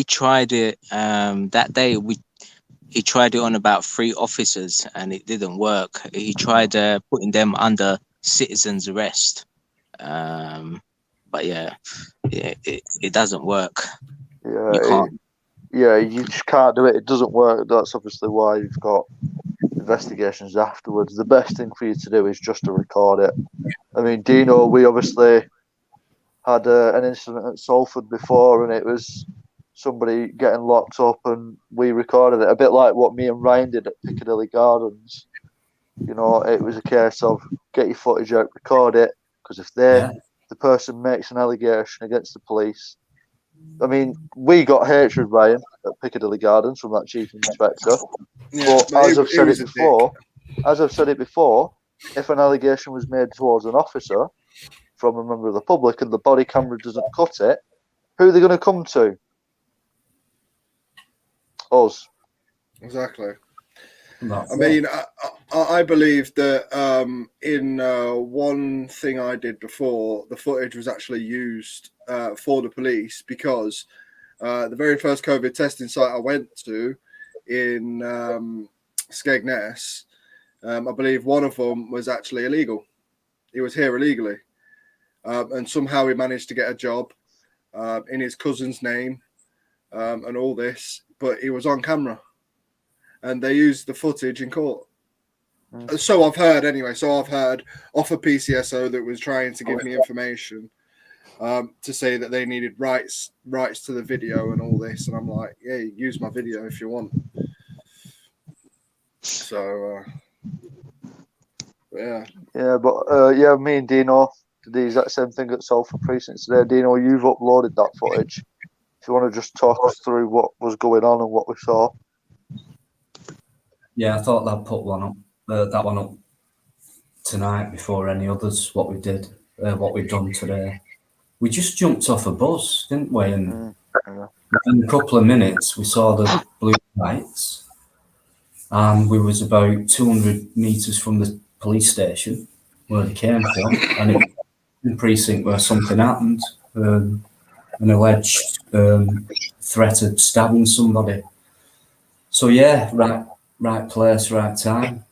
tried it that day. He tried it on about 3 officers and it didn't work. He tried putting them under citizen's arrest. But it doesn't work. Yeah, You can't. you just can't do it. It doesn't work. That's obviously why you've got investigations afterwards. The best thing for you to do is just to record it. I mean, Dino, we obviously had an incident at Salford before, and it was somebody getting locked up, and we recorded it. A bit like what me and Ryan did at Piccadilly Gardens. You know, it was a case of get your footage out, record it, because if the person makes an allegation against the police, I mean, we got hatred, Ryan, at Piccadilly Gardens from that chief inspector. Yeah, but as I've said it before, if an allegation was made towards an officer from a member of the public and the body camera doesn't cut it, who are they going to come to? Us. Exactly. That's I mean, I believe that in one thing I did before, the footage was actually used for the police because the very first COVID testing site I went to in Skegness, I believe one of them was actually illegal. He was here illegally. And somehow he managed to get a job in his cousin's name and all this, but he was on camera. And they used the footage in court. So I've heard anyway. So I've heard off a PCSO that was trying to give me information to say that they needed rights to the video and all this. And I'm like, yeah, use my video if you want. So yeah. Yeah, but me and Dino did the exact same thing at Salford Precinct today. Dino, you've uploaded that footage. If you want to just talk us through what was going on and what we saw. Yeah, I thought I'd put that one up tonight before any others. What we did, what we've done today. We just jumped off a bus, didn't we? And in a couple of minutes, we saw the blue lights, and we was about 200 meters from the police station where they came from, and it was in the precinct where something happened, an alleged threat of stabbing somebody. So yeah, right place, right time.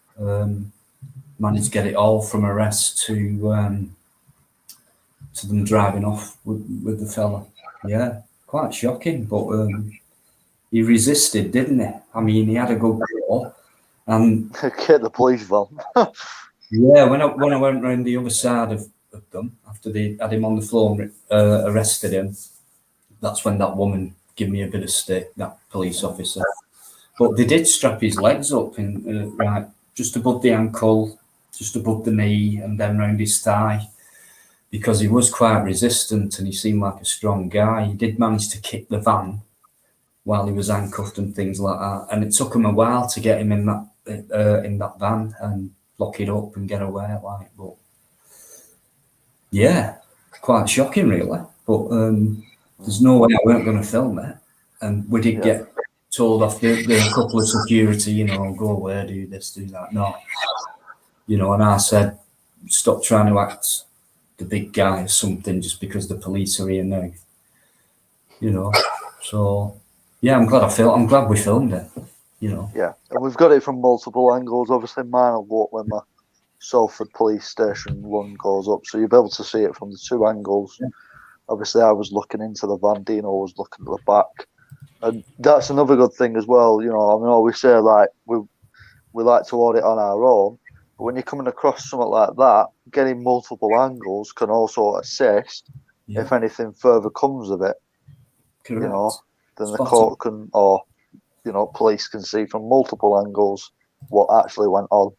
Managed to get it all from arrest to them driving off with the fella. Yeah, quite shocking, but he resisted, didn't he? I mean, he had a good go. And get the police van. Yeah, when I went round the other side of them after they had him on the floor and arrested him, that's when that woman gave me a bit of stick, that police officer. But they did strap his legs up in right just above the ankle, just above the knee, and then round his thigh, because he was quite resistant and he seemed like a strong guy. He did manage to kick the van while he was handcuffed and things like that, and it took him a while to get him in that van and lock it up and get away. But yeah, quite shocking, really. But there's no way I weren't going to film it, and we did get told off the couple of security, go away, do this, do that. No, and I said, stop trying to act the big guy or something just because the police are here now. So yeah, I'm glad we filmed it. Yeah, and we've got it from multiple angles. Obviously, mine will go up when the Salford police station one goes up, so you'll be able to see it from the two angles. Yeah. Obviously, I was looking into the van, Dino was looking at the back. And that's another good thing as well. I mean, we say like we like to audit on our own, But when you're coming across something like that, getting multiple angles can also assist if anything further comes of it. Correct. You know, then the Spot court can, or you know, police can see from multiple angles what actually went on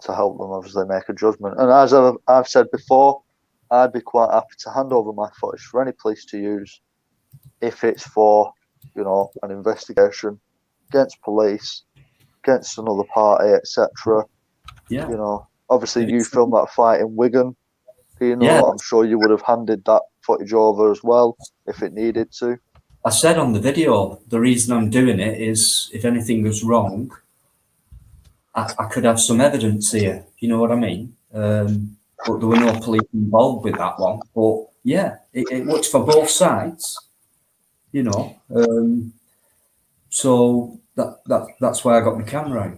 to help them obviously make a judgment. And as I've said before, I'd be quite happy to hand over my footage for any police to use if it's for, you know, an investigation against police, against another party, etc. Yeah. You know, obviously you filmed that fight in Wigan. You know, Yeah. I'm sure you would have handed that footage over as well if it needed to. I said on the video, the reason I'm doing it is if anything goes wrong, I could have some evidence here. You know what I mean? But there were no police involved with that one. But yeah, it works for both sides. You know, so that's why I got my camera out.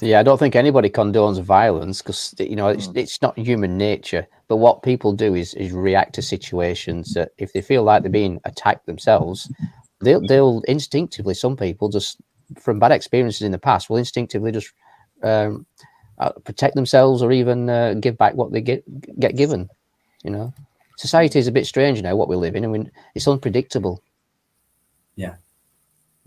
Yeah, I don't think anybody condones violence because, you know, it's not human nature. But what people do is react to situations that if they feel like they're being attacked themselves, they'll instinctively, some people just from bad experiences in the past will instinctively just protect themselves or even give back what they get given. You know, society is a bit strange now, what we live in. I mean, it's unpredictable. Yeah.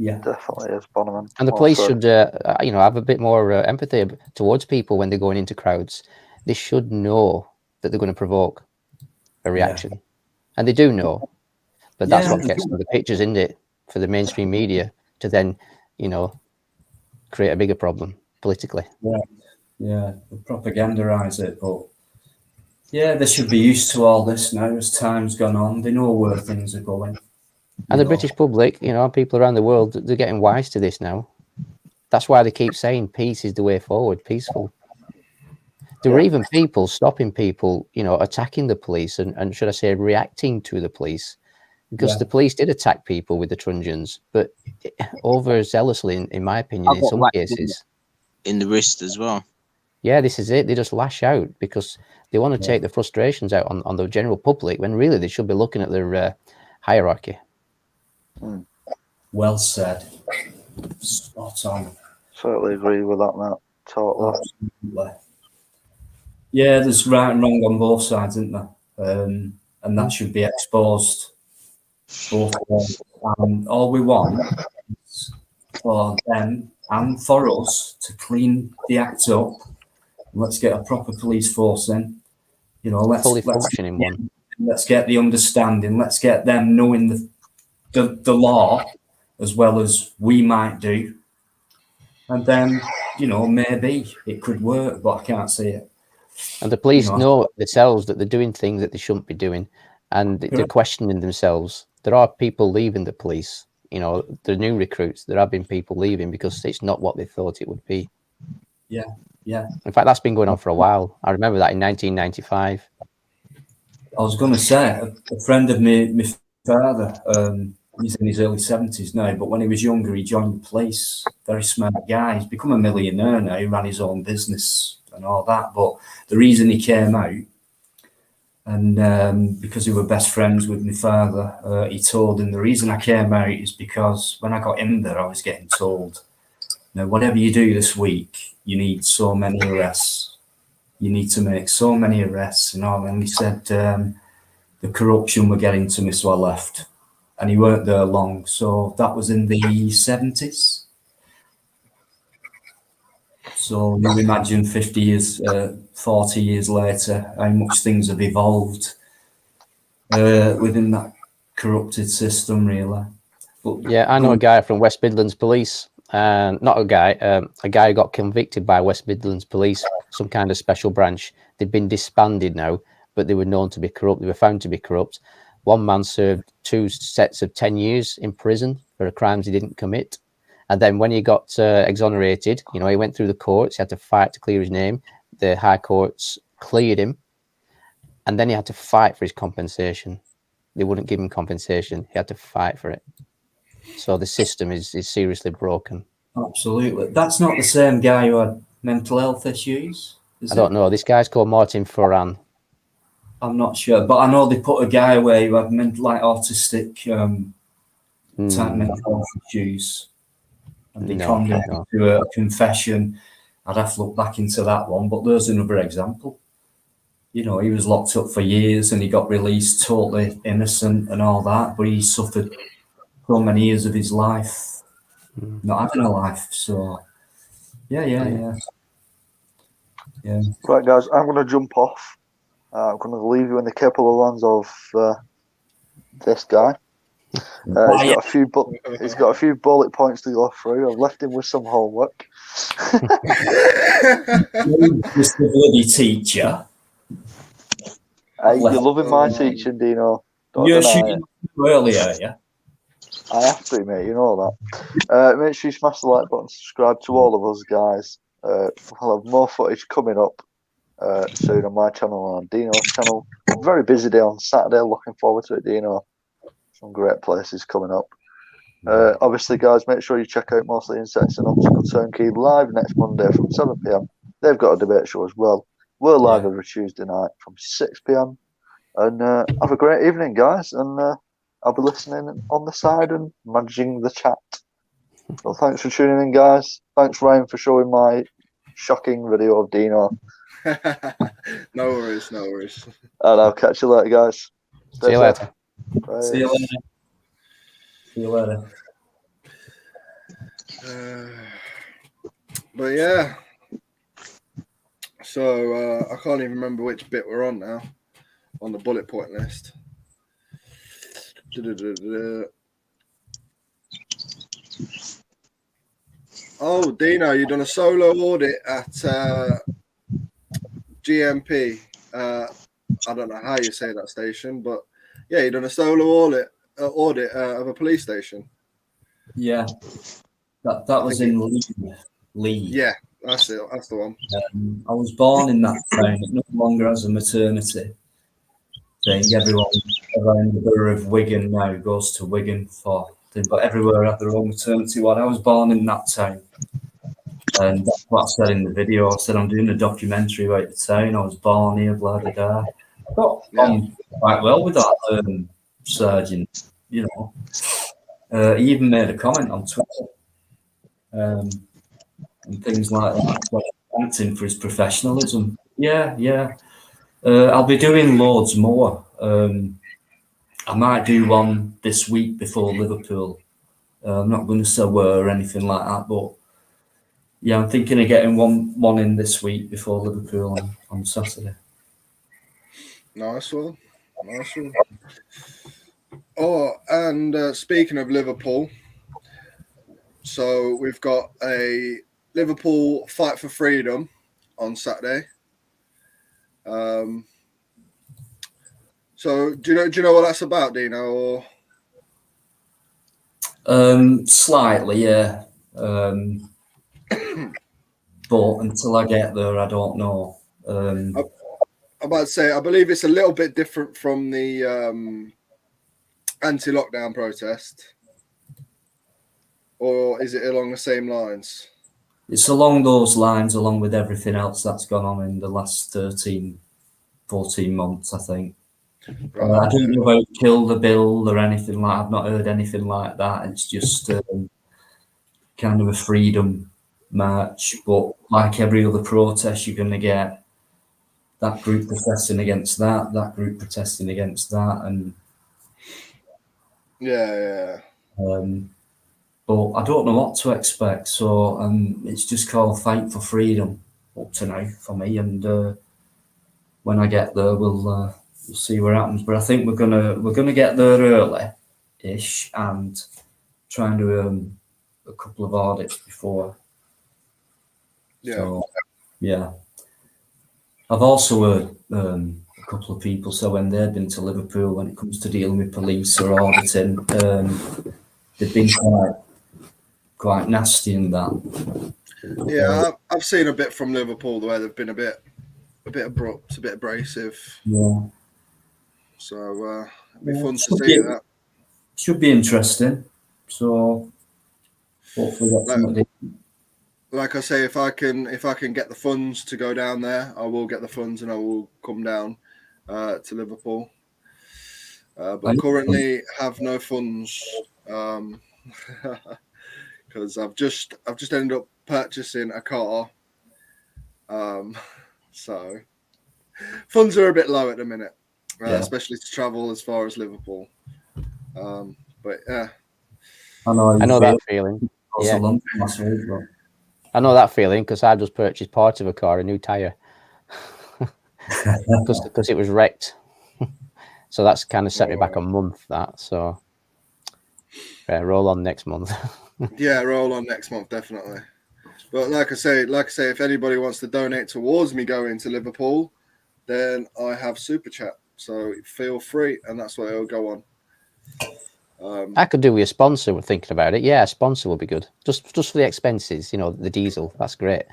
Yeah, definitely is, Bonham. And the police should, you know, have a bit more empathy towards people when they're going into crowds. They should know that they're going to provoke a reaction, and they do know. But that's what gets the pictures in it for the mainstream media to then, you know, create a bigger problem politically. Yeah, they propagandize it, but yeah, they should be used to all this now as time's gone on. They know where things are going. And the British public, you know, people around the world, they're getting wise to this now. That's why they keep saying peace is the way forward, peaceful. There were even people stopping people, you know, attacking the police and should I say, reacting to the police, because the police did attack people with the truncheons, but overzealously, in my opinion, in some cases. In the wrist as well. Yeah, this is it. They just lash out because they want to take the frustrations out on the general public when really they should be looking at their hierarchy. Well said. Spot on. Certainly agree with that, Matt. Totally. Absolutely. Yeah, there's right and wrong on both sides, isn't there? And that should be exposed. Both ways. And all we want is for them and for us to clean the act up. Let's get a proper police force in. You know, let's functioning one. Let's get the understanding. Let's get them knowing the law as well as we might do. And then, you know, maybe it could work, but I can't see it. And the police know themselves that they're doing things that they shouldn't be doing, and they're questioning themselves. There are people leaving the police. You know, the new recruits. There have been people leaving because it's not what they thought it would be. Yeah, yeah. In fact, that's been going on for a while. I remember that in 1995. I was going to say, a friend of my father, he's in his early 70s now, but when he was younger, he joined the police. Very smart guy. He's become a millionaire now. He ran his own business and all that. But the reason he came out, and because he were best friends with my father, he told him the reason I came out is because when I got in there, I was getting told, now, whatever you do this week, you need so many arrests. You need to make so many arrests and all. And he said the corruption were getting to me, so I left. And he weren't there long. So that was in the 70s. So you imagine 50 years, 40 years later, how much things have evolved within that corrupted system, really. But, yeah, I know a guy from West Midlands Police. Not a guy who got convicted by West Midlands Police, some kind of special branch. They'd been disbanded now, but they were known to be corrupt. They were found to be corrupt. One man served 2 sets of 10 years in prison for crimes he didn't commit. And then when he got exonerated, you know, he went through the courts. He had to fight to clear his name. The high courts cleared him. And then he had to fight for his compensation. They wouldn't give him compensation. He had to fight for it. So the system is seriously broken. Absolutely. That's not the same guy who had mental health issues, is I don't know. This guy's called Martin Foran. I'm not sure, but I know they put a guy away who had like autistic type mental health issues, and they condemned him to a confession, I'd have to look back into that one. But there's another example. You know, he was locked up for years and he got released totally innocent and all that, but he suffered so many years of his life not having a life. So, yeah. Right, guys, I'm going to jump off. I'm going to leave you in the capable hands of this guy. He's got a few bullet points to go through. I've left him with some homework. Mr. Bloody teacher. Hey, you're loving my teaching, Dino. You're shooting earlier, yeah? I have to, mate. You know that. Make sure you smash the like button, subscribe to all of us, guys. We'll have more footage coming up soon on my channel and on Dino's channel. Very busy day on Saturday. Looking forward to it, Dino. Some great places coming up. Obviously, guys, make sure you check out Mostly Insects and Optical Turnkey live next Monday from 7 p.m. They've got a debate show as well. We're live every Tuesday night from 6 p.m. And have a great evening, guys. And I'll be listening on the side and managing the chat. So thanks for tuning in, guys. Thanks, Ryan, for showing my shocking video of Dino. No worries. And I'll catch you later, guys. See you later. Bye. See you later. But yeah. So I can't even remember which bit we're on now on the bullet point list. Oh, Dino, you done a solo audit at GMP. I don't know how you say that station, but yeah, you done a solo audit of a police station. Yeah, that was in Lee. Yeah, that's it. That's the one. I was born in that town. It no longer has a maternity thing. Everyone around the borough of Wigan now goes to Wigan for things, but everywhere had their own maternity one. I was born in that town. And that's what I said in the video. I said I'm doing a documentary about the town. I was born here, blah, blah, blah. I got on quite well with that sergeant, you know. He even made a comment on Twitter and things like that. So thanked him for his professionalism. Yeah. I'll be doing loads more. I might do one this week before Liverpool. I'm not going to say where or anything like that, but yeah, I'm thinking of getting one in this week before Liverpool on Saturday. Nice one. Oh, and speaking of Liverpool, so we've got a Liverpool Fight for Freedom on Saturday. So do you know what that's about, Dino? Or slightly, yeah. But until I get there, I don't know. I'm about to say, I believe it's a little bit different from the anti-lockdown protest, or is it along the same lines? It's along those lines, along with everything else that's gone on in the last 13, 14 months, I think. Right. I don't know about Kill the Bill or anything like that. I've not heard anything like that. It's just kind of a freedom march. But like every other protest, you're going to get that group protesting against that group protesting against that. And yeah. But I don't know what to expect. So it's just called Fight for Freedom up to now for me. And when I get there, we'll see what happens. But I think we're gonna get there early-ish and try and do a couple of audits before. Yeah. So, yeah. I've also heard a couple of people say when they've been to Liverpool, when it comes to dealing with police or auditing, they've been quite nasty in that. Yeah, I've seen a bit from Liverpool the way they've been a bit abrupt, a bit abrasive. Yeah. So it'll be fun to see that. Should be interesting. So hopefully that's something. Like I say, if I can get the funds to go down there, I will get the funds and I will come down to Liverpool. But currently have no funds because I've just ended up purchasing a car So funds are a bit low at the minute, Yeah. especially to travel as far as Liverpool. But yeah, I know, I know that feeling. Yeah. Yeah. Last week, but... I know that feeling because I just purchased part of a car, a new tyre, because it was wrecked. So that's kind of set me back a month. That so roll on next month. Yeah, roll on next month, definitely. But like I say, if anybody wants to donate towards me going to Liverpool, then I have Super Chat. So feel free, and that's what it'll go on. I could do with a sponsor. We're thinking about it. Yeah, a sponsor would be good. Just for the expenses, the diesel. That's great.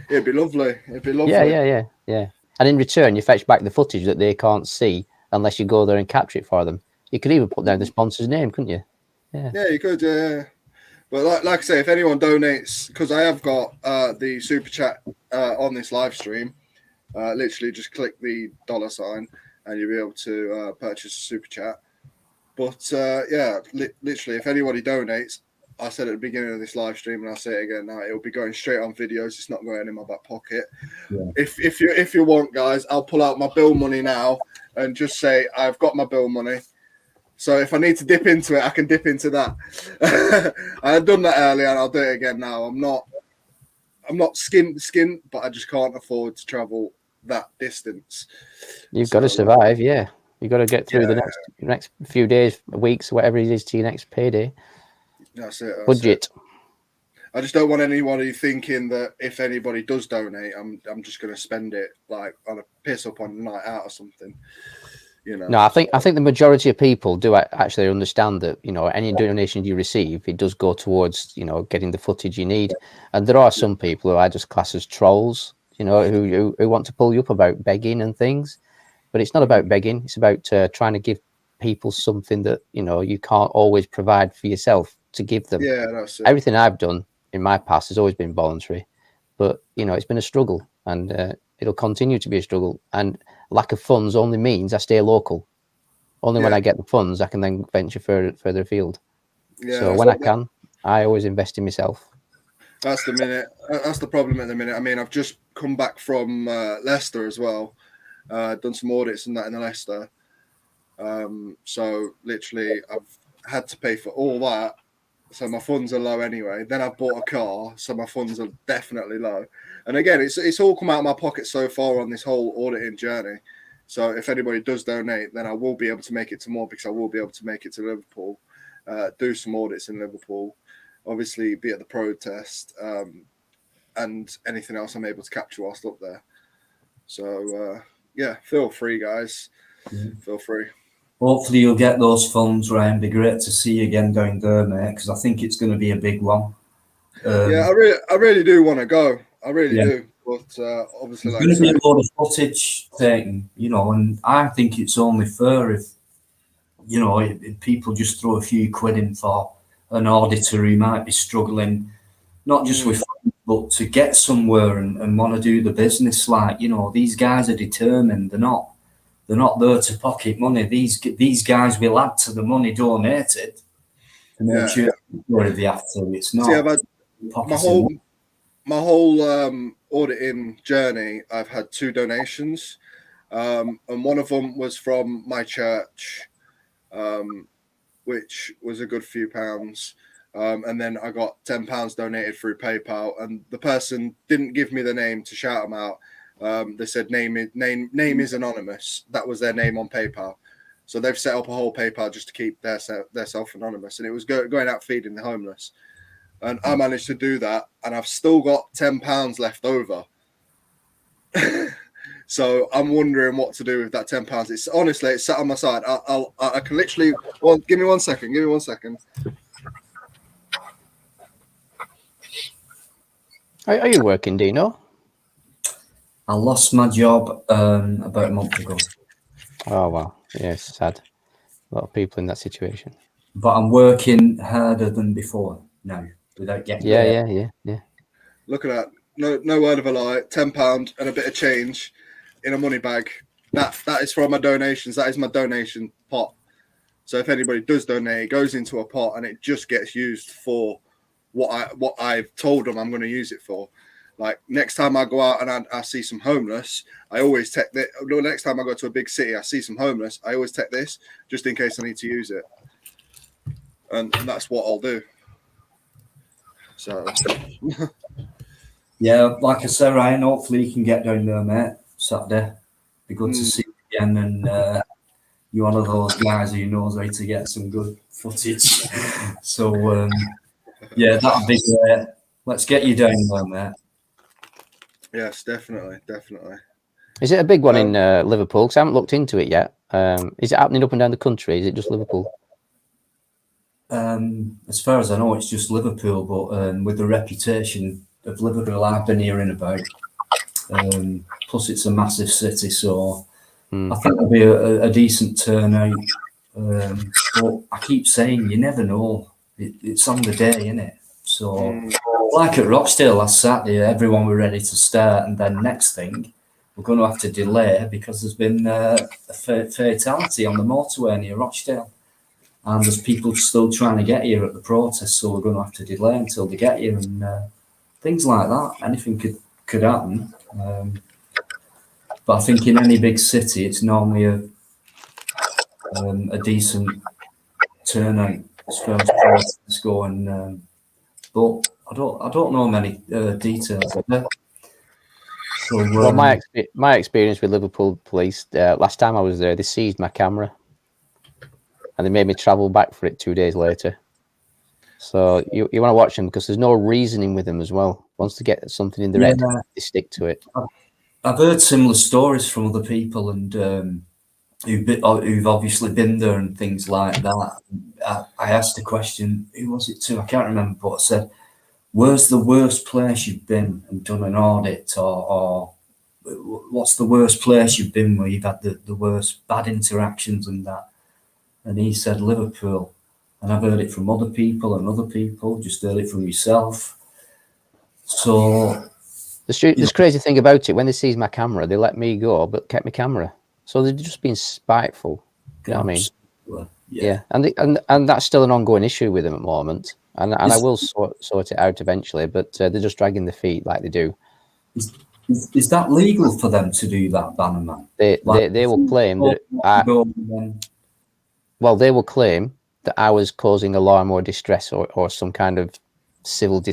It'd be lovely. Yeah. And in return, you fetch back the footage that they can't see unless you go there and capture it for them. You could even put down the sponsor's name, couldn't you? Yeah, you could. Yeah. But like I say, if anyone donates, because I have got the Super Chat on this live stream, literally just click the $sign and you'll be able to purchase a Super Chat. But yeah, literally, if anybody donates, I said at the beginning of this live stream, and I'll say it again now, it'll be going straight on videos. It's not going in my back pocket. Yeah. If you want, guys, I'll pull out my bill money now and just say I've got my bill money. So if I need to dip into it, I can dip into that. I've done that earlier, and I'll do it again now. I'm not skin, but I just can't afford to travel that distance. You've got to survive, yeah. You've got to get through the next few days, weeks, whatever it is, to your next payday. That's it. Budget. I just don't want anybody thinking that if anybody does donate, I'm just going to spend it like on a piss up on a night out or something. No, I think the majority of people do actually understand that any donation you receive, it does go towards getting the footage you need. And there are some people who I just class as trolls, who want to pull you up about begging and things. But it's not about begging. It's about trying to give people something that you can't always provide for yourself to give them. Yeah, that's it. Everything I've done in my past has always been voluntary, but it's been a struggle, and it'll continue to be a struggle. And lack of funds only means I stay local. Only when I get the funds, I can then venture further afield. Yeah, so when I can, I always invest in myself. That's the problem at the minute. I mean, I've just come back from Leicester as well. Done some audits and that in Leicester. So literally I've had to pay for all that. So my funds are low anyway. Then I bought a car, so my funds are definitely low. And again, it's all come out of my pocket so far on this whole auditing journey. So if anybody does donate, then I will be able to make it to more, because I will be able to make it to Liverpool, do some audits in Liverpool, obviously be at the protest, and anything else I'm able to capture whilst up there. So yeah, feel free, guys. Feel free. Hopefully you'll get those funds, Ryan. It'd be great to see you again going there, mate, because I think it's going to be a big one. Yeah, I really do want to go. I really do. But obviously, there's going to be a lot of footage taken, and I think it's only fair if people just throw a few quid in for an auditor who might be struggling, not just with funds, but to get somewhere and want to do the business. Like, these guys are determined. They're not there to pocket money. These guys will add to the money donated to make sure they have to. It's not. See, I've had my whole auditing journey. I've had 2 donations, and one of them was from my church, which was a good few pounds. And then I got £10 donated through PayPal, and the person didn't give me the name to shout them out. They said name is anonymous. That was their name on PayPal. So they've set up a whole PayPal just to keep their self anonymous, and it was going out feeding the homeless. And I managed to do that, and I've still got £10 left over. So I'm wondering what to do with that £10. It's honestly, it's sat on my side. I can literally. Well, give me 1 second. Give me 1 second. Are you working, Dino? I lost my job about a month ago. Oh, wow. Yeah, it's sad. A lot of people in that situation. But I'm working harder than before now without getting Yeah. Look at that. No word of a lie. £10 and a bit of change in a money bag. That is from my donations. That is my donation pot. So if anybody does donate, it goes into a pot and it just gets used for what I've told them I'm going to use it for. Like next time I go out and I see some homeless, I always take that. No, next time I go to a big city, I see some homeless, I always take this just in case I need to use it, and that's what I'll do. So, yeah, like I said, Ryan, hopefully you can get down there, mate. Saturday, be good to see you again, and you're one of those guys who knows how to get some good footage. So, yeah, that'd be great. Let's get you down there, mate. yes, definitely. Is it a big one in Liverpool? Because I haven't looked into it yet. Is it happening up and down the country? Is it just Liverpool? As far as I know, it's just Liverpool, but with the reputation of Liverpool I've been hearing about, plus it's a massive city, so I think there'll be a decent turnout. But I keep saying, you never know. It's on the day, innit? So, like at Rochdale last Saturday, everyone were ready to start, and then next thing, we're going to have to delay because there's been a fatality on the motorway near Rochdale. And there's people still trying to get here at the protest, so we're going to have to delay until they get here, and things like that. Anything could happen. But I think in any big city, it's normally a decent turnout as far as protests go. And but I don't know many details of it. So, well, my experience with Liverpool police, last time I was there, they seized my camera. And they made me travel back for it 2 days later. So you want to watch them because there's no reasoning with them as well. Once they get something in their head, they stick to it. I've heard similar stories from other people and who've obviously been there and things like that. I asked a question, who was it to? I can't remember, but I said, where's the worst place you've been and done an audit, or what's the worst place you've been where you've had the worst bad interactions and that? And he said Liverpool. And I've heard it from other people, just heard it from yourself. So the crazy thing about it, when they seized my camera, they let me go, but kept my camera. So they're just being spiteful. You know what I mean? Yeah. And that's still an ongoing issue with them at the moment. And I will sort it out eventually, but they're just dragging their feet like they do. Is that legal for them to do that, Bannerman? They will claim that well, they will claim that I was causing alarm or distress or some kind of civil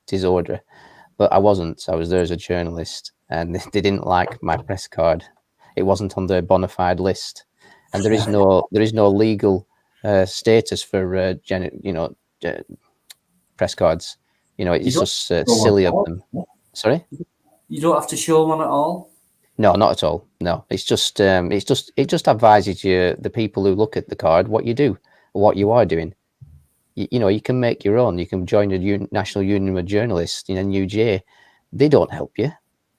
disorder, but I wasn't. I was there as a journalist, and they didn't like my press card. It wasn't on their bona fide list, and there is no legal status for press cards. You know, it's just silly of them. Sorry, you don't have to show one at all. No, not at all. No, it just advises you, the people who look at the card, what you do, or what you are doing. You know, you can make your own. You can join the National Union of Journalists, NUJ. They don't help you,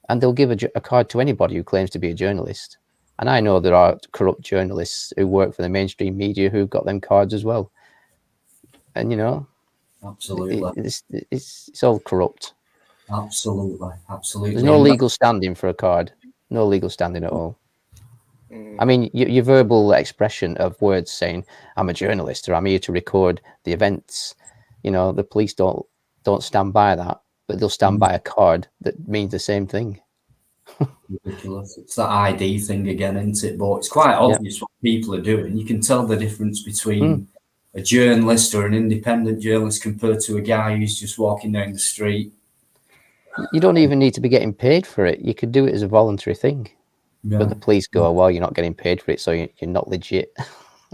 and they'll give a card to anybody who claims to be a journalist. And I know there are corrupt journalists who work for the mainstream media who've got them cards as well. And absolutely, it's all corrupt. Absolutely. There's no legal standing for a card. No legal standing at all. I mean, your verbal expression of words saying, I'm a journalist or I'm here to record the events, the police don't stand by that, but they'll stand by a card that means the same thing. Ridiculous. It's that ID thing again, isn't it? But it's quite obvious what people are doing. You can tell the difference between a journalist or an independent journalist compared to a guy who's just walking down the street. You don't even need to be getting paid for it. You could do it as a voluntary thing. Yeah. But the police go, well, you're not getting paid for it, so you're not legit.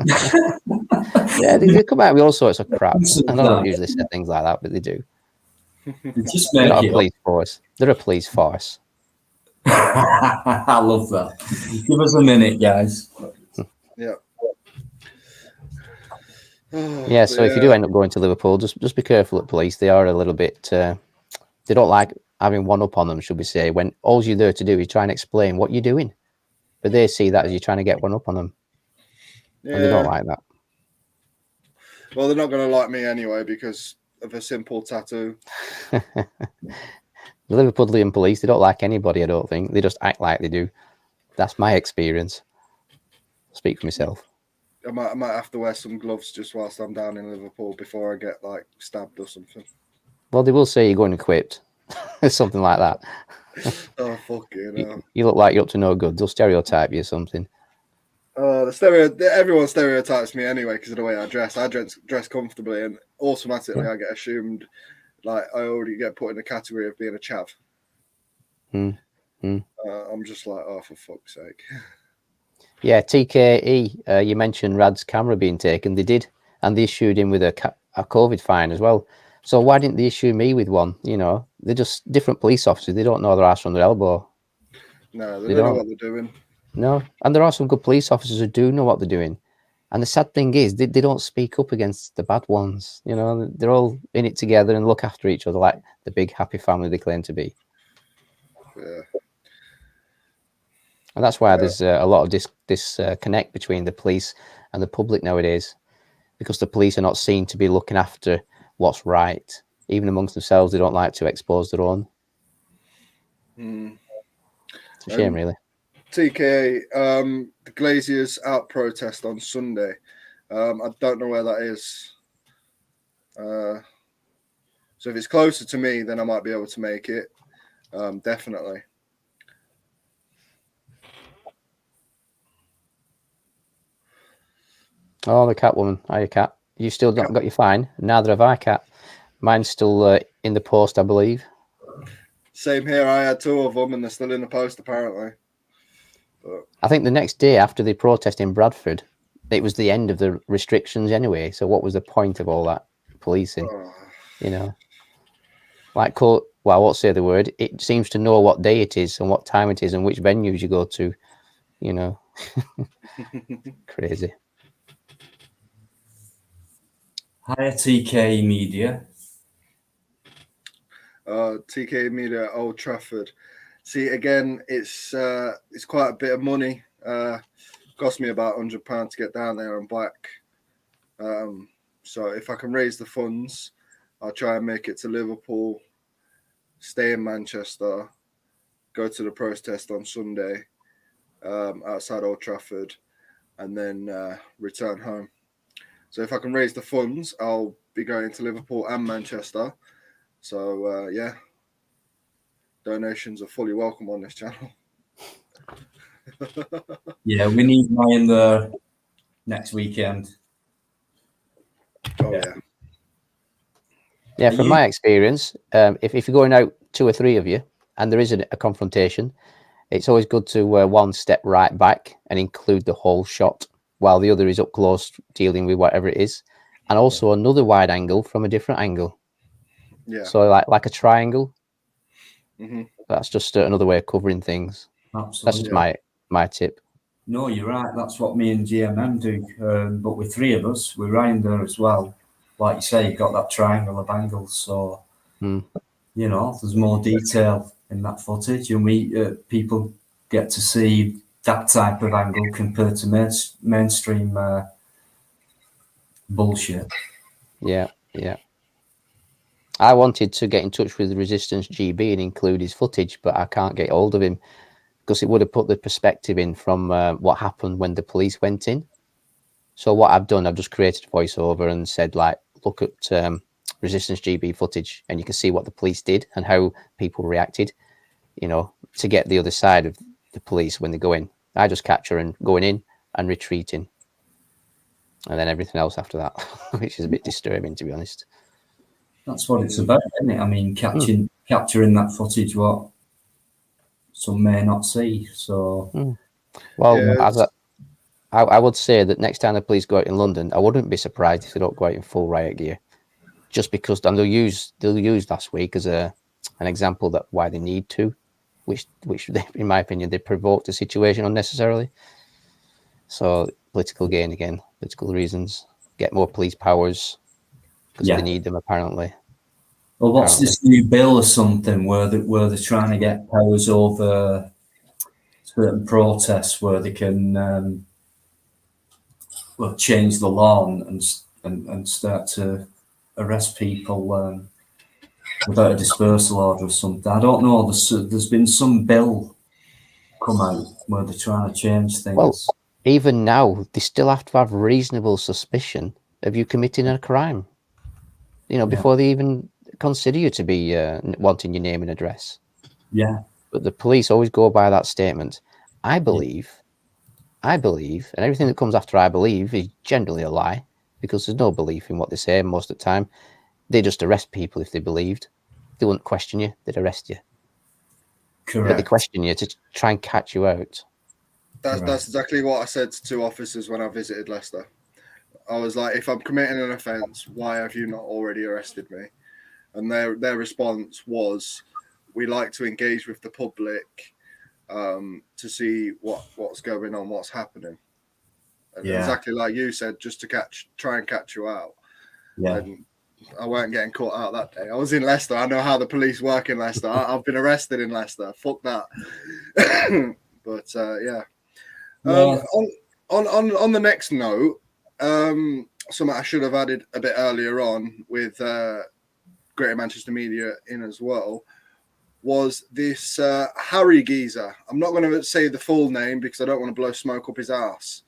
Yeah, they come out with all sorts of crap. And I don't usually say things like that, but they do. They're not a police force. They're a police farce. I love that. Give us a minute, guys. Yeah. Yeah, so if you do end up going to Liverpool, just be careful at police. They are a little bit... they don't like having one up on them, should we say, when all you're there to do is try and explain what you're doing. But they see that as you're trying to get one up on them. Yeah. And they don't like that. Well, they're not going to like me anyway because of a simple tattoo. The Liverpudlian police, they don't like anybody, I don't think. They just act like they do. That's my experience. I'll speak for myself. I might have to wear some gloves just whilst I'm down in Liverpool before I get, stabbed or something. Well, they will say you're going equipped. something like that. Oh, fucking hell. You look like you're up to no good. They'll stereotype you or something. Everyone stereotypes me anyway because of the way I dress. I dress comfortably, and automatically I get assumed like I already get put in the category of being a chav. I'm just like, oh, for fuck's sake. Yeah, TKE. You mentioned Rad's camera being taken. They did, and they issued him with a COVID fine as well. So why didn't they issue me with one? You know, they're just different police officers. They don't know their ass from their elbow. No, they don't know what they're doing. No, and there are some good police officers who do know what they're doing. And the sad thing is, they don't speak up against the bad ones. You know, they're all in it together and look after each other like the big happy family they claim to be. Yeah. And that's why there's a lot of this connect between the police and the public nowadays, because the police are not seen to be looking after what's right. Even amongst themselves, they don't like to expose their own. It's a shame, really. TK, the Glaziers out protest on Sunday. I don't know where that is. So if it's closer to me, then I might be able to make it. Definitely. Oh, the Catwoman. Hiya, Cat. You still not got your fine. Neither have I, Cat. Mine's still in the post, I believe. Same here. I had 2 of them, and they're still in the post, apparently. But I think the next day after the protest in Bradford, it was the end of the restrictions anyway. So what was the point of all that policing? You know, like, well, I won't say the word. It seems to know what day it is and what time it is and which venues you go to. You know, crazy. Hiya, TK Media. TK Media, Old Trafford. See, again, it's quite a bit of money. Cost me about £100 to get down there and back. So if I can raise the funds, I'll try and make it to Liverpool, stay in Manchester, go to the protest on Sunday outside Old Trafford, and then return home. So if I can raise the funds, I'll be going to Liverpool and Manchester. So, yeah, donations are fully welcome on this channel. Yeah, we need mine there next weekend. Oh, yeah. Yeah, from my experience, if you're going out 2 or 3 of you and there is a confrontation, it's always good to one step right back and include the whole shot while the other is up close dealing with whatever it is. And also another wide angle from a different angle. Yeah. So like a triangle. Mm-hmm. That's just another way of covering things. Absolutely. That's just my tip. No, you're right. That's what me and GMM do. But with 3 of us, we're Ryan there as well. Like you say, you've got that triangle of angles. So, you know, there's more detail in that footage. And people get to see that type of angle compared to mainstream bullshit. Yeah. I wanted to get in touch with Resistance GB and include his footage, but I can't get hold of him because it would have put the perspective in from what happened when the police went in. So what I've done, I've just created a voiceover and said, like, look at Resistance GB footage and you can see what the police did and how people reacted, you know, to get the other side of the police when they go in. I just capture and going in and retreating. And then everything else after that, which is a bit disturbing, to be honest. That's what it's about, isn't it? I mean, capturing that footage, what some may not see. So, well, yeah, I would say that next time the police go out in London, I wouldn't be surprised if they don't go out in full riot gear, just because. And they'll use last week as an example that why they need to, which they, in my opinion, they provoked the situation unnecessarily. So political gain again, political reasons, get more police powers because they need them apparently. Well, what's this new bill or something where they're trying to get powers over certain protests where they can change the law and start to arrest people without a dispersal order or something. I don't know. There's been some bill come out where they're trying to change things. Well, even now, they still have to have reasonable suspicion of you committing a crime. You know, before they even consider you to be wanting your name and address. Yeah. But the police always go by that statement. I believe, and everything that comes after I believe is generally a lie, because there's no belief in what they say most of the time. They just arrest people if they believed. They wouldn't question you, they'd arrest you. Correct. But they question you to try and catch you out. That's exactly what I said to 2 officers when I visited Leicester. I was like, if I'm committing an offence, why have you not already arrested me? And their response was, we like to engage with the public to see what's going on, what's happening. And exactly like you said, just to try and catch you out. Yeah. And I weren't getting caught out that day. I was in Leicester. I know how the police work in Leicester. I've been arrested in Leicester. Fuck that. But yeah. On the next note, something I should have added a bit earlier on with Greater Manchester Media in as well, was this Harry geezer. I'm not going to say the full name because I don't want to blow smoke up his ass.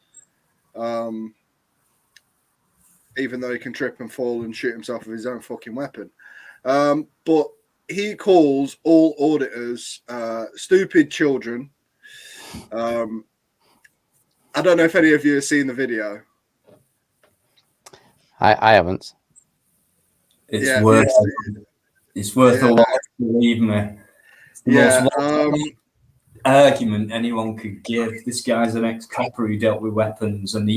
Even though he can trip and fall and shoot himself with his own fucking weapon. But he calls all auditors stupid children. I don't know if any of you have seen the video. I haven't. It's worth a lot, believe me. It's the most argument anyone could give. This guy's an ex-copper who dealt with weapons, and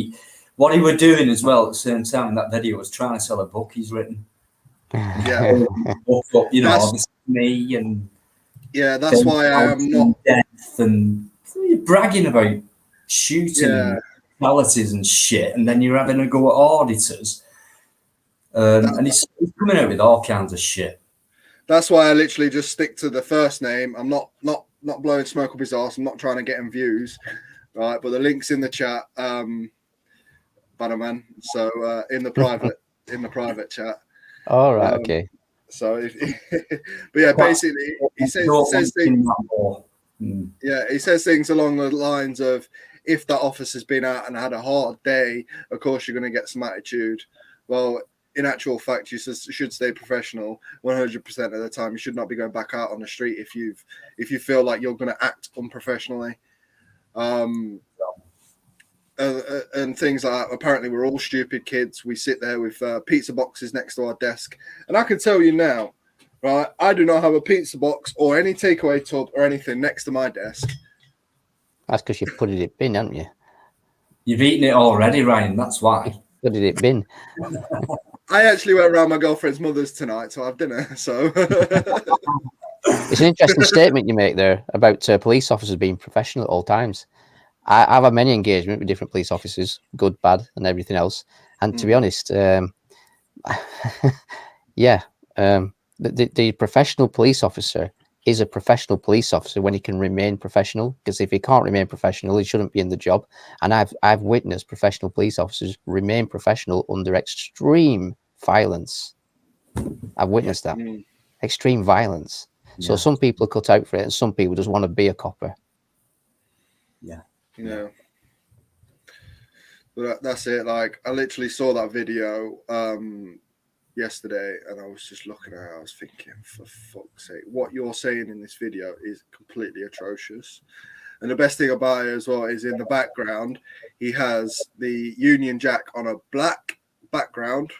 what he was doing as well at the same time in that video was trying to sell a book he's written. Yeah. But, you know, this is me, and that's why I am not death, and you're bragging about shooting fatalities and shit, and then you're having a go at auditors. And he's coming out with all kinds of shit. That's why I literally just stick to the first name. I'm not blowing smoke up his arse. I'm not trying to get him views, right? But the link's in the chat, Bannerman. So in the private chat. All right, okay. So, but yeah, basically, he says things. Yeah, he says things along the lines of, if that officer's been out and had a hard day, of course you're going to get some attitude. Well, in actual fact, you should stay professional 100% of the time. You should not be going back out on the street if you feel like you're going to act unprofessionally. And things like that. Apparently, we're all stupid kids. We sit there with pizza boxes next to our desk. And I can tell you now, right, I do not have a pizza box or any takeaway tub or anything next to my desk. That's because you've put it in bin, haven't you? You've eaten it already, Ryan. That's why. Put it in bin. I actually went around my girlfriend's mother's tonight to have dinner, so... It's an interesting statement you make there about police officers being professional at all times. I've had many engagement with different police officers, good, bad, and everything else. And to be honest, the professional police officer is a professional police officer when he can remain professional. Because if he can't remain professional, he shouldn't be in the job. And I've witnessed professional police officers remain professional under extreme violence. I've witnessed that. Extreme violence. Yeah. So some people are cut out for it, and some people just want to be a copper. Yeah. But that's it. Like, I literally saw that video yesterday, and I was just looking at it. I was thinking, for fuck's sake, what you're saying in this video is completely atrocious. And the best thing about it as well is in the background, he has the Union Jack on a black background,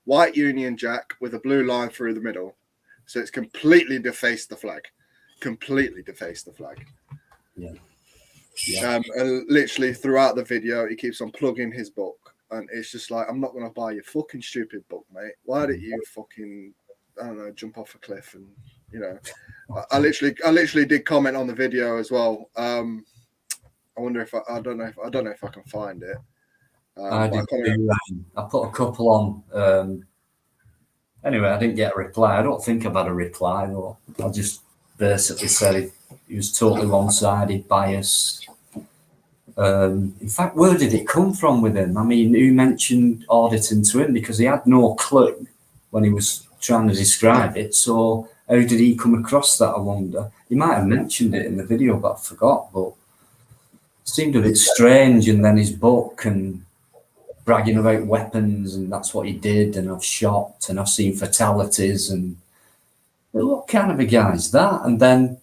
white Union Jack with a blue line through the middle. So it's completely defaced the flag. Yeah. And literally throughout the video, he keeps on plugging his book. And it's just like, I'm not going to buy your fucking stupid book, mate. Why did you fucking, I don't know, jump off a cliff? And, you know, I literally did comment on the video as well. I wonder if I don't know if I can find it. I put a couple on. Anyway, I didn't get a reply. I don't think I've had a reply, though. I just basically said he was totally one-sided, biased. In fact, where did it come from with him? I mean, who mentioned auditing to him? Because he had no clue when he was trying to describe it. So how did he come across that, I wonder? He might have mentioned it in the video, but I forgot. But it seemed a bit strange. And then his book and bragging about weapons, and that's what he did. And I've shot and I've seen fatalities. And what kind of a guy is that? And then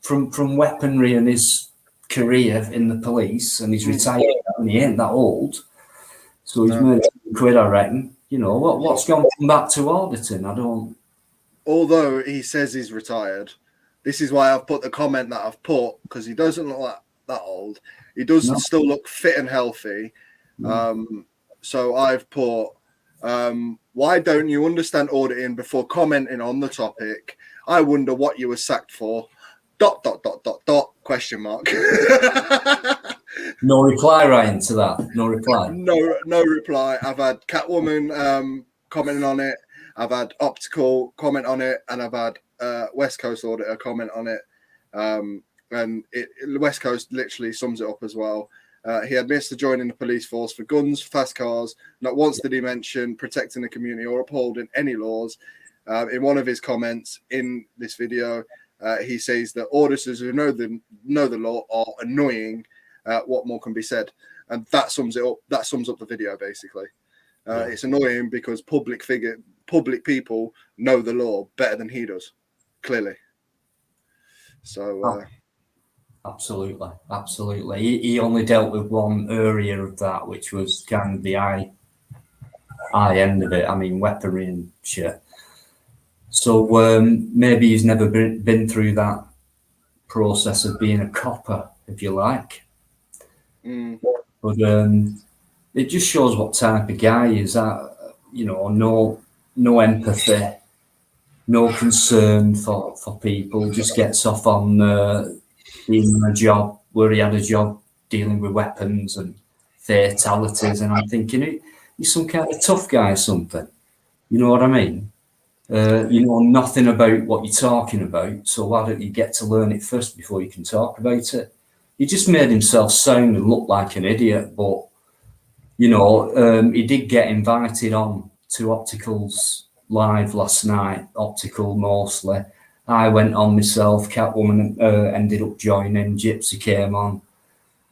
from weaponry and his career in the police, and he's retired and he ain't that old, so he's made £10, I reckon. You know what's gone from that to auditing? I don't. Although he says he's retired, this is why I've put the comment that I've put, because he doesn't look like that old. He does still look fit and healthy. So I've put, why don't you understand auditing before commenting on the topic? I wonder what you were sacked for. ... Question mark. No reply, Ryan, to that. No reply. No reply. I've had Catwoman commenting on it. I've had Optical comment on it, and I've had West Coast Auditor comment on it. And West Coast literally sums it up as well. He admits to joining the police force for guns, fast cars. Not once did he mention protecting the community or upholding any laws. In one of his comments in this video, he says that auditors who know the law are annoying. What more can be said? And that sums it up. That sums up the video basically. It's annoying because public people know the law better than he does, clearly. So absolutely. He only dealt with one area of that, which was kind of the high end of it. I mean, weaponry and shit. So maybe he's never been through that process of being a copper, if you like. But it just shows what type of guy he is. No empathy, no concern for people. Just gets off on being in a job where he had a job dealing with weapons and fatalities. And I'm thinking, he's some kind of tough guy or something. You know what I mean? You know nothing about what you're talking about, so why don't you get to learn it first before you can talk about it? He just made himself sound and look like an idiot, but he did get invited on to Optical's live last night. Optical mostly. I went on myself. Catwoman ended up joining. Gypsy came on,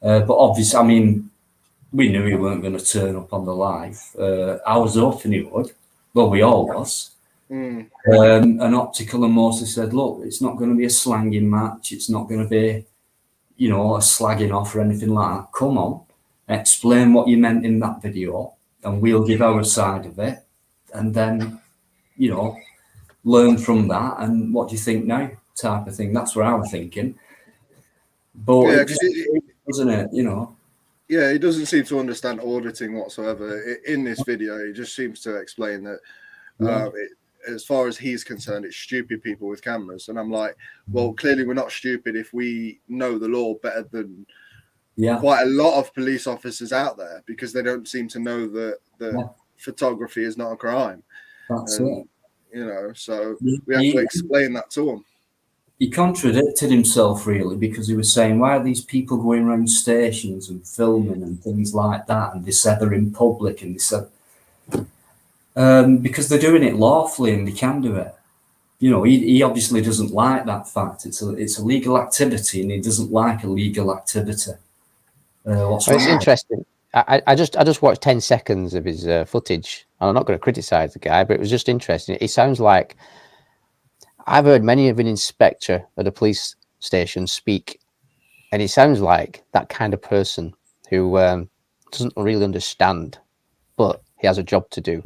but obviously, I mean, we knew he weren't going to turn up on the live. I was hoping he would. Well, we all was. And Optical and mostly said, look, it's not going to be a slanging match. It's not going to be, a slagging off or anything like that. Come on, explain what you meant in that video and we'll give our side of it. And then, learn from that. And what do you think now? Type of thing. That's what I was thinking. But isn't it? Yeah, he doesn't seem to understand auditing whatsoever. In this video, he just seems to explain that as far as he's concerned, it's stupid people with cameras. And I'm like, well, clearly we're not stupid if we know the law better than quite a lot of police officers out there, because they don't seem to know that photography is not a crime. That's it. So we have to explain that to him. He contradicted himself, really, because he was saying, why are these people going around stations and filming and things like that? And they said they're in public, and they said, because they're doing it lawfully and they can do it. He obviously doesn't like that fact. It's a legal activity, and he doesn't like illegal activity. It's interesting. I just watched 10 seconds of his footage. I'm not going to criticize the guy, but it was just interesting. He sounds like, I've heard many of an inspector at a police station speak, and he sounds like that kind of person who doesn't really understand, but he has a job to do.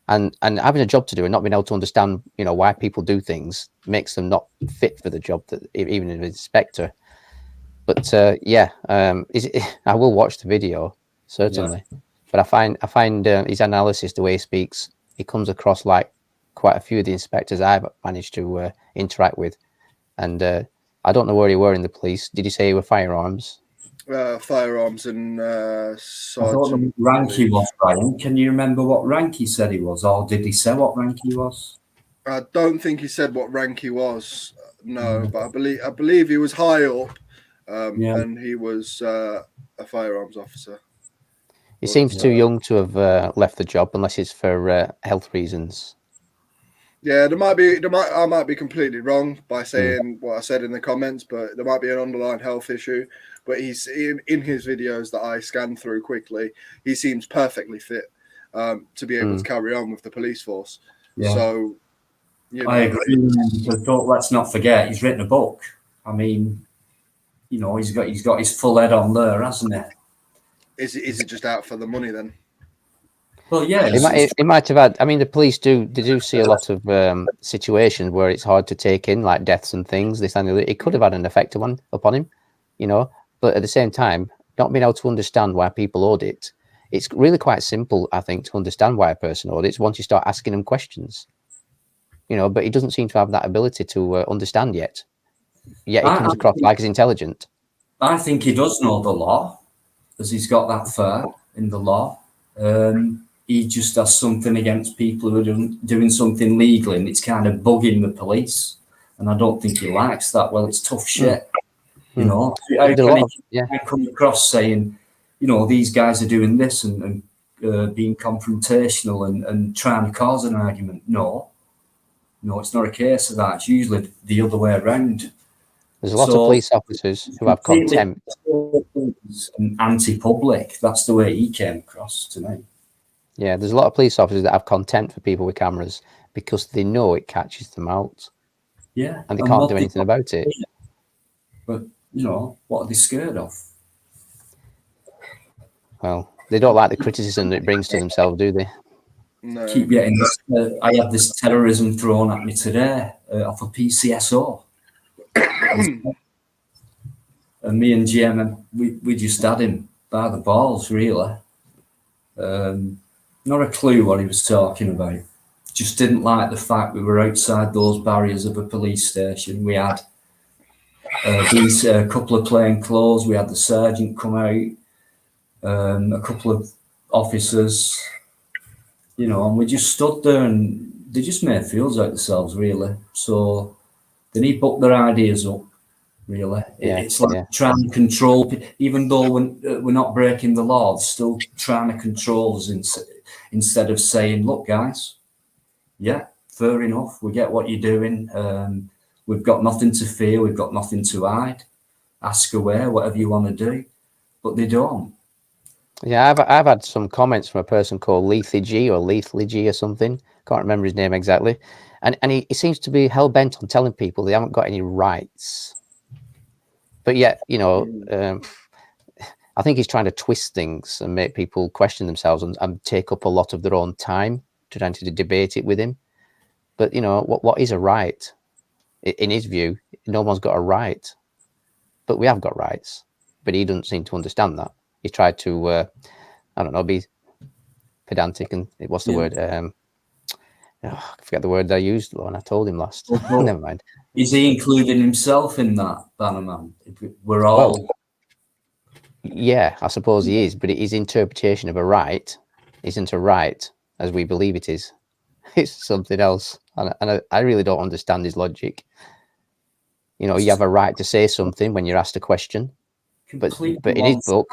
And having a job to do and not being able to understand, why people do things makes them not fit for the job, that even an inspector. But I will watch the video, certainly. Yeah. But I find his analysis, the way he speaks, he comes across like quite a few of the inspectors I've managed to interact with. And I don't know where he were in the police. Did you say he were firearms? Firearms and I thought the rank he was, Brian. Can you remember what rank he said he was, or did he say what rank he was? I don't think he said what rank he was. No, but I believe he was high up, and he was a firearms officer. He seems too young to have left the job, unless it's for health reasons. Yeah, I might be completely wrong by saying what I said in the comments, but there might be an underlying health issue. But he's in his videos that I scanned through quickly, he seems perfectly fit to be able to carry on with the police force. Yeah. So I agree. But let's not forget, he's written a book. I mean, you know, he's got his full head on there, hasn't he? Is it just out for the money then? Well, yeah. It might have had. I mean, the police do see a lot of situations where it's hard to take in, like deaths and things. It could have had an effect upon him, you know. But at the same time, not being able to understand why people audit, it's really quite simple, I think, to understand why a person audits once you start asking them questions, you know. But he doesn't seem to have that ability to understand yet. Yet he comes across like he's intelligent. I think he does know the law, as he's got that far in the law. He just has something against people who are doing something legal, and it's kind of bugging the police. And I don't think he likes that. Well, it's tough shit, you know. How can he come across saying, you know, these guys are doing this and being confrontational and trying to cause an argument? No, it's not a case of that. It's usually the other way around. There's a lot of police officers who have contempt. And anti-public. That's the way he came across to me. Yeah, there's a lot of police officers that have contempt for people with cameras because they know it catches them out. Yeah. And they can't do anything about it. But, you know, what are they scared of? Well, they don't like the criticism that it brings to themselves, do they? No. Keep getting this. I had this terrorism thrown at me today off a PCSO. And me and Jim, we just had him by the balls, really. Not a clue what he was talking about. Just didn't like the fact we were outside those barriers of a police station. We had a couple of plain clothes. We had the sergeant come out, a couple of officers, you know, and we just stood there and they just made fools out themselves, really. So they need to put their ideas up, really. It's like trying to control, even though we're not breaking the law, still trying to control us instead of saying, look, guys, yeah, fair enough. We get what you're doing. We've got nothing to fear. We've got nothing to hide. Ask away, whatever you want to do. But they don't. Yeah, I've had some comments from a person called Lethy G or something. Can't remember his name exactly. And he seems to be hell bent on telling people they haven't got any rights. But yet, you know, I think he's trying to twist things and make people question themselves and take up a lot of their own time trying to debate it with him. But, you know, what is a right? In his view, no one's got a right. But we have got rights. But he doesn't seem to understand that. He tried to, I don't know, be pedantic and what's the word? I forget the word I used when I told him last. Never mind. Is he including himself in that, Bannerman? We're all... Well, yeah, I suppose he is, but his interpretation of a right isn't a right as we believe it is. It's something else. And I really don't understand his logic. You know, you have a right to say something when you're asked a question, but in his book,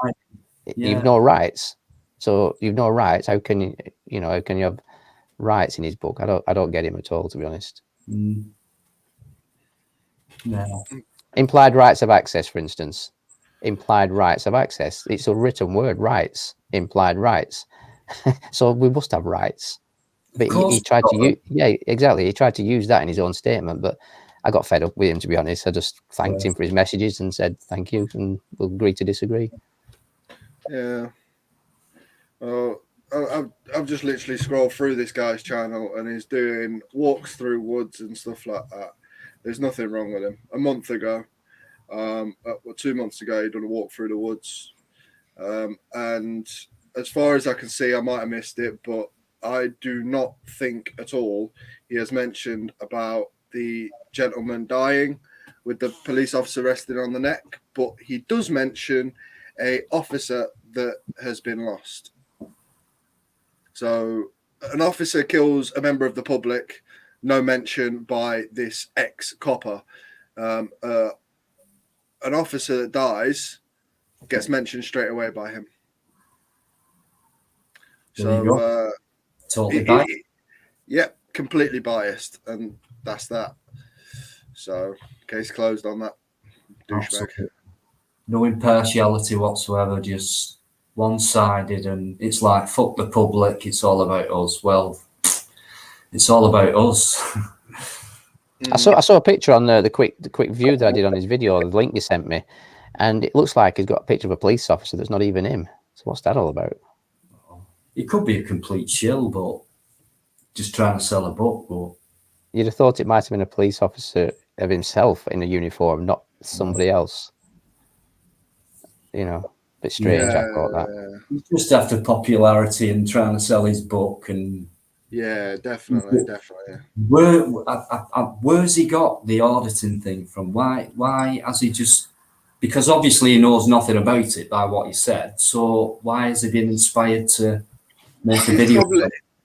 you've no rights. So you've no rights. How can you have rights in his book? I don't get him at all, to be honest. No. Implied rights of access, for instance. Implied rights of access. It's a written word, rights, implied rights. So we must have rights. But he tried to he tried to use that in his own statement, but I got fed up with him, to be honest. I just thanked him for his messages and said thank you, and we'll agree to disagree. Yeah. I've just literally scrolled through this guy's channel and he's doing walks through woods and stuff like that. There's nothing wrong with him. A month ago, 2 months ago, he done a walk through the woods. And as far as I can see, I might have missed it, but I do not think at all he has mentioned about the gentleman dying with the police officer resting on the neck, but he does mention a officer that has been lost. So an officer kills a member of the public, no mention by this ex-copper. An officer that dies gets mentioned straight away by him. So, totally biased. Yep, completely biased, and that's that. So, case closed on that douchebag. No impartiality whatsoever, just one-sided, and it's like, fuck the public, it's all about us. Well, it's all about us. I saw a picture on the quick view that I did on his video, the link you sent me, and it looks like he's got a picture of a police officer that's not even him. So what's that all about? It could be a complete shill, but just trying to sell a book. But You'd have thought it might have been a police officer of himself in a uniform, not somebody else. You know, a bit strange. I thought that. He's just after popularity and trying to sell his book. And yeah, definitely. Where's he got the auditing thing from? Why has he just? Because obviously he knows nothing about it by what he said. So why has he been inspired to make a video?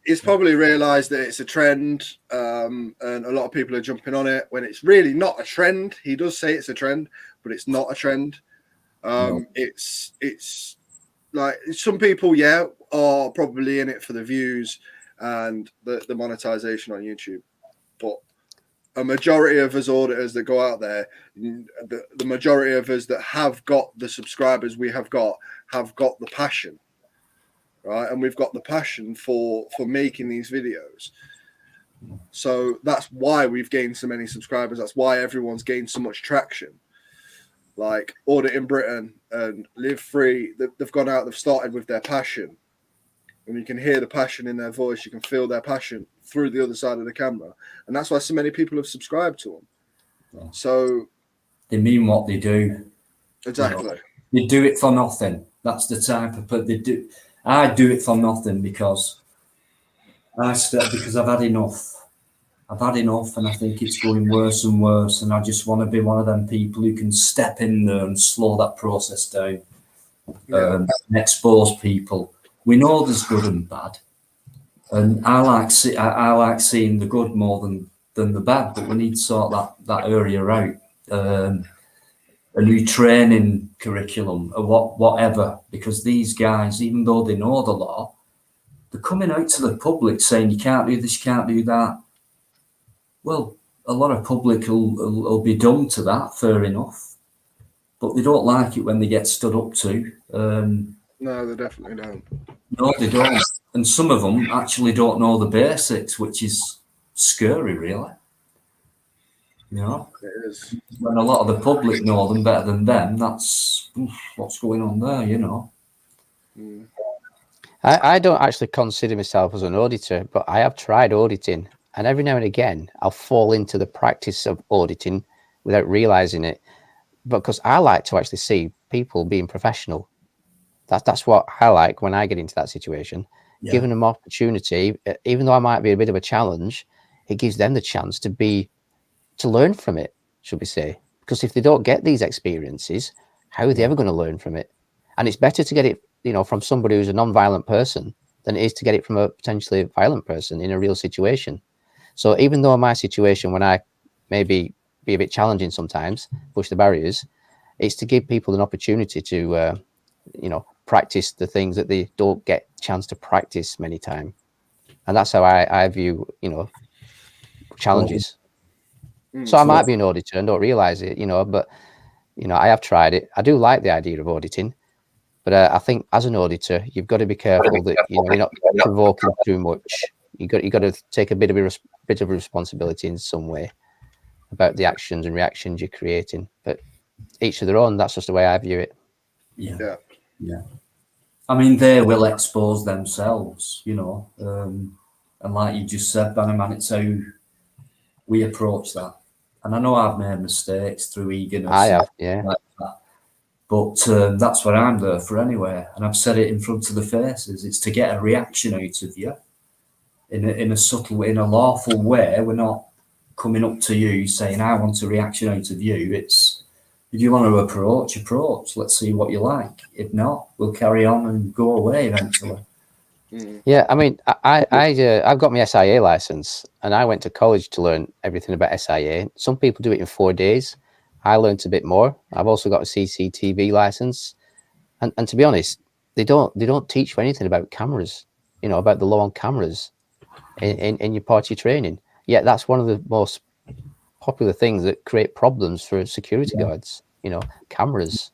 He's probably realised that it's a trend, and a lot of people are jumping on it when it's really not a trend. He does say it's a trend, but it's not a trend. No. It's like some people, are probably in it for the views and the monetization on YouTube, but a majority of us auditors that go out there, the majority of us that have got the subscribers we have got the passion, right? And we've got the passion for making these videos. So that's why we've gained so many subscribers. That's why everyone's gained so much traction. Like Audit in Britain and Live Free, they've gone out, they've started with their passion. And you can hear the passion in their voice. You can feel their passion through the other side of the camera. And that's why so many people have subscribed to them. Yeah. So they mean what they do. Exactly. You know, they do it for nothing. That's the type of, but they do. I do it for nothing because I've had enough. I've had enough, and I think it's going worse and worse. And I just want to be one of them people who can step in there and slow that process down, and expose people. We know there's good and bad, and I like seeing the good more than the bad. But we need to sort that area out. A new training curriculum or whatever, because these guys, even though they know the law, they're coming out to the public saying you can't do this, you can't do that. Well, a lot of public will be dumb to that, fair enough, but they don't like it when they get stood up to. No, they definitely don't. No, they don't. And some of them actually don't know the basics, which is scary, really. You know, it is. When a lot of the public know them better than them, that's what's going on there, you know. Mm. I don't actually consider myself as an auditor, but I have tried auditing, and every now and again I'll fall into the practice of auditing without realizing it, because I like to actually see people being professional. That's what I like when I get into that situation. Yeah. Giving them opportunity, even though I might be a bit of a challenge, it gives them the chance to learn from it, should we say? Because if they don't get these experiences, how are they ever going to learn from it? And it's better to get it, from somebody who's a non-violent person than it is to get it from a potentially violent person in a real situation. So even though in my situation, when I maybe be a bit challenging sometimes, push the barriers, it's to give people an opportunity to, practice the things that they don't get a chance to practice many times. And that's how I view, challenges. So I might be an auditor and don't realize it, but, I have tried it. I do like the idea of auditing, but I think as an auditor, you've got to be careful that, you're not provoking too much. You got to take a bit of responsibility in some way about the actions and reactions you're creating, but each of their own. That's just the way I view it. Yeah. I mean, they will expose themselves, and like you just said, Bannerman, it's how we approach that. And I know I've made mistakes through eagerness. I have, yeah. Like that. But that's what I'm there for anyway. And I've said it in front of the faces. It's to get a reaction out of you in a subtle, in a lawful way. We're not coming up to you saying, I want a reaction out of you. It's, if you want to approach. Let's see what you like. If not, we'll carry on and go away eventually. Yeah, I mean, I've got my SIA license, and I went to college to learn everything about SIA. Some people do it in 4 days. I learned a bit more. I've also got a CCTV license, and to be honest, they don't teach you anything about cameras, about the law on cameras in your party training. Yet that's one of the most popular things that create problems for security guards. Cameras.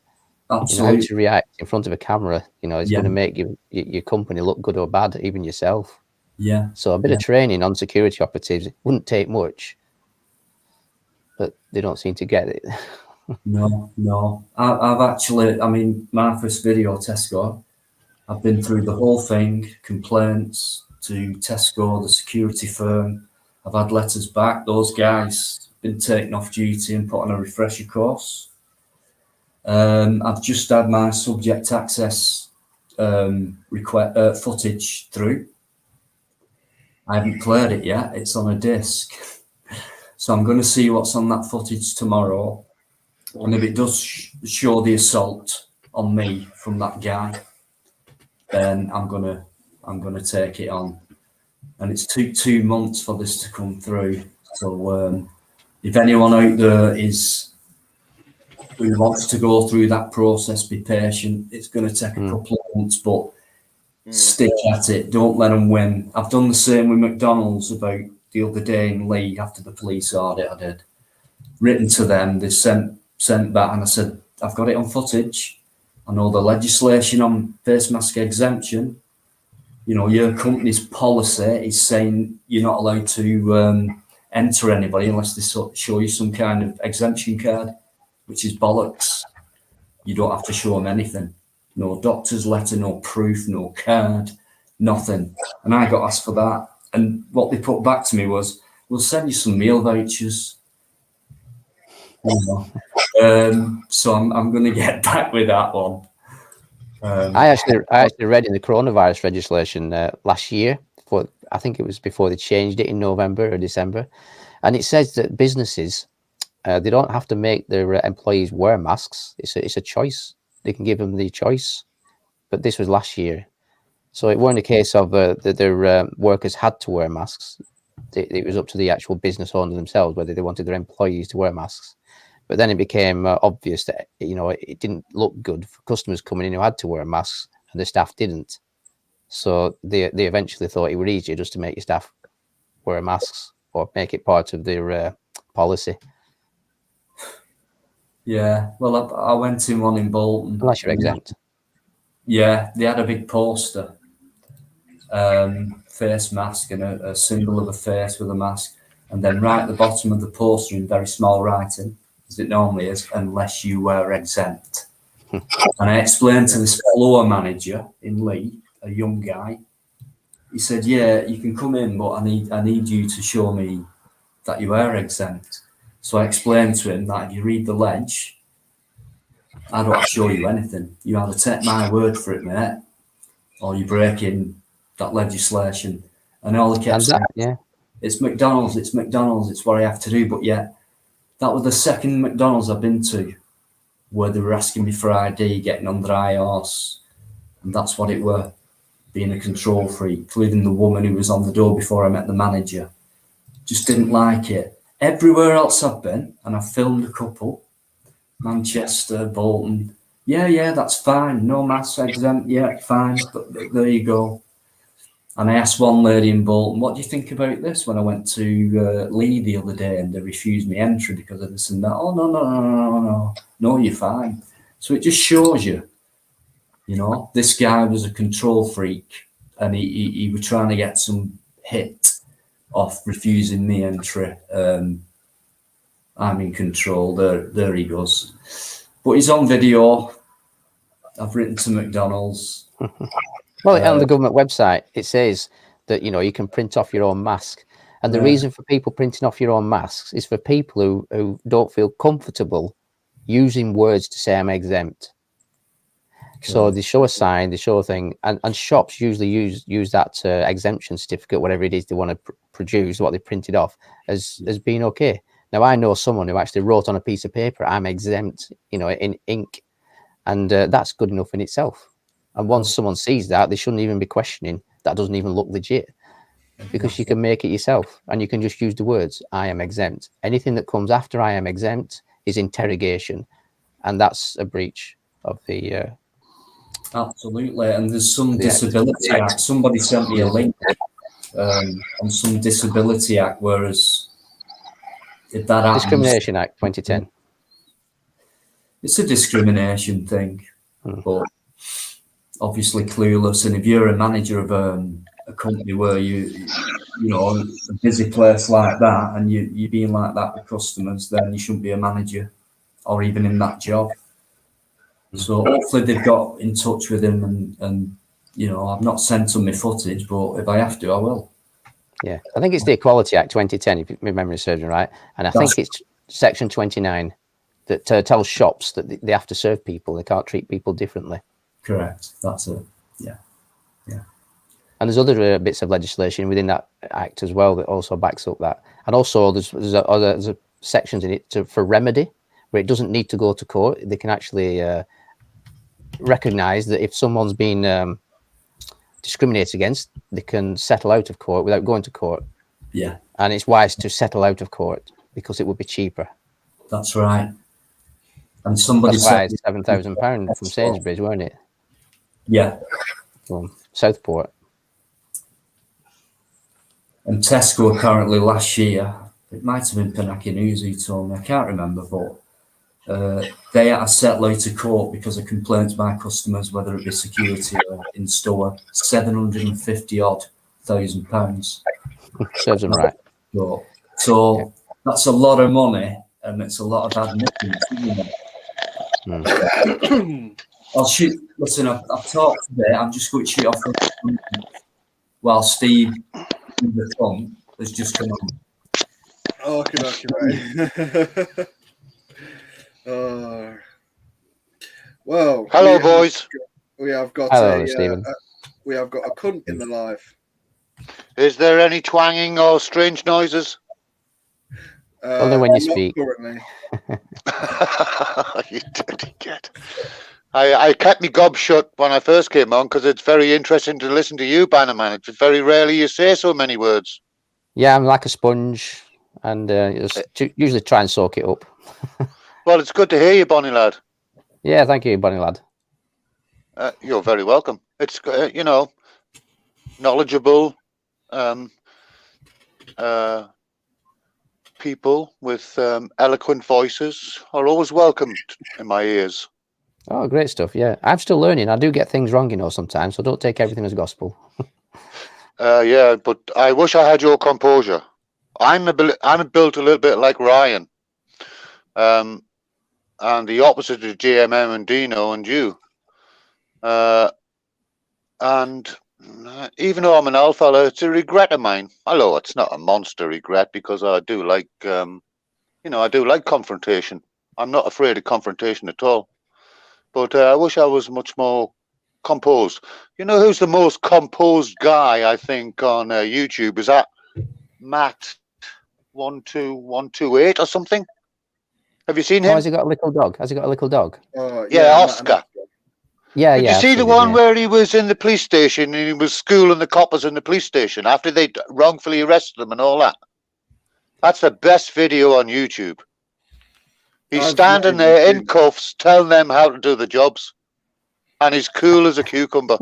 Absolutely. How to react in front of a camera, is going to make your company look good or bad, even yourself. Yeah. So a bit of training on security operatives wouldn't take much. but they don't seem to get it. No. I've actually, I mean, my first video, Tesco, I've been through the whole thing, complaints to Tesco, the security firm. I've had letters back. Those guys been taken off duty and put on a refresher course. I've just had my subject access footage through. I haven't played it yet. It's on a disc. So I'm going to see what's on that footage tomorrow. And if it does show the assault on me from that guy, then I'm gonna take it on. And it's took 2 months for this to come through. So if anyone out there who wants to go through that process, be patient. It's going to take a couple of months, but stick at it. Don't let them win. I've done the same with McDonald's about the other day in League after the police audit. I did. Written to them, they sent back, and I said, I've got it on footage. I know the legislation on face mask exemption. You know, your company's policy is saying you're not allowed to enter anybody unless they show you some kind of exemption card, which is bollocks. You don't have to show them anything. No doctor's letter, no proof, no card, nothing. And I got asked for that. And what they put back to me was, we'll send you some meal vouchers. You know? So I'm going to get back with that one. I actually read in the coronavirus legislation last year, I think it was before they changed it in November or December, and it says that businesses, they don't have to make their employees wear masks. It's a choice. They can give them the choice. But this was last year, so it weren't a case of that their workers had to wear masks. It was up to the actual business owner themselves whether they wanted their employees to wear masks. But then it became obvious that, you know, it didn't look good for customers coming in who had to wear masks and the staff didn't. So they eventually thought it was easier just to make your staff wear masks or make it part of their policy. Yeah, well, I went in one in Bolton. Unless you're exempt. Yeah, they had a big poster, face mask and a symbol of a face with a mask. And then right at the bottom of the poster in very small writing, as it normally is, unless you were exempt. And I explained to this floor manager in Lee, a young guy. He said, "Yeah, you can come in, but I need you to show me that you are exempt." So I explained to him that if you read the ledge, I don't have to show you anything. You either take my word for it, mate, or you're breaking that legislation. And all he kept saying, it's McDonald's, it's what I have to do. But yeah, that was the second McDonald's I've been to where they were asking me for ID, getting on their high horse. And that's what it were, being a control freak, including the woman who was on the door before I met the manager. Just didn't like it. Everywhere else I've been, and I've filmed a couple, Manchester, Bolton, yeah, that's fine. No mask exempt, yeah, fine. But there you go. And I asked one lady in Bolton, what do you think about this? When I went to Lee the other day and they refused me entry because of this and that. Oh, no, you're fine. So it just shows you, you know, this guy was a control freak and he was trying to get some hit off refusing me entry. I'm in control. There he goes. But he's on video. I've written to McDonald's. Well, on the government website, it says that, you know, you can print off your own mask. And the reason for people printing off your own masks is for people who don't feel comfortable using words to say I'm exempt. So they show a sign, they show a thing, and shops usually use that exemption certificate, whatever it is they want to produce, what they printed off, as being okay. Now, I know someone who actually wrote on a piece of paper, I'm exempt, you know, in ink, and that's good enough in itself. And once someone sees that, they shouldn't even be questioning. That doesn't even look legit, because you can make it yourself, and you can just use the words, I am exempt. Anything that comes after I am exempt is interrogation, and that's a breach of the... Absolutely, and there's some disability act. Somebody sent me a link on some disability act, whereas if that happens, Discrimination Act 2010. It's a discrimination thing, but obviously clueless. And if you're a manager of a company where you know, a busy place like that, and you're being like that with customers, then you shouldn't be a manager or even in that job. So hopefully they've got in touch with him, and you know, I've not sent them my footage, but if I have to, I will. Yeah, I think it's the Equality Act 2010, if my memory serves me right, and I think it's Section 29 that tells shops that they have to serve people; they can't treat people differently. Correct. That's it. Yeah. And there's other bits of legislation within that act as well that also backs up that. And also there's sections in it for remedy, where it doesn't need to go to court. They can actually recognise that if someone's been discriminated against, they can settle out of court without going to court. Yeah. And it's wise to settle out of court because it would be cheaper. That's right. And somebody That's why said it's £7,000 from Sainsbury's, weren't it? Yeah. From Southport. And Tesco apparently last year, it might have been Pinaki News who told me, I can't remember, but they had to settle out of court because of complaints by customers, whether it be security or in store, £750,000. Serves them right. So that's a lot of money, and it's a lot of admittance, isn't it? I'll shoot. Listen, I've talked today. I'm just going to shoot off while Steve in the front has just come on. Okay, mate. Well, hello, boys. We have got we have got a cunt in the live. Is there any twanging or strange noises? Only when you speak. Currently. You dirty kid. I kept my gob shut when I first came on because it's very interesting to listen to you, Bannerman. It's very rarely you say so many words. Yeah, I'm like a sponge, and usually try and soak it up. Well, it's good to hear you, Bonnie lad. Yeah, thank you, Bonnie lad. You're very welcome. It's knowledgeable people with eloquent voices are always welcomed in my ears. Oh, great stuff. Yeah, I'm still learning. I do get things wrong, sometimes, so don't take everything as gospel. Yeah, but I wish I had your composure. I'm built a little bit like Ryan, and the opposite of JMM and Dino and you. And even though I'm an alpha, it's a regret of mine. Although it's not a monster regret, because I do like, I do like confrontation. I'm not afraid of confrontation at all. But I wish I was much more composed. You know who's the most composed guy, I think, on YouTube? Is that Matt12128 or something? Have you seen him? Oh, has he got a little dog? Yeah, Oscar. Yeah, Did you see the one where he was in the police station and he was schooling the coppers in the police station after they wrongfully arrested them and all that? That's the best video on YouTube. He's standing there in cuffs, telling them how to do the jobs, and he's cool as a cucumber.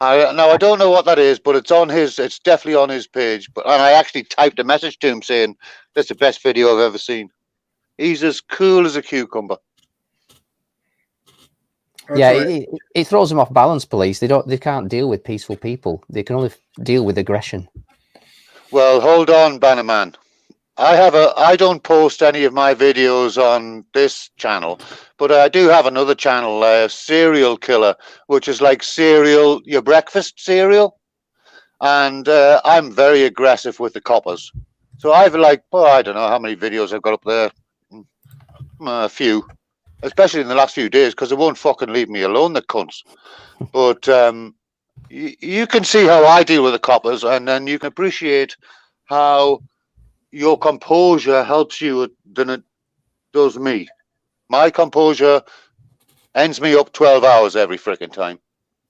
Now I don't know what that is, but it's definitely on his page. And I actually typed a message to him saying, "That's the best video I've ever seen." He's as cool as a cucumber. Yeah, it throws them off balance. Police, they can't deal with peaceful people. They can only deal with aggression. Well, hold on, Bannerman. I don't post any of my videos on this channel, but I do have another channel, Serial Killer, which is like cereal, your breakfast cereal. And I'm very aggressive with the coppers. So I've I don't know how many videos I've got up there. A few, especially in the last few days, because they won't fucking leave me alone, the cunts. But you can see how I deal with the coppers, and then you can appreciate how your composure helps you than it does me. My composure ends me up 12 hours every freaking time.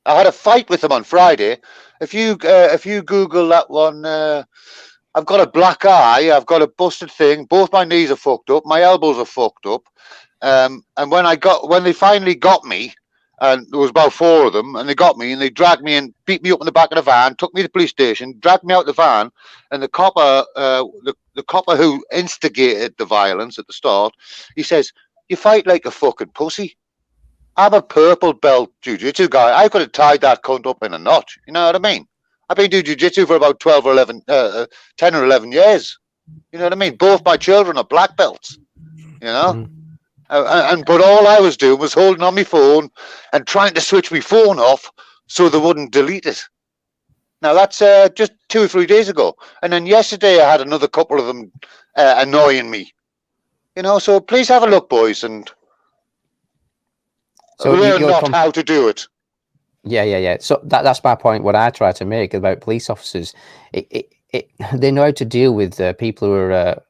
I had a fight with them on Friday. If you Google that one, I've got a black eye, I've got a busted thing, both my knees are fucked up, my elbows are fucked up. And when they finally got me, and there was about 4 of them, and they got me and they dragged me and beat me up in the back of the van, took me to the police station, dragged me out the van, and the copper, the copper who instigated the violence at the start, he says, "You fight like a fucking pussy. I'm a purple belt jiu-jitsu guy. I could have tied that cunt up in a knot." You know what I mean? I've been doing jiu-jitsu for about 10 or 11 years. You know what I mean? Both my children are black belts, you know? But all I was doing was holding on my phone and trying to switch my phone off so they wouldn't delete it. Now, that's just 2 or 3 days ago. And then yesterday I had another couple of them annoying me. You know, so please have a look, boys, and learn not how to do it. Yeah. So that's my point. What I try to make about police officers, they know how to deal with people who are,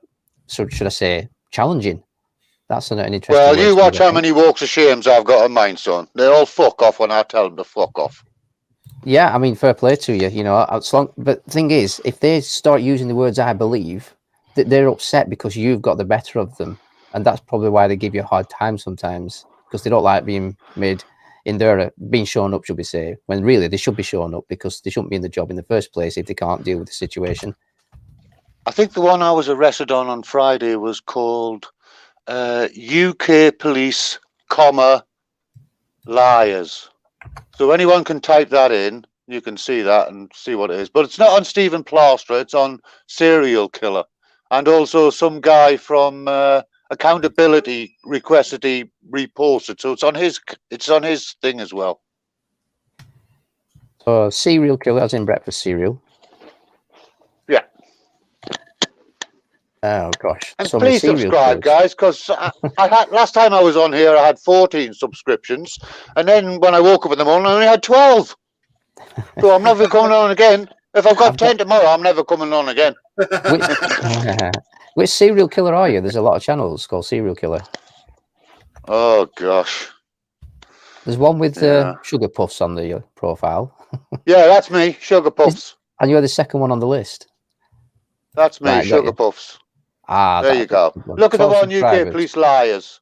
should I say, challenging. That's an interesting. Well, you watch how many walks of shames I've got on mine, son. They all fuck off when I tell them to fuck off. Yeah, I mean, fair play to you. You know, but the thing is, if they start using the words "I believe," they're upset because you've got the better of them, and that's probably why they give you a hard time sometimes, because they don't like being made in their being shown up, should we say, when really they should be shown up, because they shouldn't be in the job in the first place if they can't deal with the situation. I think the one I was arrested on Friday was called UK Police, liars. So anyone can type that in. You can see that and see what it is. But it's not on Stephen Plaster. It's on Serial Killer. And also some guy from Accountability requested he repost it. So it's on his thing as well. So Serial Killer, as in breakfast cereal. Yeah. Oh gosh! And please subscribe, guys, because I had last time I was on here, I had 14 subscriptions, and then when I woke up in the morning, I only had 12. So I'm never coming on again. If I've got 10 tomorrow, I'm never coming on again. Which serial killer are you? There's a lot of channels called Serial Killer. Oh gosh. There's one with Sugar Puffs on the profile. Yeah, that's me, Sugar Puffs. And you're the second one on the list. That's me, right, Sugar Puffs. There you go. Look at the one, UK Police Liars.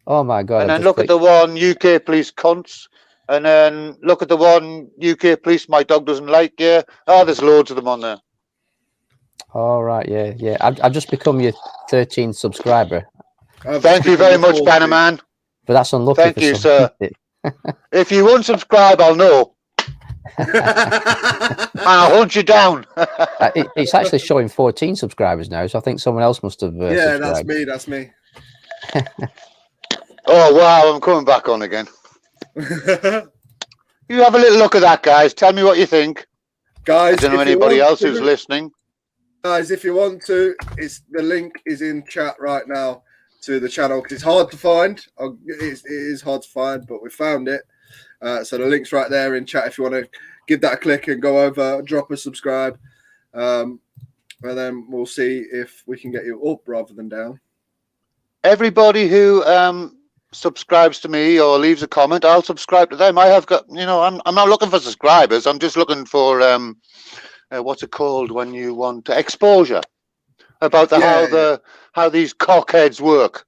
Oh my God. And then look at the one, UK Police Cunts. And then look at the one, UK Police My Dog Doesn't Like You. Oh, there's loads of them on there. All right, yeah. I've just become your 13th subscriber. Thank you very much, Bannerman. But that's unlucky. Thank you, sir. If you unsubscribe, I'll know. And I'll hunt you down. It's actually showing 14 subscribers now, so I think someone else must have subscribed. That's me. Oh wow, I'm coming back on again. You have a little look at that, guys. Tell me what you think, guys. I don't know anybody else who's listening. Guys, if you want to, the link is in chat right now to the channel, because it's hard to find. It is hard to find, but we found it. So the link's right there in chat if you want to give that a click and go over, drop a subscribe, and then we'll see if we can get you up rather than down. Everybody who subscribes to me or leaves a comment, I'll subscribe to them. I have got, I'm not looking for subscribers. I'm just looking for what's it called when you want exposure about how these cockheads work,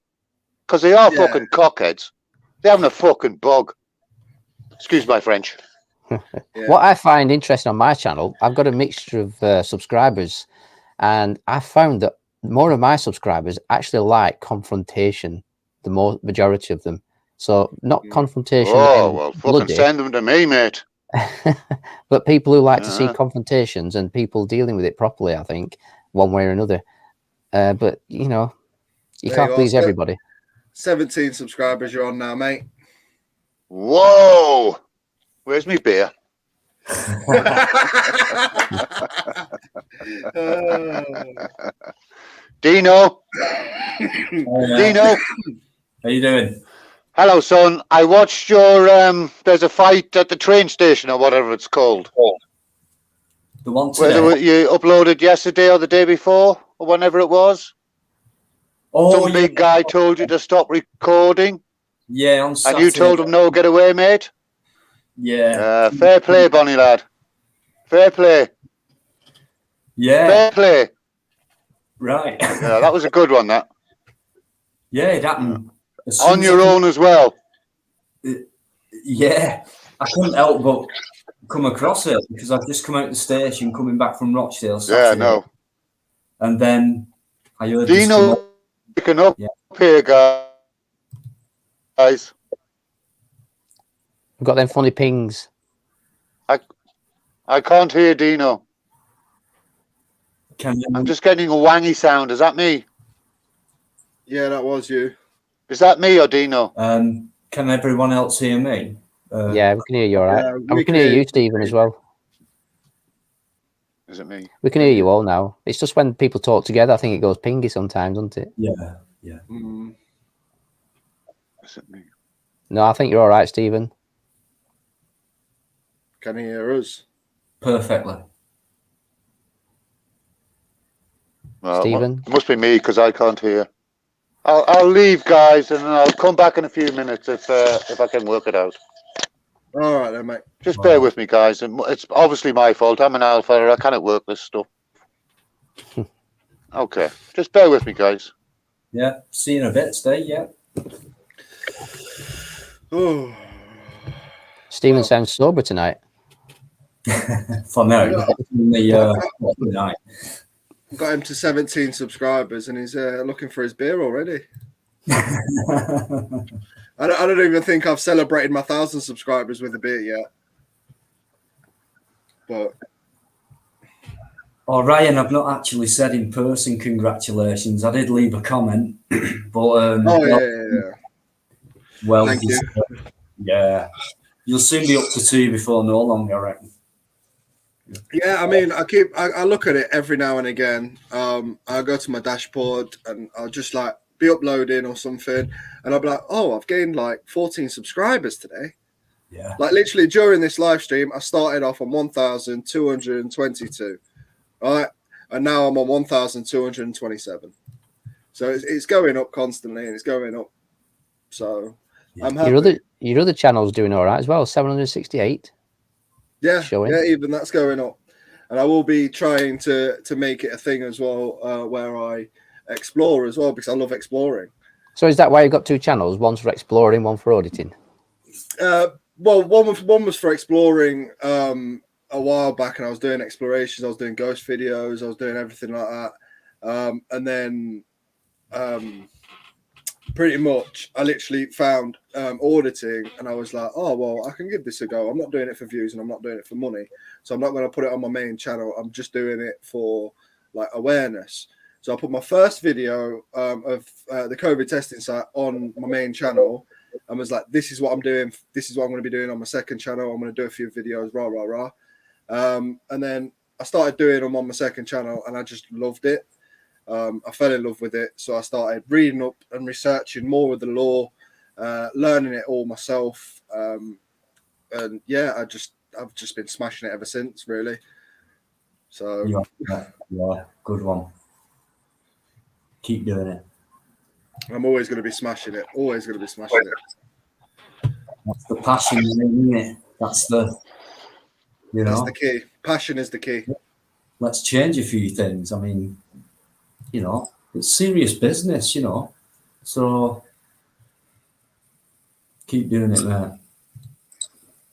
because they are fucking cockheads. They're having a fucking bug. Excuse my French. What I find interesting on my channel, I've got a mixture of subscribers, and I found that more of my subscribers actually like confrontation, the majority of them. So not confrontation. Oh, well, fucking send them to me, mate. But people who like to see confrontations and people dealing with it properly, I think, one way or another. But, you can't please everybody. 17 subscribers you're on now, mate. Whoa! Where's me beer? Dino. Dino. How you doing? Hello, son. I watched your there's a fight at the train station or whatever it's called. The one today. Where you uploaded yesterday or the day before or whenever it was. Some big guy told you to stop recording. Yeah, on Saturday. And you told him no, get away, mate. Yeah. Fair play, Bonnie lad. Fair play. Yeah. Fair play. Right. Yeah, that was a good one, that. Yeah, it happened. On your own as well. Yeah. I couldn't help but come across it because I've just come out of the station coming back from Rochdale Saturday. Yeah, no. And then I heard Dino picking up here, guys. We've got them funny pings. I can't hear Dino. Can you? I'm just getting a wangy sound. Is that me? Yeah, that was you. Is that me or Dino? Can everyone else hear me? Yeah, we can hear you all right. Yeah, And we can hear you, Stephen, as well. Is it me? We can hear you all now. It's just when people talk together, I think it goes pingy sometimes, doesn't it? Yeah, yeah. Mm. Is it me? No, I think you're all right, Stephen. Can you hear us? Perfectly. Well, Stephen? it must be me because I can't hear. I'll leave, guys, and I'll come back in a few minutes if I can work it out. All right then, mate. Just bear with me, guys. And it's obviously my fault. I'm an alpha. I cannot work this stuff. Okay, just bear with me, guys. Yeah, see you in a bit, Steve. Yeah. Oh, Stephen sounds sober tonight. For now, the night. got him to 17 subscribers, and he's looking for his beer already. I don't even think I've celebrated my 1,000 subscribers with a beer yet. But Oh, Ryan, I've not actually said in person congratulations. I did leave a comment, but yeah. Well, Thank you. Yeah, you'll soon be up to 2 before no long, I reckon. Yeah, I mean, I look at it every now and again. I go to my dashboard and I'll just like be uploading or something, and I'll be like, oh, I've gained like 14 subscribers today. Yeah. Like literally during this live stream, I started off on 1,222, right, and now I'm on 1,227. So it's going up constantly, and it's going up. So I'm happy. Your other channel's doing all right as well. 768. Yeah, showing. yeah, even that's going up. And I will be trying to make it a thing as well, where I explore as well, because I love exploring. So is that why you've got 2 channels? One's for exploring, one for auditing? Well, one was for exploring a while back, and I was doing explorations, I was doing ghost videos, I was doing everything like that. And then pretty much I literally found auditing, and I was like, oh, well, I can give this a go. I'm not doing it for views and I'm not doing it for money. So I'm not going to put it on my main channel. I'm just doing it for like awareness. So I put my first video of the COVID testing site on my main channel and was like, this is what I'm doing. This is what I'm going to be doing on my second channel. I'm going to do a few videos, rah, rah, rah. And then I started doing them on my second channel, and I just loved it. I fell in love with it, so I started reading up and researching more of the law, learning it all myself, and yeah, I've just been smashing it ever since, really. So yeah, good one. Keep doing it. I'm always going to be smashing it. Always going to be smashing it. That's the passion, isn't it? That's the, That's the key. Passion is the key. Let's change a few things. I mean, it's serious business, so keep doing it, man.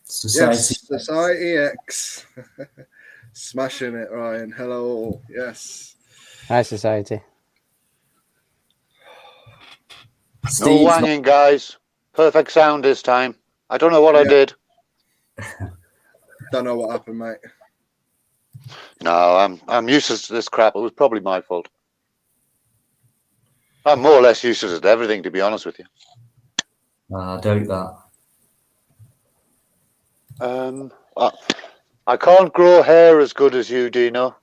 Society X. Smashing it, Ryan. Hello. Yes. Hi, Society. No wanging, guys. Perfect sound this time. I don't know what I did. Don't know what happened, mate. No, I'm useless to this crap. It was probably my fault. I'm more or less useless at everything, to be honest with you. I doubt that. I can't grow hair as good as you, Dino.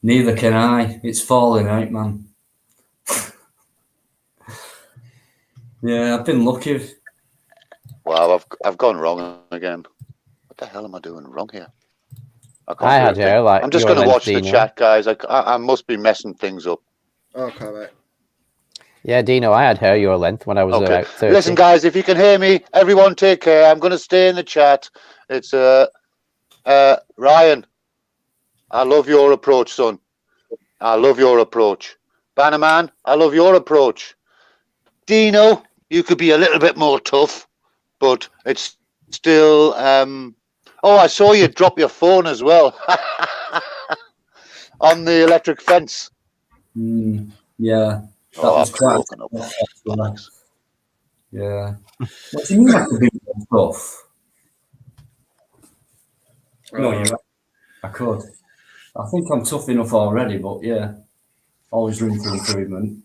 Neither can I. It's falling out, man. Yeah, I've been lucky. Wow, I've gone wrong again. What the hell am I doing wrong here? I had hair like I'm just going to watch the chat, guys. I must be messing things up. Okay, mate. Yeah, Dino, I had hair your length when I was about 30. Listen, guys, if you can hear me, everyone take care. I'm going to stay in the chat. It's Ryan. I love your approach, son. I love your approach. Bannerman, I love your approach. Dino, you could be a little bit more tough, but it's still... Oh, I saw you drop your phone as well on the electric fence. Yeah. That was quite yeah. What do you mean I could be more tough? No, you're right. I could. I think I'm tough enough already, but yeah, always room for improvement.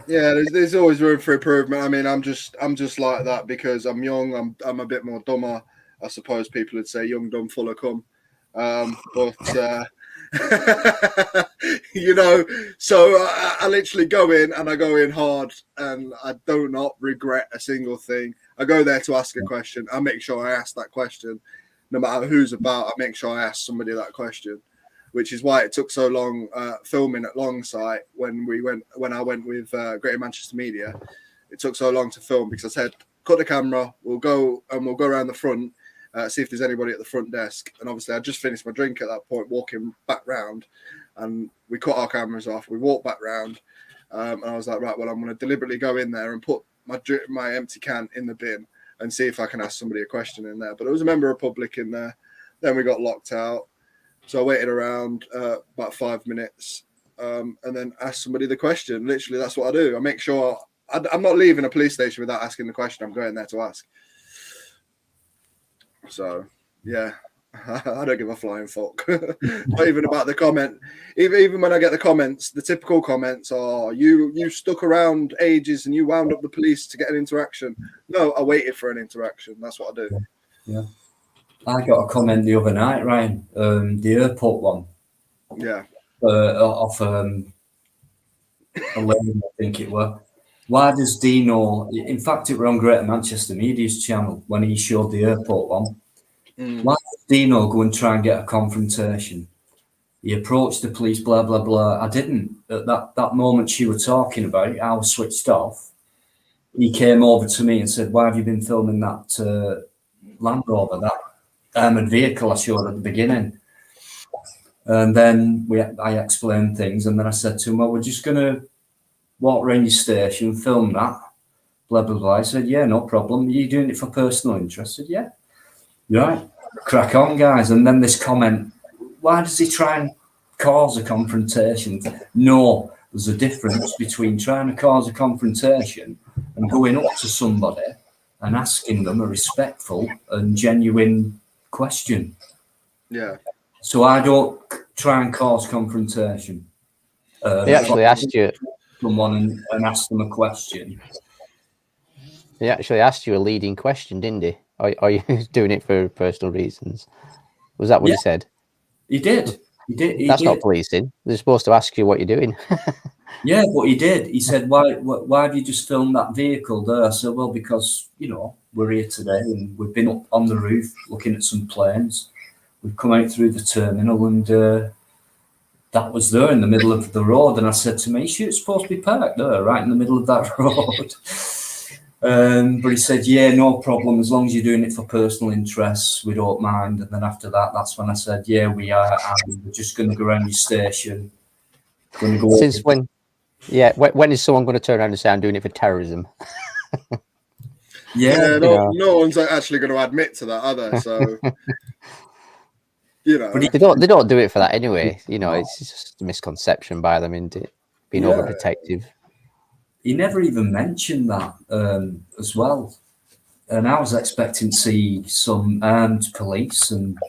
Yeah, there's always room for improvement. I mean, I'm just like that because I'm young. I'm a bit more dumber. I suppose people would say young, dumb, full of cum. You know, so I literally go in and I go in hard, and I do not regret a single thing. I go there to ask a question. I make sure I ask that question, no matter who's about. I make sure I ask somebody that question, which is why it took so long filming at Longsite when I went with Greater Manchester Media. It took so long to film because I said, cut the camera, we'll go around the front, see if there's anybody at the front desk. And obviously I just finished my drink at that point, walking back round, and we cut our cameras off. We walked back round, and I was like, right, well, I'm going to deliberately go in there and put my empty can in the bin and see if I can ask somebody a question in there. But there was a member of public in there. Then we got locked out. So I waited around about 5 minutes and then asked somebody the question. Literally, that's what I do. I make sure I'm not leaving a police station without asking the question. I'm going there to ask. So, yeah, I don't give a flying fuck. Not even about the comment. Even when I get the comments, the typical comments are, you stuck around ages and you wound up the police to get an interaction. No, I waited for an interaction. That's what I do. Yeah. I got a comment the other night, Ryan, the airport one. Yeah. Off a lady, I think it were. Why does Dino, in fact, it were on Greater Manchester Media's channel when he showed the airport one. Why does Dino go and try and get a confrontation? He approached the police, blah, blah, blah. I didn't. At that moment she was talking about it, I was switched off. He came over to me and said, why have you been filming that Land Rover, that armoured vehicle I showed at the beginning? And then I explained things, and then I said to him, well, we're just going to walk around your station, film that, blah, blah, blah. I said, yeah, no problem. Are you doing it for personal interest? I said, yeah. Right, crack on, guys. And then this comment, why does he try and cause a confrontation? No, there's a difference between trying to cause a confrontation and going up to somebody and asking them a respectful and genuine question. Yeah. So I don't try and cause confrontation. They actually asked you someone and asked them a question. He actually asked you a leading question, didn't he? Are you doing it for personal reasons? Was that what he said? He did. That's not policing. They're supposed to ask you what you're doing. Yeah, but he did. He said, why have you just filmed that vehicle there? I said, well, because, we're here today and we've been up on the roof looking at some planes. We've come out through the terminal and that was there in the middle of the road. And I said to me, it's supposed to be parked there, right in the middle of that road. But he said, yeah, no problem. As long as you're doing it for personal interests, we don't mind. And then after that, that's when I said, yeah, we are. And we're just going to go around your station. Since when? Yeah, when is someone going to turn around and say, I'm doing it for terrorism? Yeah, no one's actually going to admit to that, are they? So, They don't do it for that anyway. It's just a misconception by them, isn't it? Being overprotective. He never even mentioned that as well. And I was expecting to see some armed police and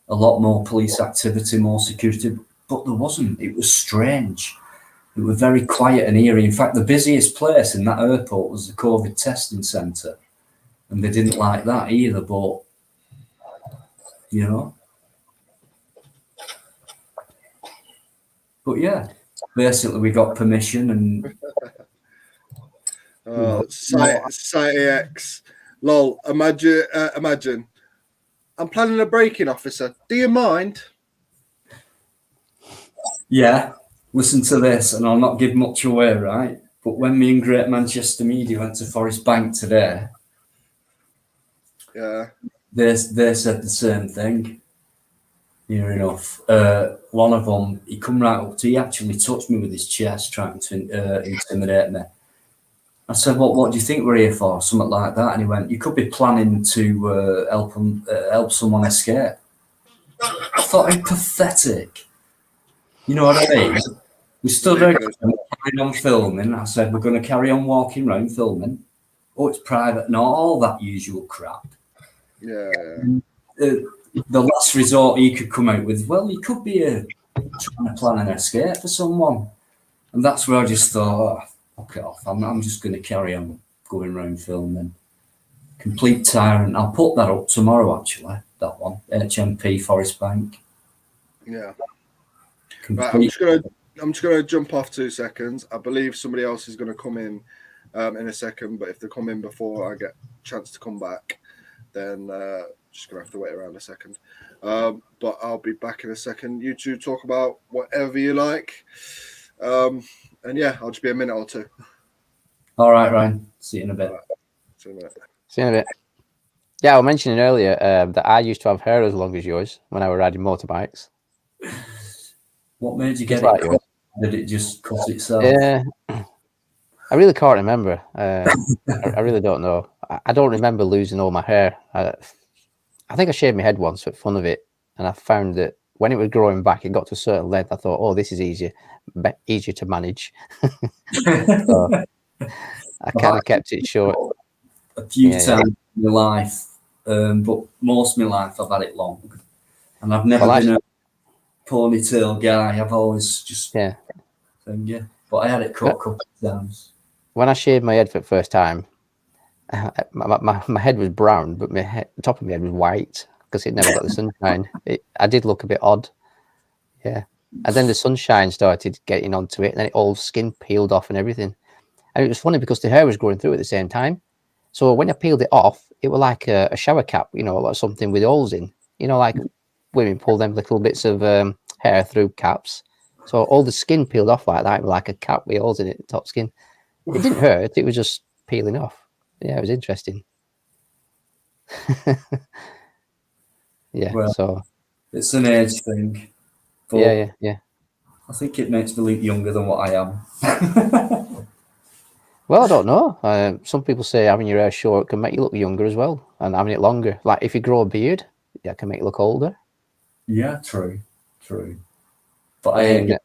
a lot more police activity, more security, but there wasn't. It was strange. It was very quiet and eerie. In fact, the busiest place in that airport was the COVID testing centre. And they didn't like that either, but, But yeah, basically we got permission and... Society X. Lol, imagine. I'm planning a break-in, officer. Do you mind? Yeah, listen to this, and I'll not give much away, right? But when me and Great Manchester Media went to Forest Bank today, they said the same thing. Near enough. One of them, he come right up to, he actually touched me with his chest, trying to intimidate me. I said, what do you think we're here for? Something like that. And he went, you could be planning to help someone escape. I thought, how pathetic. You know what I mean? We stood there and carried on filming. I said, we're going to carry on walking around filming. Oh, it's private. Not all that usual crap. Yeah. the last resort he could come out with, well, he could be trying to plan an escape for someone. And that's where I just thought, oh, fuck it off. I'm just going to carry on going around filming. Complete tyrant. I'll put that up tomorrow, actually, that one. HMP Forest Bank. Yeah. Complete. Right, I'm just gonna jump off 2 seconds. I believe somebody else is gonna come in a second, but if they come in before I get a chance to come back, then just gonna have to wait around a second. But I'll be back in a second. You two talk about whatever you like. And yeah, I'll just be a minute or two. All right, Ryan. See you in a bit. Right. See you in a minute. See you in a bit. Yeah, I was mentioning earlier that I used to have hair as long as yours when I was riding motorbikes. What made you get Just like it? yours. Did it just cut itself? Yeah, I really can't remember. I really don't know. I don't remember losing all my hair. I think I shaved my head once for fun of it, and I found that when it was growing back, it got to a certain length. I thought, oh, this is easier to manage. So I kind of kept it short. A few times in my life, but most of my life I've had it long, and I've never been a ponytail guy. I've always just but I had it cut a couple of times. When I shaved my head for the first time, my head was brown, but the top of my head was white because it never got the sunshine. I did look a bit odd. Yeah. And then the sunshine started getting onto it, and then all skin peeled off and everything. And it was funny because the hair was growing through at the same time. So when I peeled it off, it was like a shower cap, like something with holes in. Like women pull them little bits of hair through caps. So all the skin peeled off like that, like a cap with holes in it, the top skin. It didn't hurt. It was just peeling off. Yeah, it was interesting. Yeah, well, so it's an age thing. Yeah. I think it makes me look younger than what I am. Well, I don't know. Some people say having your hair short can make you look younger as well, and having it longer. Like if you grow a beard, that can make you look older. Yeah, true. But I ain't I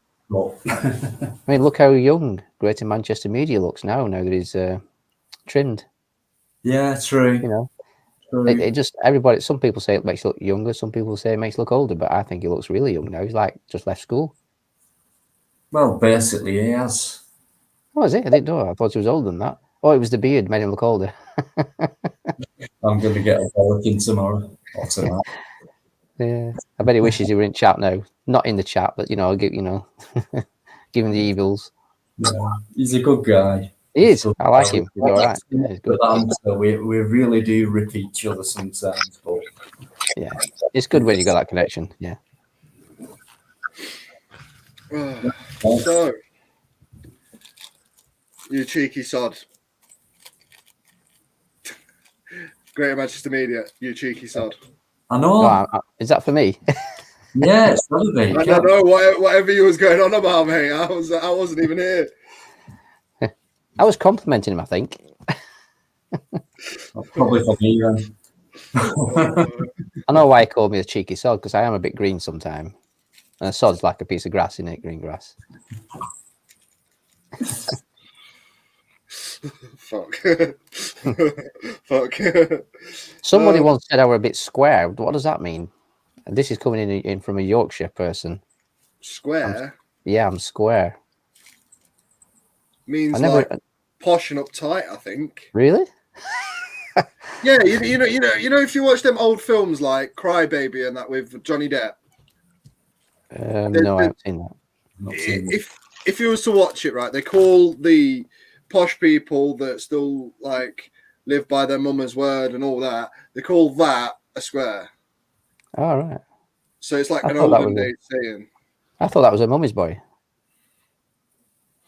mean, look how young Greater Manchester Media looks now that he's trimmed. Yeah, true. True. It just everybody. Some people say it makes you look younger. Some people say it makes you look older. But I think he looks really young now. He's like just left school. Well, basically, he has. Oh, is it? I didn't know. I thought he was older than that. Oh, it was the beard made him look older. I'm going to get a bollocking tomorrow or tonight. Yeah, I bet he wishes he were in chat now. Not in the chat, but give him the evils. Yeah, he's a good guy. He is. I like him. He's all right. Yeah, he's good. We really do rip each other sometimes, but yeah, it's good when you got that connection. Yeah. So, you cheeky sod. Greater Manchester Media, you cheeky sod. I know. Is that for me? Yeah, it's gotta be. I don't know whatever you was going on about, mate. I wasn't even here. I was complimenting him, I think. Probably for me then. I know why he called me a cheeky sod, because I am a bit green sometimes. And a sod's like a piece of grass, isn't it? Green grass. Fuck. Fuck. Somebody once said I were a bit square. What does that mean? And this is coming in from a Yorkshire person. Square? I'm square. Means like posh and uptight, I think. Really? Yeah, you know, if you watch them old films like Cry Baby and that with Johnny Depp. No, I haven't seen that. If you was to watch it, right, they call the posh people that still like live by their mama's word and all that, they call that a square. All right. So it's like an olden day saying. I thought that was a mummy's boy.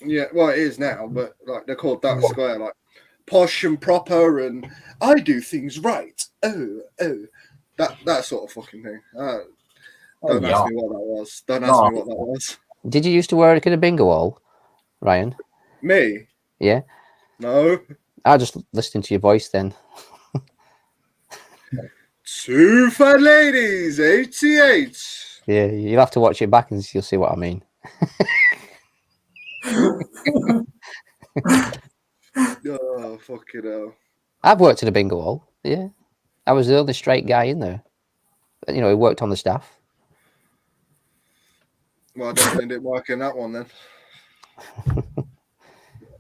Yeah, well, it is now, but like they're called that a square, like posh and proper, and I do things right. Oh, that sort of fucking thing. Don't ask me what that was. Don't ask me what that was. Did you used to wear it at a bingo hall, Ryan? Me? Yeah. No. I just listening to your voice then. Two fat ladies, 88. Yeah, you'll have to watch it back and you'll see what I mean. Oh, fucking hell. I've worked in a bingo hall. Yeah. I was the only straight guy in there. You know, he worked on the staff. Well, I definitely didn't work in that one then.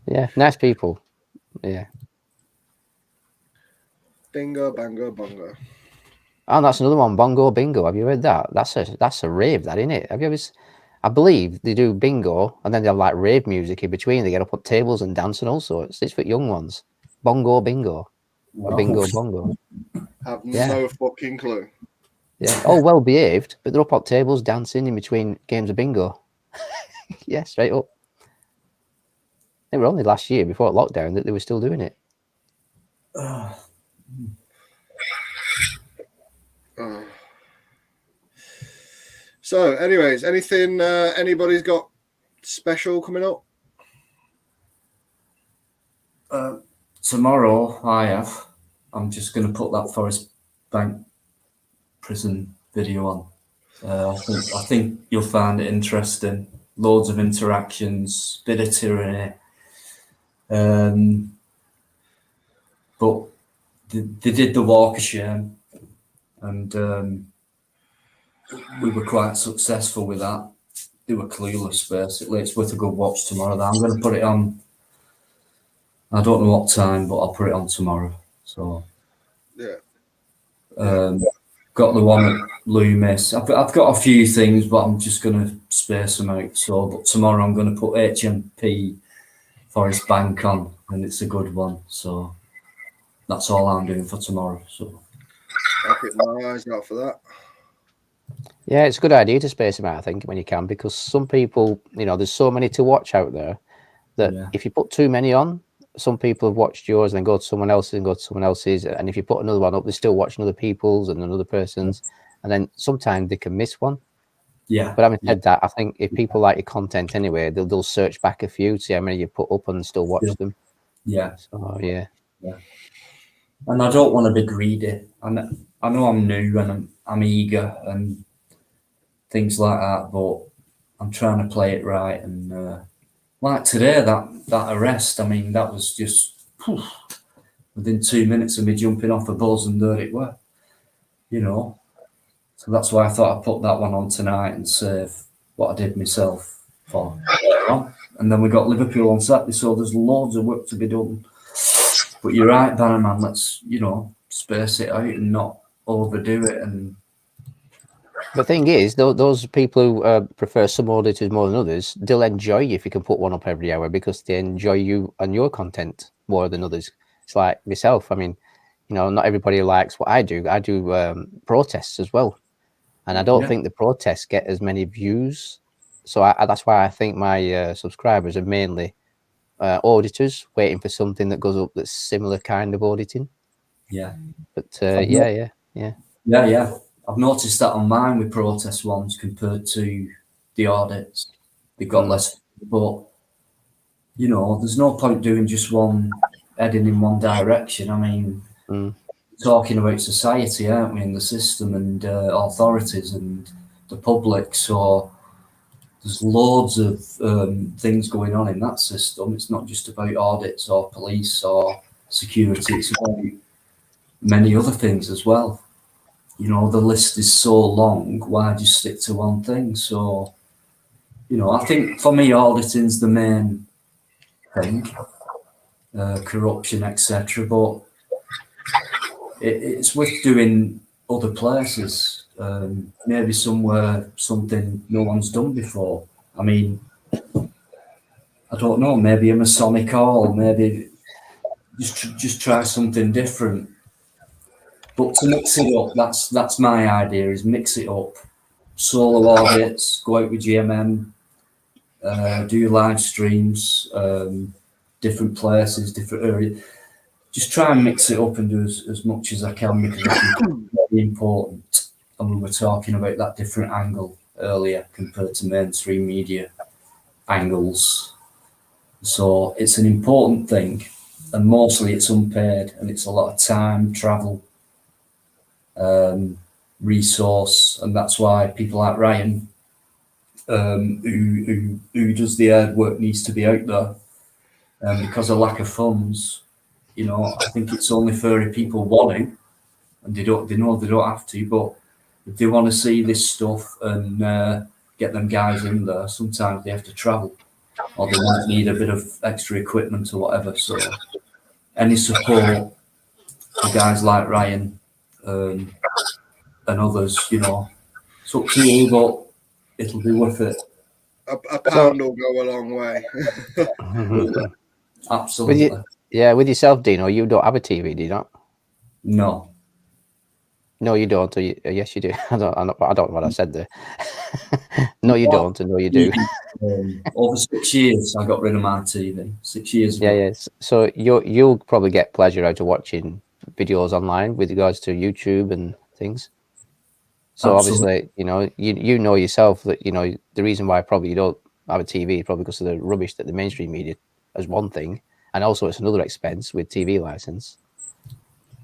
Yeah, nice people. Yeah. Bingo, bango, bongo. Oh, that's another one. Bongo Bingo. Have you heard that? That's a rave, that, isn't it? Have you ever? I believe they do bingo and then they have like rave music in between. They get up on tables and dance and all sorts. It's for young ones. Bongo Bingo. Or Bingo Bongo. Have Yeah. no fucking clue. Yeah. All well behaved, but they're up on tables dancing in between games of bingo. Yeah, straight up. They were only last year before lockdown that they were still doing it. So, anyways, anything anybody's got special coming up? Tomorrow, I'm just going to put that Forest Bank prison video on. I think you'll find it interesting. Loads of interactions, bit of tyranny. But they did the walk of shame, and we were quite successful with that. They were clueless, basically. It's worth a good watch tomorrow. I'm going to put it on. I don't know what time, but I'll put it on tomorrow. So, yeah. Got the one at Loomis. I've got a few things, but I'm just going to space them out. So, but tomorrow I'm going to put HMP Forest Bank on, and it's a good one. So that's all I'm doing for tomorrow. So I'll keep my eyes out for that. Yeah, it's a good idea to space them out, I think, when you can, because some people, you know, there's so many to watch out there that if you put too many on, some people have watched yours and then go to someone else's and go to someone else's. And if you put another one up, they're still watching other people's and another person's. And then sometimes they can miss one. Yeah. But having said that, I think if people like your content anyway, they'll search back a few to see how many you put up and still watch them. Yeah. So, yeah. And I don't want to be greedy. I know I'm new and I'm eager and things like that, but I'm trying to play it right. And like today, that arrest, I mean, that was just within 2 minutes of me jumping off a bus, and there it were, you know. So that's why I thought I'd put that one on tonight and save what I did myself for later on. And then we got Liverpool on Saturday, so there's loads of work to be done. But you're right, Bannerman, let's, you know, space it out and not overdo it. And the thing is, those people who prefer some auditors more than others, they'll enjoy you if you can put one up every hour because they enjoy you and your content more than others. It's like myself. I mean, you know, not everybody likes what I do. I do protests as well. And I don't think the protests get as many views. So that's why I think my subscribers are mainly auditors waiting for something that goes up that's similar kind of auditing. Yeah. But yeah. I've noticed that on mine with protest ones compared to the audits, they've got less. But you know, there's no point doing just one heading in one direction. I mean, talking about society, aren't we, and the system and authorities and the public. So there's loads of things going on in that system. It's not just about audits or police or security. It's about many other things as well. You know, the list is so long, why do you stick to one thing? So, you know, I think for me, auditing's the main thing, corruption, etc. But it's worth doing other places, maybe somewhere, something no one's done before. I mean, I don't know, maybe a Masonic hall, maybe just try something different. But to mix it up, that's my idea, is mix it up. Solo audits, go out with GMM, do live streams, different places, different areas. Just try and mix it up and do as much as I can, because I think it's very important. And we were talking about that different angle earlier compared to mainstream media angles. So it's an important thing, and mostly it's unpaid, and it's a lot of time, travel, resource, and that's why people like Ryan, who does the hard work, needs to be out there. Because of lack of funds, you know, I think it's only fair if people want to, and they know they don't have to. But if they want to see this stuff and get them guys in there, sometimes they have to travel, or they might need a bit of extra equipment or whatever. So any support for guys like Ryan and others, you know, it's up to you, but it'll be worth it. A pound will go a long way. Absolutely. With yourself, Dino, you don't have a TV, do you not? No. No, you don't. Or yes, you do. I don't know what I said there. No, you don't, and no, you do. Over 6 years, I got rid of my TV. 6 years ago. Yeah. So you'll probably get pleasure out of watching videos online with regards to YouTube and things. So obviously, you know yourself that, you know, the reason why probably you don't have a TV is probably because of the rubbish that the mainstream media is one thing, and also it's another expense with TV license.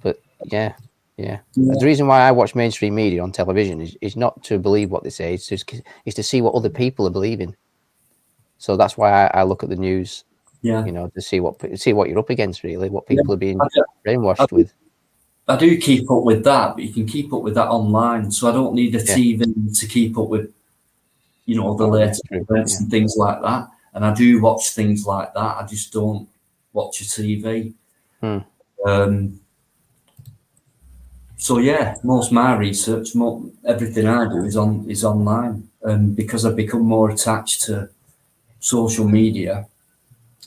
But yeah. The reason why I watch mainstream media on television is not to believe what they say, it's to see what other people are believing. So that's why I look at the news, you know, to see what you're up against, really, what people are being brainwashed with. I do keep up with that, but you can keep up with that online. So I don't need a TV to keep up with, you know, the latest events and things like that. And I do watch things like that. I just don't watch a TV. So yeah, most of my research, everything I do is online. And because I've become more attached to social media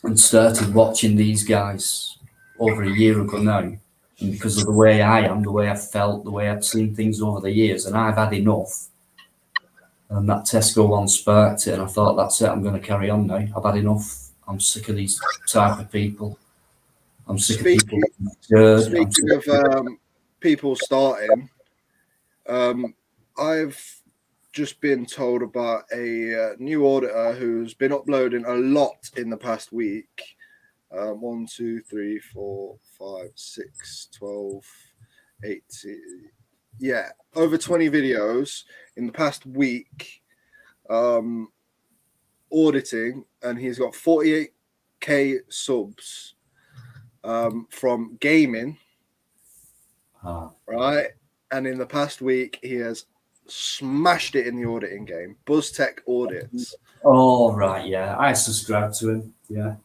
and started watching these guys over a year ago now, and because of the way I am, the way I've felt, the way I've seen things over the years, and I've had enough. And that Tesco one sparked it, and I thought, that's it, I'm going to carry on now. I've had enough. I'm sick of these type of people. I'm sick of people. Speaking of people starting, I've just been told about a new auditor who's been uploading a lot in the past week. 1, 2, 3, 4, 5, 6, 12, 18. Yeah, over 20 videos in the past week auditing, and he's got 48k subs from gaming. Right? And in the past week, he has smashed it in the auditing game. BuzzTech audits. Oh, right, yeah. I subscribe to him, yeah.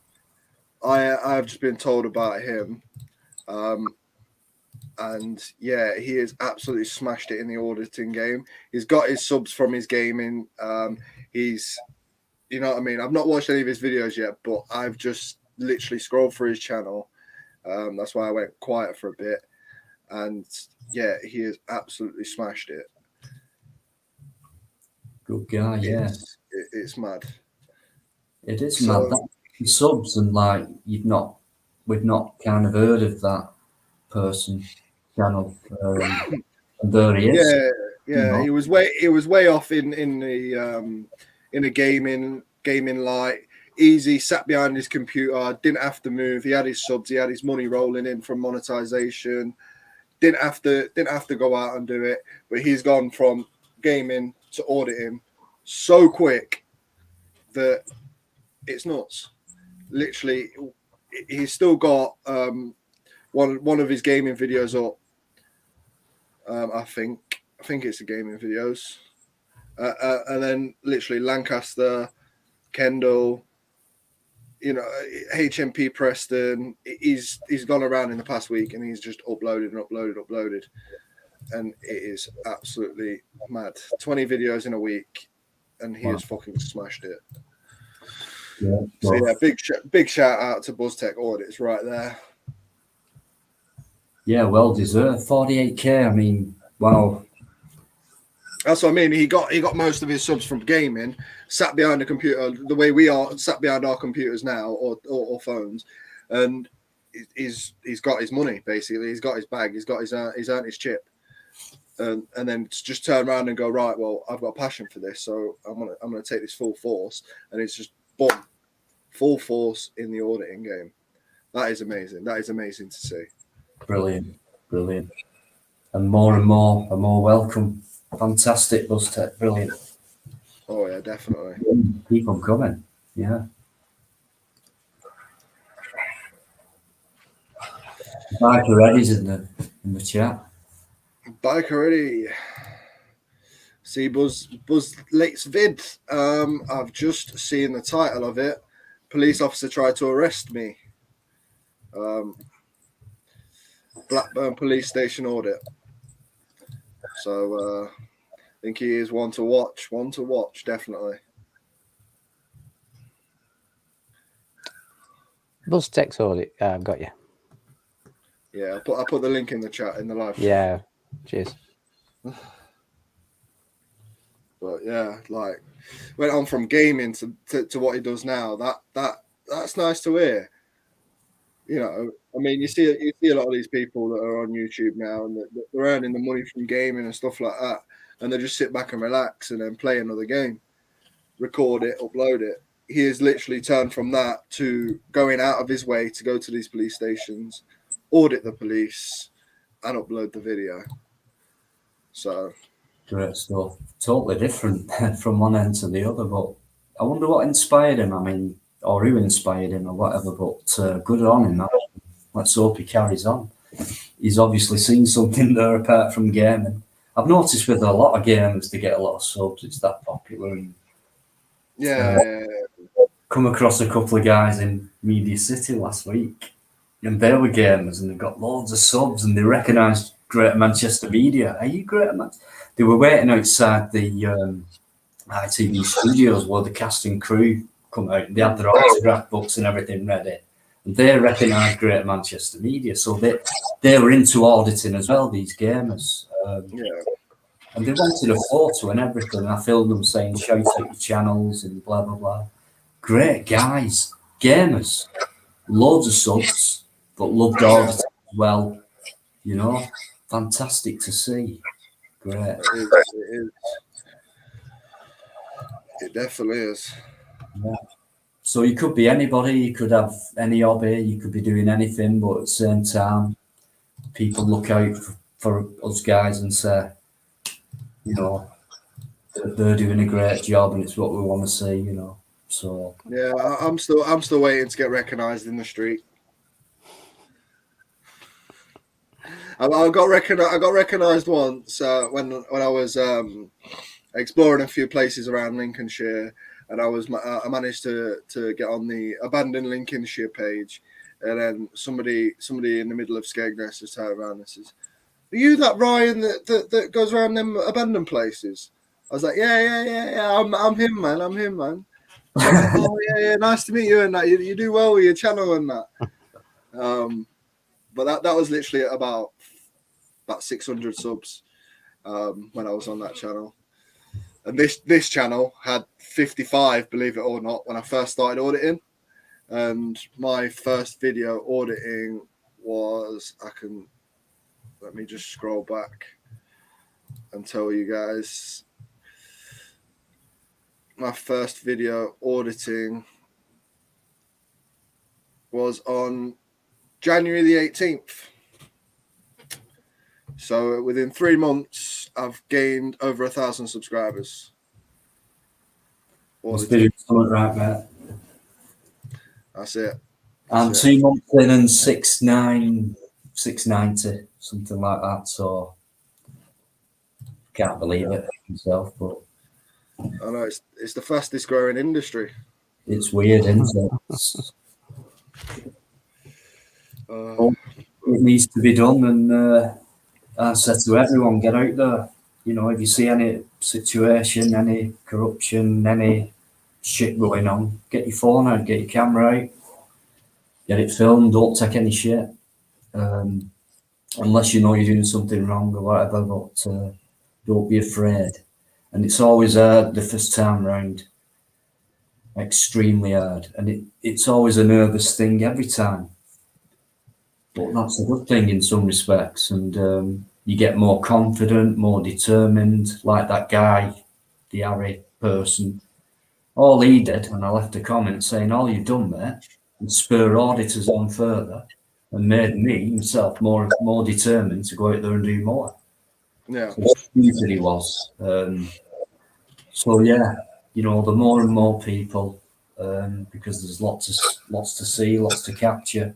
I've just been told about him. And yeah, he has absolutely smashed it in the auditing game. He's got his subs from his gaming. He's, you know what I mean? I've not watched any of his videos yet, but I've just literally scrolled through his channel. That's why I went quiet for a bit. And yeah, he has absolutely smashed it. Good guy, yeah. It's mad. It is mad. That subs, and like we've not kind of heard of that person channel. And there he is. Yeah. You know? He was way off in a gaming light. Easy, sat behind his computer, didn't have to move. He had his subs, he had his money rolling in from monetization. Didn't have to go out and do it, but he's gone from gaming to auditing so quick that it's nuts. Literally, he's still got one of his gaming videos up. I think it's the gaming videos, and then literally Lancaster, Kendall, you know, HMP Preston. He's gone around in the past week and he's just uploaded, and it is absolutely mad. 20 videos in a week, and he has fucking smashed it. Yeah, so yeah, big shout out to BuzzTech Audits right there. Yeah, well deserved. 48k. I mean, wow. That's what I mean. He got most of his subs from gaming, sat behind a computer the way we are sat behind our computers now or phones, and he's got his money basically. He's got his bag. He's earned his chip, and then just turn around and go, right, well, I've got a passion for this, so I'm gonna take this full force, and it's just boom, full force in the auditing game. That is amazing. That is amazing to see. Brilliant, and more are more welcome. Fantastic, BuzzTech, brilliant. Oh yeah, definitely. Keep on coming. Yeah. Biker Eddie's in the chat. Biker Eddie. See, Buzz Late's vid. I've just seen the title of it. Police officer tried to arrest me. Blackburn Police Station audit. So I think he is one to watch. One to watch, definitely. Buzz text audit. I've got you. Yeah, I put the link in the chat in the live. Yeah. Cheers. But yeah, like went on from gaming to what he does now. That's nice to hear. You know, I mean, you see a lot of these people that are on YouTube now, and they're earning the money from gaming and stuff like that, and they just sit back and relax and then play another game, record it, upload it. He has literally turned from that to going out of his way to go to these police stations, audit the police, and upload the video. So. Great stuff. Totally different from one end to the other, but I wonder what inspired him. I mean, or who inspired him or whatever, but good on him. Let's hope he carries on. He's obviously seen something there apart from gaming. I've noticed with a lot of gamers, they get a lot of subs. It's that popular. And, come across a couple of guys in Media City last week, and they were gamers, and they got loads of subs, and they recognised Greater Manchester Media. Are you Greater Manchester? They were waiting outside the ITV studios where the cast and crew come out, and they had their autograph books and everything ready. And they recognised Greater Manchester Media, so they were into auditing as well, these gamers. And they wanted a photo and everything. I filmed them saying, shout out your channels and blah, blah, blah. Great guys, gamers, loads of subs, but loved auditing as well. You know, fantastic to see. Great. It is. It definitely is. Yeah. So you could be anybody, you could have any hobby, you could be doing anything, but at the same time, people look out for us guys and say, you know, they're doing a great job and it's what we want to see, you know. So yeah, I'm still waiting to get recognised in the street. I got recognised once when I was exploring a few places around Lincolnshire, and I managed to get on the abandoned Lincolnshire page, and then somebody in the middle of Skegness just turned around and says, "Are you that Ryan that goes around them abandoned places?" I was like, "Yeah, I'm him, man. I'm him, man." Like, oh yeah, nice to meet you and that. You do well with your channel and that. But that was literally about 600 subs when I was on that channel. And this channel had 55, believe it or not, when I first started auditing. And my first video auditing was, let me just scroll back and tell you guys. My first video auditing was on January the 18th. So within 3 months, I've gained over 1,000 subscribers. must be doing something right, mate. That's it. And 2 months in and 690, something like that. So can't believe it myself, but I know it's the fastest growing industry. It's weird, isn't it? It needs to be done, and I said to everyone, get out there. You know, if you see any situation, any corruption, any shit going on, get your phone out, get your camera out, get it filmed. Don't take any shit, unless you know you're doing something wrong or whatever. But don't be afraid. And it's always hard the first time round, extremely hard, and it's always a nervous thing every time. But that's a good thing in some respects, and you get more confident, more determined, like that guy, the Harry person. All he did, and I left a comment saying, all you've done, mate, is spur auditors on further and made me, myself, more determined to go out there and do more. Yeah. So that's what he was. So, yeah, you know, the more and more people, because there's lots to see, lots to capture.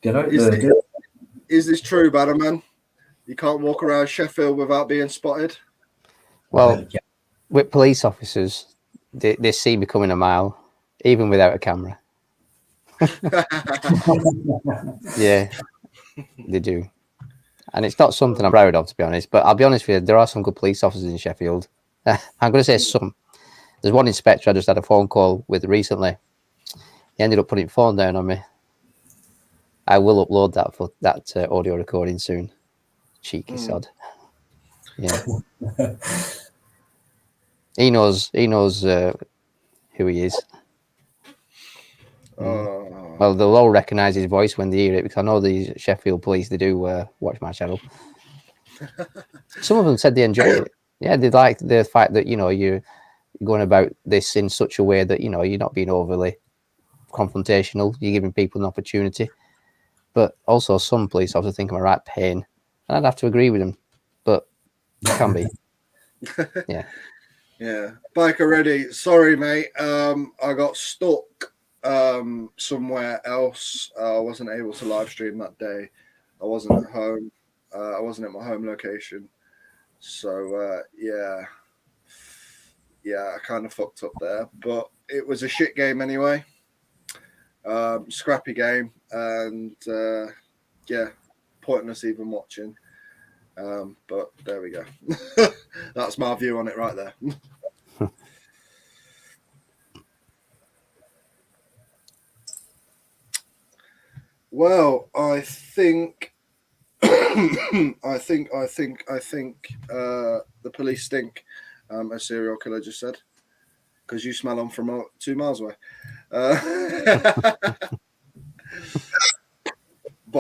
Get out there. Is this true, Bannerman? You can't walk around Sheffield without being spotted. Well, with police officers, they see me coming a mile, even without a camera. Yeah, they do. And it's not something I'm proud of, to be honest. But I'll be honest with you, there are some good police officers in Sheffield. I'm going to say some. There's one inspector I just had a phone call with recently. He ended up putting the phone down on me. I will upload that audio recording soon. Cheeky sod. Yeah. He knows who he is. Well, they'll all recognise his voice when they hear it, because I know the Sheffield police, they do watch my channel. Some of them said they enjoy it. Yeah, they like the fact that, you're going about this in such a way that, you're not being overly confrontational. You're giving people an opportunity. But also some police officers think I'm a right pain. And I'd have to agree with them. But it can be. Yeah. Yeah. Biker ready. Sorry, mate. I got stuck somewhere else. I wasn't able to live stream that day. I wasn't at home. I wasn't at my home location. So, yeah, I kind of fucked up there. But it was a shit game anyway. Scrappy game. And, yeah, pointless even watching. But there we go. That's my view on it right there. Well, I think the police stink, as serial killer just said, because you smell them from 2 miles away. But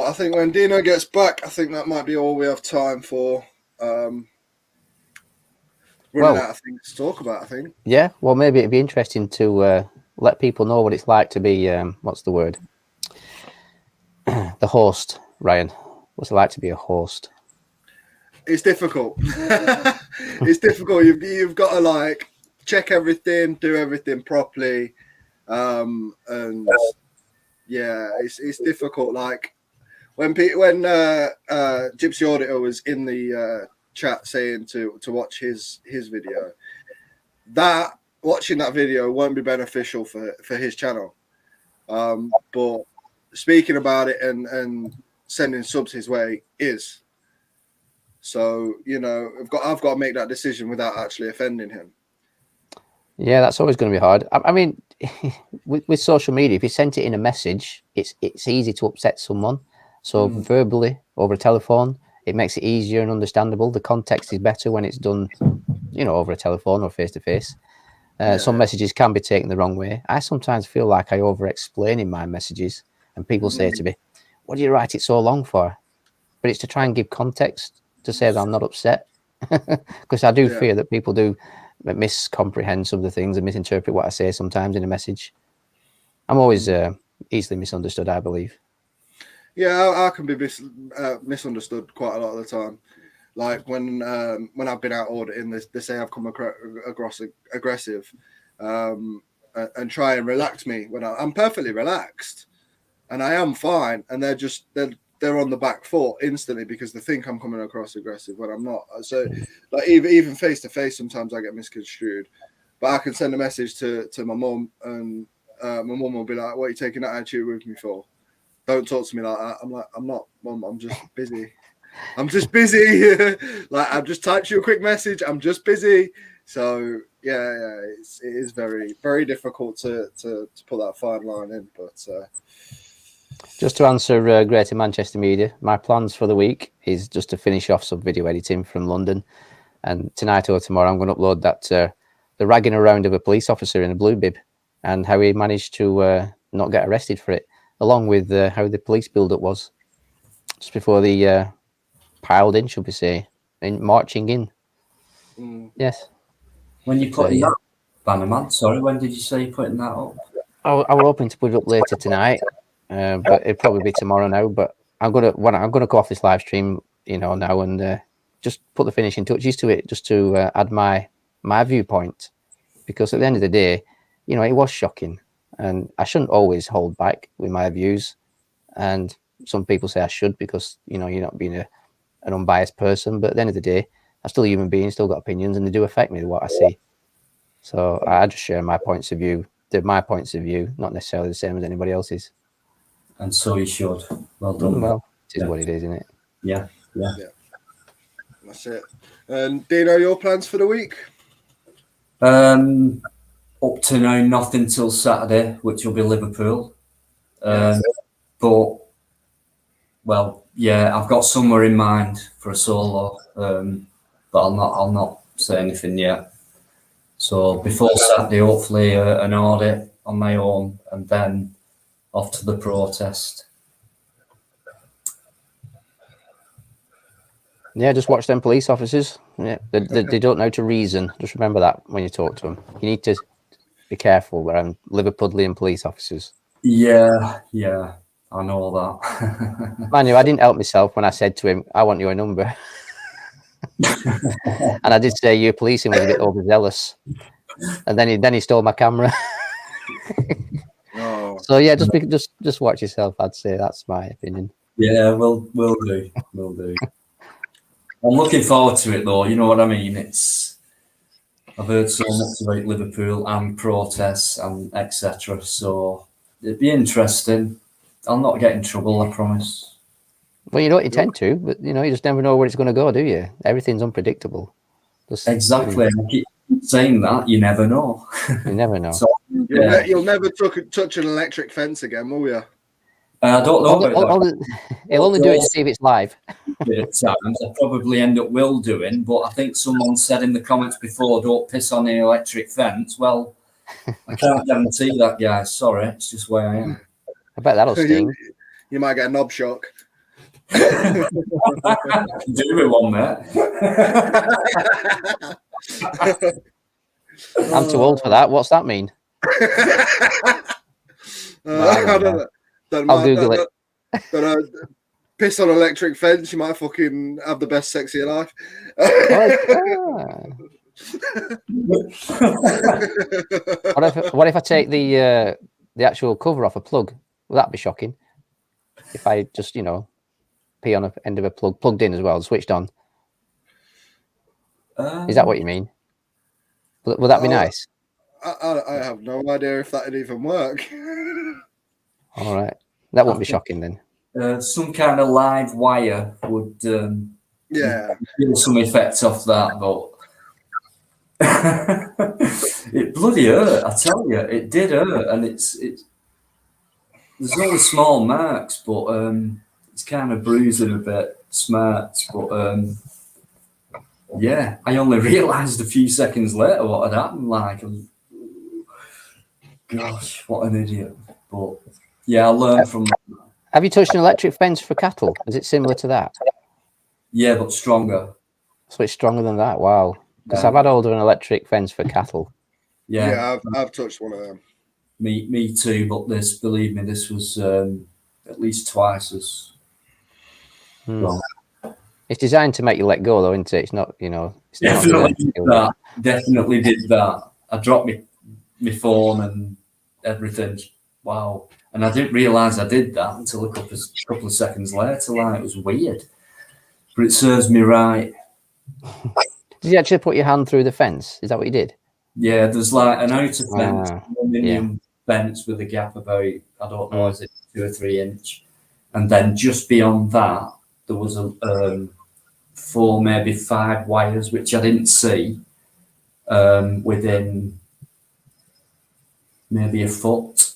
I think when Dino gets back, I think that might be all we have time for. Running out of things to talk about, I think. Yeah, well, maybe it'd be interesting to let people know what it's like to be, what's the word? The host, Ryan. What's it like to be a host? It's difficult. It's difficult. You've got to check everything, do everything properly, and yeah, it's difficult. Like when Gypsy Auditor was in the chat saying to watch his video, that watching that video won't be beneficial for his channel, but speaking about it and sending subs his way is. So, I've got to make that decision without actually offending him. Yeah, that's always going to be hard. I mean, with social media, if you sent it in a message, it's easy to upset someone. So verbally, over a telephone, it makes it easier and understandable. The context is better when it's done, over a telephone or face-to-face. Some messages can be taken the wrong way. I sometimes feel like I over-explain in my messages, and people say to me, what do you write it so long for? But it's to try and give context, to say that I'm not upset. Because I do fear that people do miscomprehend some of the things and misinterpret what I say sometimes in a message. I'm always easily misunderstood, I believe. Yeah, I can be misunderstood quite a lot of the time. Like when I've been out auditing, they say I've come across aggressive and try and relax me when I'm perfectly relaxed and I am fine, and they're on the back foot instantly because they think I'm coming across aggressive when I'm not. So like even face to face, sometimes I get misconstrued. But I can send a message to my mum, and my mum will be like, "What are you taking that attitude with me for? Don't talk to me like that." I'm like, "I'm not, Mum. I'm just busy. I'm just busy. Like I've just typed you a quick message. I'm just busy." So yeah, it is very, very difficult to put that fine line in. But just to answer Greater Manchester Media, my plans for the week is just to finish off some video editing from London, and tonight or tomorrow I'm going to upload that the ragging around of a police officer in a blue bib and how he managed to not get arrested for it, along with how the police build-up was just before the piled in, should we say, in marching in. Yes. When you putting that, Bannerman, sorry, when did you say you're putting that up? I was hoping to put it up later tonight, but it'll probably be tomorrow now. But I'm gonna go off this live stream, now, and just put the finishing touches to it, just to add my viewpoint, because at the end of the day, it was shocking, and I shouldn't always hold back with my views. And some people say I should, because you're not being an unbiased person, but at the end of the day, I'm still a human being, still got opinions, and they do affect me what I see. So I just share my points of view. They're my points of view, not necessarily the same as anybody else's. And so you should. Well done. Well, it is what it is, isn't it? Yeah. That's it. And Dino, your plans for the week? Up to now, nothing till Saturday, which will be Liverpool. But well, yeah, I've got somewhere in mind for a solo, but I'll not say anything yet. So before Saturday, hopefully an audit on my own, and then off to the protest. Yeah, just watch them police officers. Yeah, they don't know to reason. Just remember that when you talk to them. You need to be careful around Liverpudlian police officers. Yeah, I know that. Mind you, I didn't help myself when I said to him, "I want your number," and I did say your policing was a bit overzealous. And then he stole my camera. Oh. So yeah, just watch yourself. I'd say that's my opinion. Yeah, we'll do. I'm looking forward to it though. You know what I mean? I've heard so much about Liverpool and protests and etc. So it'd be interesting. I'll not get in trouble, I promise. Well, you don't intend to, but you just never know where it's going to go, do you? Everything's unpredictable. Exactly. I keep saying that. You never know. You never know. So, You'll never touch an electric fence again, will you? I don't know about that. He'll only do it to see if it's live. At times, I probably end up will doing, but I think someone said in the comments before, don't piss on the electric fence. Well, I can't guarantee that, guys. Sorry, it's just where I am. I bet that'll sting. You might get a knob shock. Do with one, mate. I'm too old for that. What's that mean? I don't know. I'll Google it. But piss on an electric fence, you might fucking have the best sex of your life. What if I take the actual cover off a plug? Will that be shocking? If I just pee on a end of a plug, plugged in as well, switched on. Is that what you mean? Will that be nice? I have no idea if that'd even work. All right, that won't be shocking then. Some kind of live wire would give some effect off that, but it bloody hurt. I tell you, it did hurt, and it's there's only small marks, but it's kind of bruising a bit, smarts, but yeah, I only realised a few seconds later what had happened. Like, gosh, what an idiot! But yeah, I learned from that. Have you touched an electric fence for cattle? Is it similar to that? Yeah, but stronger. So it's stronger than that. Wow. Because I've had hold of an electric fence for cattle. Yeah, I've touched one of them. Me too. But believe me, this was at least twice as long. It's designed to make you let go, though, isn't it? It's not, It's Definitely did that. I dropped my phone and everything. Wow. And I didn't realise I did that until a couple of seconds later. Like, it was weird. But it serves me right. Did you actually put your hand through the fence? Is that what you did? Yeah, there's like an outer fence, aluminium fence with a gap about, I don't know, is it 2 or 3 inch? And then just beyond that, there was 4, maybe 5 wires, which I didn't see, within maybe a foot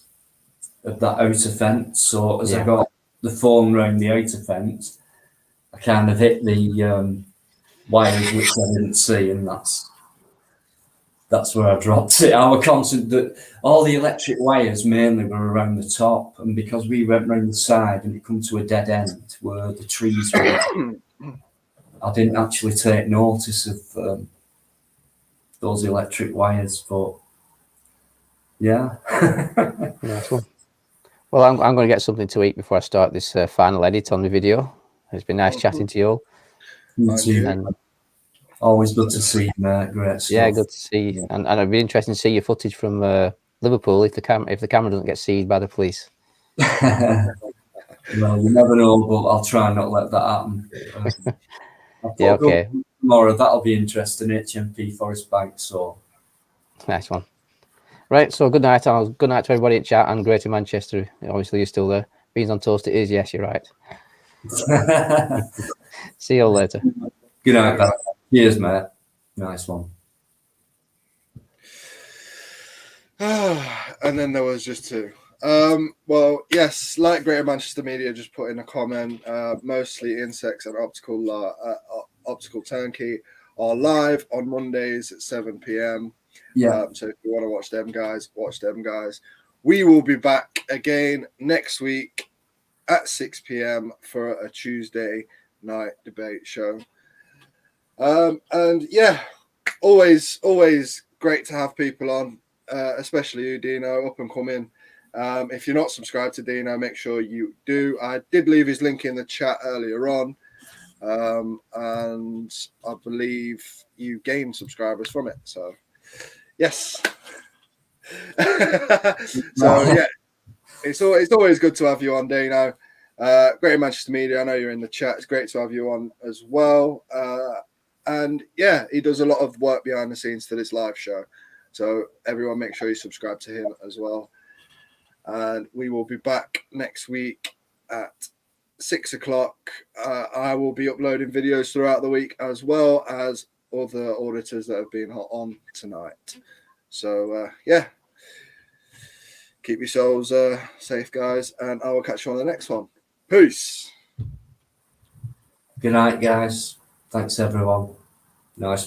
of that outer fence. So as I got the phone round the outer fence, I kind of hit the wires which I didn't see, and that's where I dropped it. I was constant that all the electric wires mainly were around the top, and because we went round the side and it come to a dead end where the trees were, I didn't actually take notice of those electric wires. But yeah. Well, I'm going to get something to eat before I start this final edit on the video. It's been nice chatting to you all. You too. And always good to see you, mate. Great stuff. Yeah, good to see you. And it'd be interesting to see your footage from Liverpool if the camera doesn't get seized by the police. Well, you never know, but I'll try and not let that happen. I'll put Yeah, a couple okay. tomorrow. That'll be interesting. HMP Forest Bank. So Nice one. Right, so good night. Good night to everybody in chat and Greater Manchester. Obviously, you're still there. Beans on toast, it is. Yes, you're right. See you all later. good night, guys. Cheers, mate. Nice one. And then there was just two. Well, yes, like Greater Manchester Media just put in a comment, mostly Insects and Optical Turnkey are live on Mondays at 7 p.m. Yeah. So if you want to watch them guys, watch them guys. We will be back again next week at 6 p.m. for a Tuesday night debate show. And yeah, always great to have people on, especially you, Dino, up and coming. If you're not subscribed to Dino, make sure you do. I did leave his link in the chat earlier on, and I believe you gained subscribers from it. So, yes. So, yeah, it's always good to have you on, Dino. Greater Manchester Media, I know you're in the chat. It's great to have you on as well. And yeah, he does a lot of work behind the scenes to this live show. So everyone make sure you subscribe to him as well. And we will be back next week at 6 o'clock. I will be uploading videos throughout the week as well as other auditors that have been on tonight. So yeah, keep yourselves safe, guys. And I will catch you on the next one. Peace. Good night, guys. Thanks, everyone. Nice.